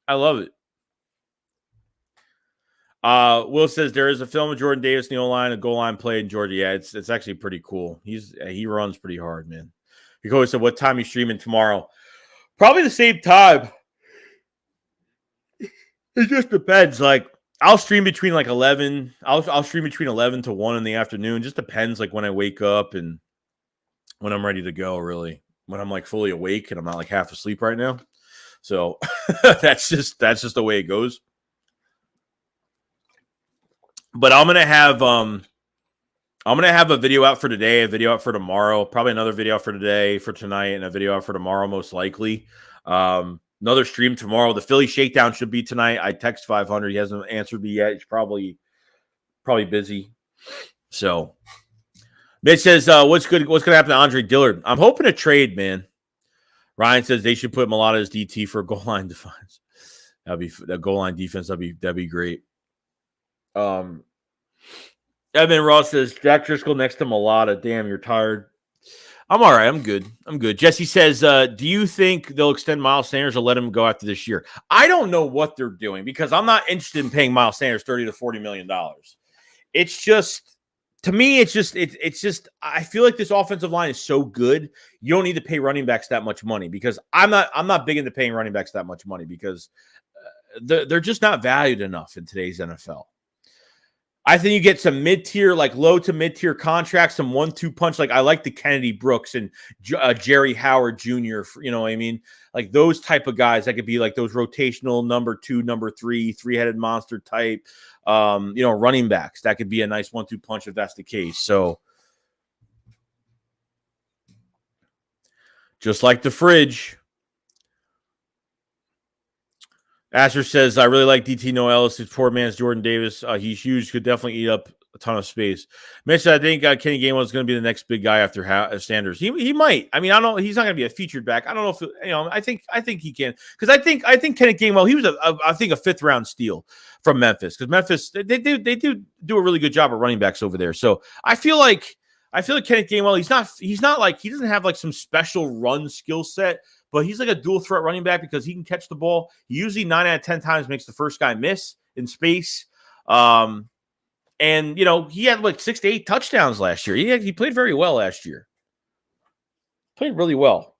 I love it. Will says there is a film of Jordan Davis in the O-line, a goal line play in Georgia. Yeah, it's actually pretty cool. He runs pretty hard, man. He always said, what time are you streaming tomorrow? Probably the same time. It just depends. I'll stream between 11. I'll stream between 11 to 1 in the afternoon. Just depends when I wake up and when I'm ready to go, really. When I'm fully awake and I'm not half asleep right now. So that's just the way it goes. But I'm gonna have a video out for today, a video out for tomorrow, probably another video out for today, for tonight, and a video out for tomorrow, most likely. Another stream tomorrow. The Philly Shakedown should be tonight. I text 500. He hasn't answered me yet. He's probably busy. So Mitch says, what's gonna happen to Andre Dillard? I'm hoping to trade, man. Ryan says they should put Mulatto as DT for goal line defense. That'd be the goal line defense. That'd be great. Evan Ross says Jack Driscoll next to Mulatto. Damn, you're tired. I'm all right. I'm good. Jesse says, do you think they'll extend Miles Sanders or let him go after this year? I don't know what they're doing because I'm not interested in paying Miles Sanders $30 to $40 million. It's just, to me, it's just, I feel like this offensive line is so good. You don't need to pay running backs that much money because I'm not big into paying running backs that much money because they're just not valued enough in today's NFL. I think you get some mid-tier, low to mid-tier contracts, some 1-2 punch. I like the Kennedy Brooks and Jerry Howard Jr., you know what I mean? Those type of guys that could be those rotational number 2, number 3, three-headed monster type, running backs. That could be a nice 1-2 punch if that's the case. So just like the fridge. Asher says, I really like DT No Ellis. His poor man's Jordan Davis. He's huge. Could definitely eat up a ton of space. Mitch, I think Kenny Gainwell is going to be the next big guy after Sanders. He might. I mean, I don't know. He's not going to be a featured back. I don't know if I think he can because I think Kenny Gainwell. He was I think a 5th round steal from Memphis because Memphis they do a really good job of running backs over there. So I feel like Kenneth Gainwell. He's not he doesn't have some special run skill set. But he's a dual threat running back because he can catch the ball. He usually 9 out of 10 times makes the first guy miss in space. And, he had 6 to 8 touchdowns last year. He played very well last year. Played really well.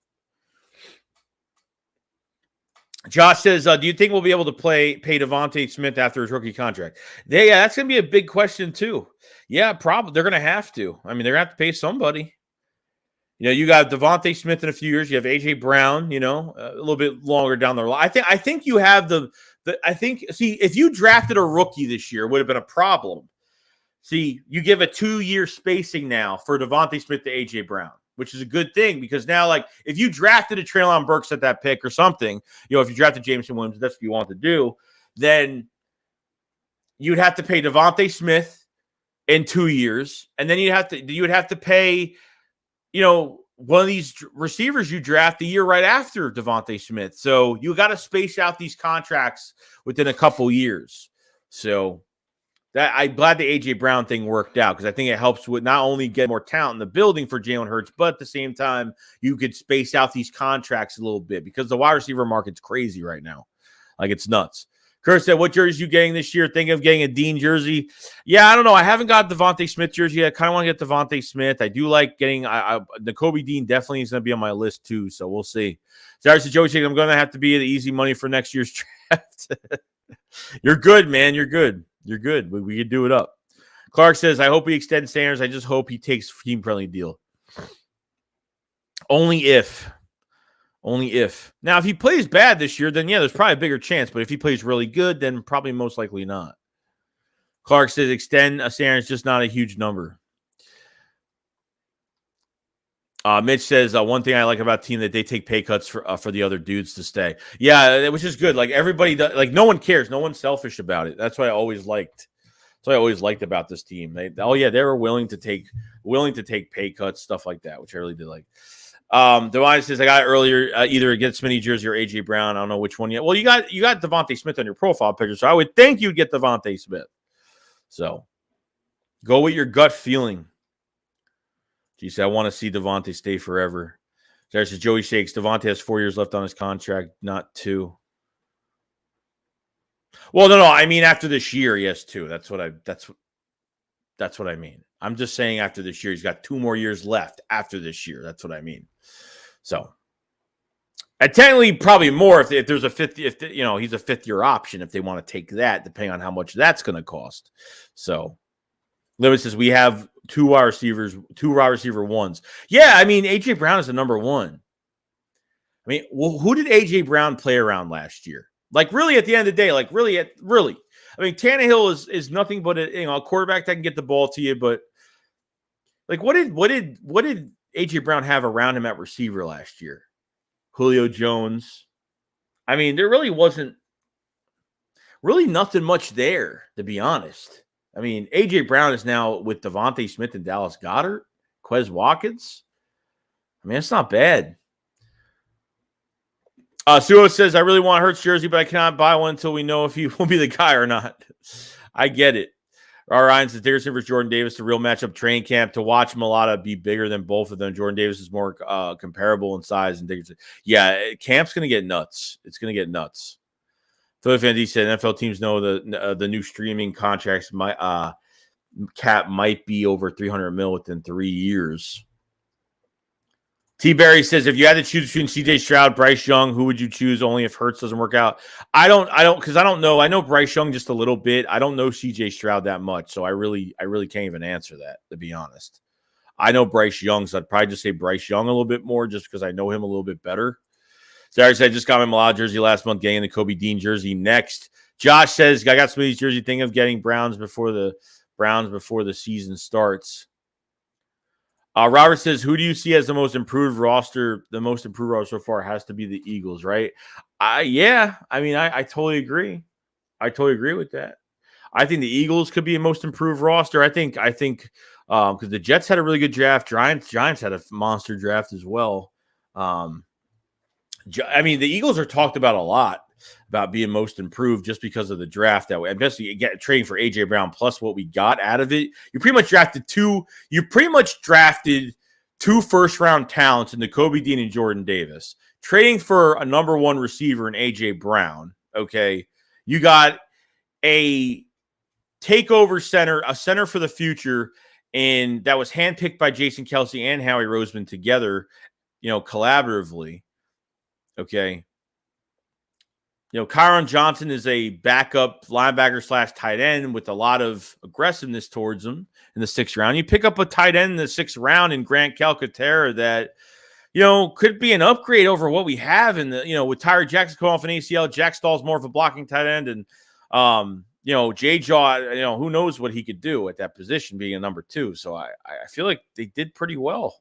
Josh says, do you think we'll be able to pay Devontae Smith after his rookie contract? Yeah, that's going to be a big question too. Yeah, probably. They're going to have to. I mean, they're going to have to pay somebody. You know, you got Devontae Smith in a few years. You have A.J. Brown, you know, a little bit longer down the line. I think you have see, if you drafted a rookie this year, it would have been a problem. See, you give a 2-year spacing now for Devontae Smith to A.J. Brown, which is a good thing because now, like, if you drafted a Treylon Burks at that pick or something, you know, if you drafted Jameson Williams, that's what you want to do, then you'd have to pay Devontae Smith in 2 years, and then you would have to pay, you know, one of these receivers you draft the year right after Devontae Smith. So you got to space out these contracts within a couple years. So I'm glad the A.J. Brown thing worked out because I think it helps with not only get more talent in the building for Jalen Hurts, but at the same time, you could space out these contracts a little bit because the wide receiver market's crazy right now. Like, it's nuts. Kurt said, what jersey you getting this year? Thinking of getting a Dean jersey. Yeah, I don't know. I haven't got Devontae Smith jersey yet. I kind of want to get Devontae Smith. I do like getting the Kobe Dean definitely is going to be on my list too, so we'll see. Sorry, so Joey said, I'm going to have to be the easy money for next year's draft. You're good, man. You're good. You're good. We could do it up. Clark says, I hope he extends Sanders. I just hope he takes a team-friendly deal. Only if. Now, if he plays bad this year, then yeah, there's probably a bigger chance. But if he plays really good, then probably most likely not. Clark says, extend Sanders, just not a huge number. Mitch says, one thing I like about team that they take pay cuts for the other dudes to stay. Yeah, which is good. Like, everybody does, like, no one cares. No one's selfish about it. That's what I always liked. That's what I always liked about this team. They were willing to take pay cuts, stuff like that, which I really did like. Devon says, I got it earlier, either get Smitty jersey or A.J. Brown. I don't know which one yet. Well, you got Devontae Smith on your profile picture, so I would think you'd get Devontae Smith. So go with your gut feeling. She said, I want to see Devontae stay forever. There's Joey Shakes. Devontae has 4 years left on his contract, not 2. Well, no. I mean, after this year, yes, 2. That's what I mean. I'm just saying after this year, he's got 2 more years left after this year. That's what I mean. So, and technically, probably more if there's a fifth. If he's a 5th-year option, if they want to take that, depending on how much that's going to cost. So, Lewis says we have 2 wide receiver ones. Yeah, I mean, A.J. Brown is the number 1. I mean, well, who did A.J. Brown play around last year? Like, really, at the end of the day, like, really. I mean, Tannehill is nothing but a quarterback that can get the ball to you, but like, what did A.J. Brown have around him at receiver last year? Julio Jones. I mean, there really wasn't really nothing much there, to be honest. I mean, A.J. Brown is now with Devontae Smith and Dallas Goedert, Quez Watkins. I mean, it's not bad. Suo says, I really want Hurts jersey, but I cannot buy one until we know if he will be the guy or not. I get it. Ryan says, Dickerson versus Jordan Davis, the real matchup training camp. To watch Mulata be bigger than both of them. Jordan Davis is more comparable in size. And Dickerson. Yeah, camp's going to get nuts. It's going to get nuts. Philip Van D said, NFL teams know the new streaming contracts cap might be over $300 million within 3 years. T. Barry says, if you had to choose between C.J. Stroud, Bryce Young, who would you choose? Only if Hurts doesn't work out. I don't, because I don't know. I know Bryce Young just a little bit. I don't know C.J. Stroud that much, so I really can't even answer that, to be honest. I know Bryce Young, so I'd probably just say Bryce Young a little bit more, just because I know him a little bit better. Sarah said, I just got my Malad jersey last month, getting the Kobe Dean jersey next. Josh says, I got Smitty's jersey. Thinking of getting Browns before the season starts. Robert says, who do you see as the most improved roster? The most improved roster so far has to be the Eagles, right? Yeah. I mean, I totally agree. I totally agree with that. I think the Eagles could be a most improved roster. I think because the Jets had a really good draft. Giants had a monster draft as well. I mean, the Eagles are talked about a lot about being most improved just because of the draft that way. And basically trading for A.J. Brown plus what we got out of it. You pretty much drafted 2 first-round talents in Kobe Dean and Jordan Davis. Trading for a number 1 receiver in A.J. Brown, okay? You got a takeover center, a center for the future, and that was handpicked by Jason Kelce and Howie Roseman together. collaboratively. Okay. Kyron Johnson is a backup linebacker / tight end with a lot of aggressiveness towards him in the 6th round. You pick up a tight end in the 6th round in Grant Calcaterra that, could be an upgrade over what we have in the, with Tyree Jackson coming off an ACL. Jack Stahl's more of a blocking tight end. And, J-Jaw, who knows what he could do at that position being a number 2. So I feel like they did pretty well.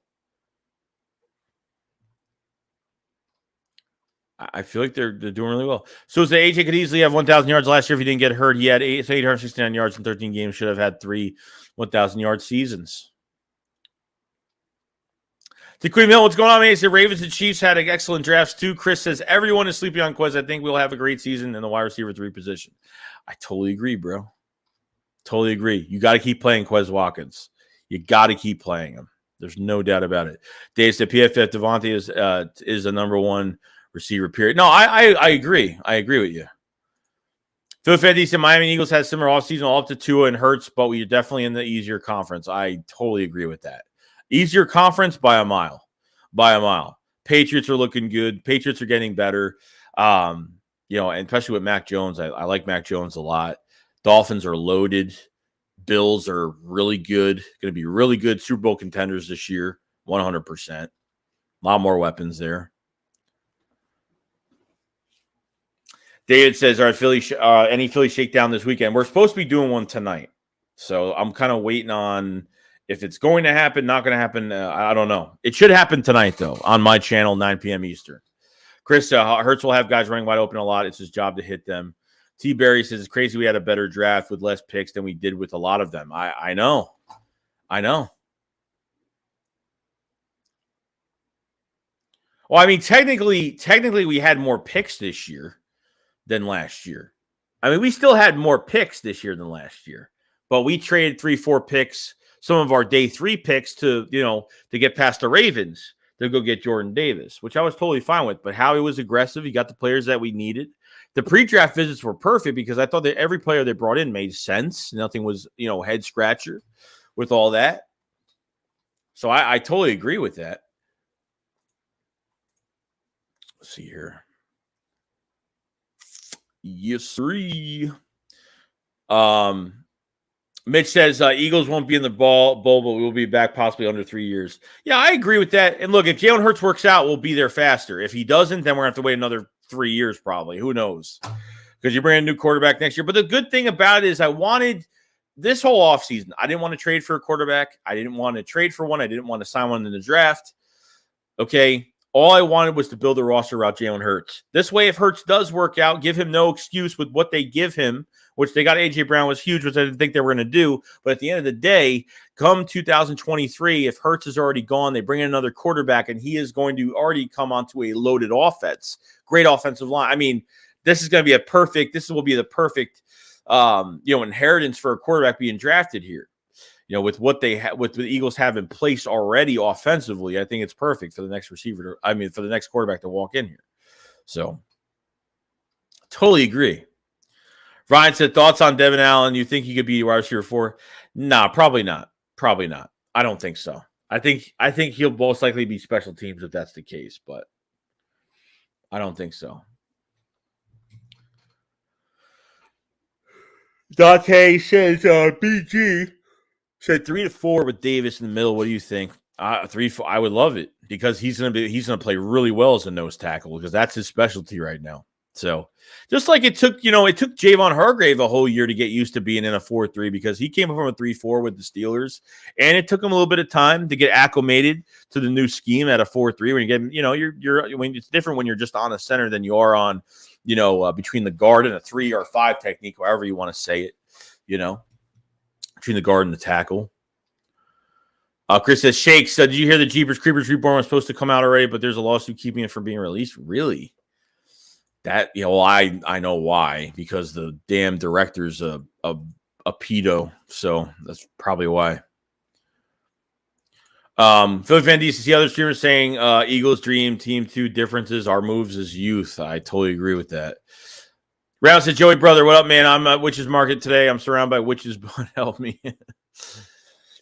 I feel like they're doing really well. So AJ could easily have 1,000 yards last year if he didn't get hurt. He had 869 yards in 13 games. Should have had 3 1,000-yard seasons. To Queen Mill, what's going on, man? The Ravens and Chiefs had excellent drafts too. Chris says everyone is sleeping on Quez. I think we'll have a great season in the wide receiver 3 position. I totally agree, bro. Totally agree. You got to keep playing Quez Watkins. You got to keep playing him. There's no doubt about it. Dave said PFF Devontae is a number 1 receiver, period. No, I agree. I agree with you. Phil Fendi said Miami Eagles had similar offseason all up to Tua and Hurts, but we're definitely in the easier conference. I totally agree with that. Easier conference by a mile. By a mile. Patriots are looking good. Patriots are getting better. And especially with Mac Jones. I like Mac Jones a lot. Dolphins are loaded. Bills are really good. Going to be really good Super Bowl contenders this year. 100%. A lot more weapons there. David says, all right, Philly, any Philly shakedown this weekend? We're supposed to be doing one tonight. So I'm kind of waiting on if it's going to happen, not going to happen. I don't know. It should happen tonight, though, on my channel, 9 p.m. Eastern. Chris, Hurts will have guys running wide open a lot. It's his job to hit them. T. Barry says, it's crazy we had a better draft with less picks than we did with a lot of them. I know. Well, I mean, technically, we had more picks this year than last year. I mean, we still had more picks this year than last year, but we traded 3-4 picks, some of our day 3 picks to get past the Ravens to go get Jordan Davis, which I was totally fine with. But Howie was aggressive. He got the players that we needed. The pre-draft visits were perfect because I thought that every player they brought in made sense. Nothing was, head scratcher with all that. So I totally agree with that. Let's see here. Yes, three. Mitch says Eagles won't be in the bowl, but we'll be back possibly under 3 years. Yeah, I agree with that. And look, if Jalen Hurts works out, we'll be there faster. If he doesn't, then we're going to have to wait another 3 years probably. Who knows? Because you bring a new quarterback next year. But the good thing about it is I wanted this whole offseason, I didn't want to trade for a quarterback. I didn't want to trade for one. I didn't want to sign one in the draft. Okay. All I wanted was to build a roster around Jalen Hurts. This way, if Hurts does work out, give him no excuse with what they give him, which they got A.J. Brown was huge, which I didn't think they were going to do. But at the end of the day, come 2023, if Hurts is already gone, they bring in another quarterback, and he is going to already come onto a loaded offense. Great offensive line. I mean, this is going to be this will be the perfect, inheritance for a quarterback being drafted here. With what what the Eagles have in place already offensively, I think it's perfect for the next receiver. For the next quarterback to walk in here. So, totally agree. Ryan said, thoughts on Devin Allen? You think he could be wide receiver 4? Nah, probably not. Probably not. I don't think so. I think he'll most likely be special teams if that's the case, but I don't think so. Dante says, BG. Said 3 to 4 with Davis in the middle. What do you think? 3-4. I would love it because he's gonna play really well as a nose tackle because that's his specialty right now. So just like it took Javon Hargrave a whole year to get used to being in a 4-3 because he came from a 3-4 with the Steelers, and it took him a little bit of time to get acclimated to the new scheme at a 4-3. When you get, when it's different when you're just on a center than you are on, between the guard and a 3 or 5 technique, however you want to say it, between the guard and the tackle. Chris says, Shakes, did you hear the Jeepers Creepers Reborn was supposed to come out already, but there's a lawsuit keeping it from being released? Really? That, I know why, because the damn director's a pedo, so that's probably why. Philly Van D see other streamers saying Eagles dream team 2 differences. Our moves is youth. I totally agree with that. Round said, Joey, brother, what up, man? I'm at Witches Market today. I'm surrounded by witches, but help me.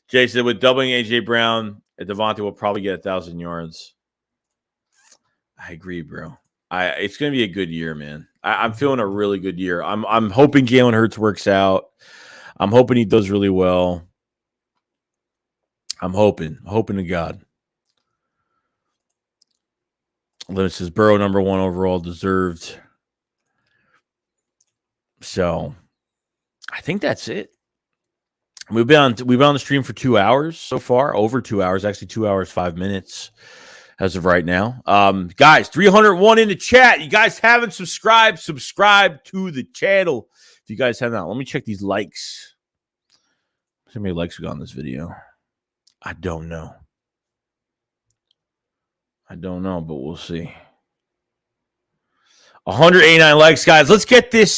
Jay said, with doubling A.J. Brown, Devontae will probably get 1,000 yards. I agree, bro. It's going to be a good year, man. I'm feeling a really good year. I'm hoping Jalen Hurts works out. I'm hoping he does really well. I'm hoping to God. Lewis says Burrow number 1 overall deserved. So I think that's it. We've been on the stream for 2 hours so far, over 2 hours, actually 2 hours, 5 minutes as of right now. Guys, 301 in the chat. You guys haven't subscribed, subscribe to the channel. If you guys have not, let me check these likes. How many likes we got on this video? I don't know. But we'll see. 189 likes, guys. Let's get this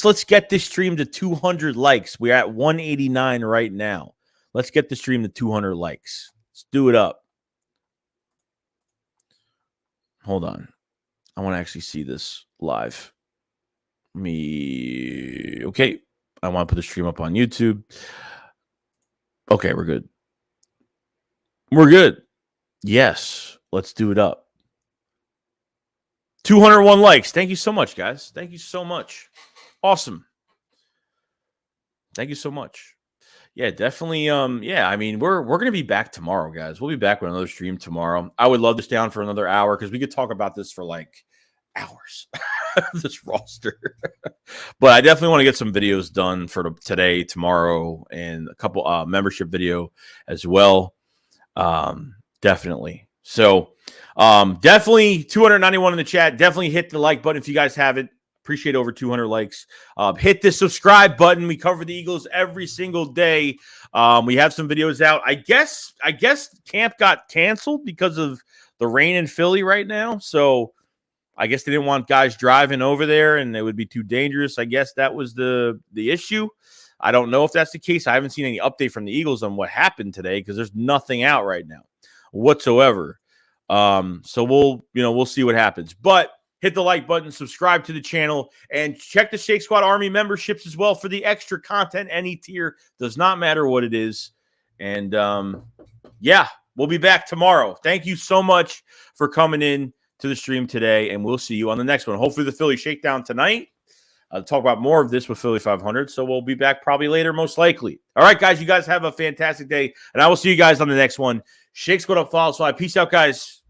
stream to 200 likes. We're at 189 right now. Let's get the stream to 200 likes. Let's do it up. Hold on. I want to actually see this live. Okay. I want to put the stream up on YouTube. Okay, we're good. We're good. Yes. Let's do it up. 201 likes. Thank you so much, guys. Thank you so much. Awesome. Thank you so much. Yeah, definitely. Yeah, I mean, we're gonna be back tomorrow, guys. We'll be back with another stream tomorrow. I would love to stay on for another hour because we could talk about this for like hours. This roster. But I definitely want to get some videos done for today, tomorrow, and a couple membership video as well. Definitely. So definitely 291 in the chat. Definitely hit the like button if you guys haven't. Appreciate over 200 likes. Hit the subscribe button. We cover the Eagles every single day. We have some videos out. I guess camp got canceled because of the rain in Philly right now. So I guess they didn't want guys driving over there and it would be too dangerous. I guess that was the issue. I don't know if that's the case. I haven't seen any update from the Eagles on what happened today because there's nothing out right now whatsoever. So we'll see what happens. But hit the like button, subscribe to the channel, and check the Shake Squad Army memberships as well for the extra content. Any tier does not matter what it is. And yeah, we'll be back tomorrow. Thank you so much for coming in to the stream today, and we'll see you on the next one. Hopefully the Philly Shakedown tonight. I'll talk about more of this with Philly 500, so we'll be back probably later, most likely. All right, guys, you guys have a fantastic day, and I will see you guys on the next one. Shake Squad up, follow, so peace out, guys.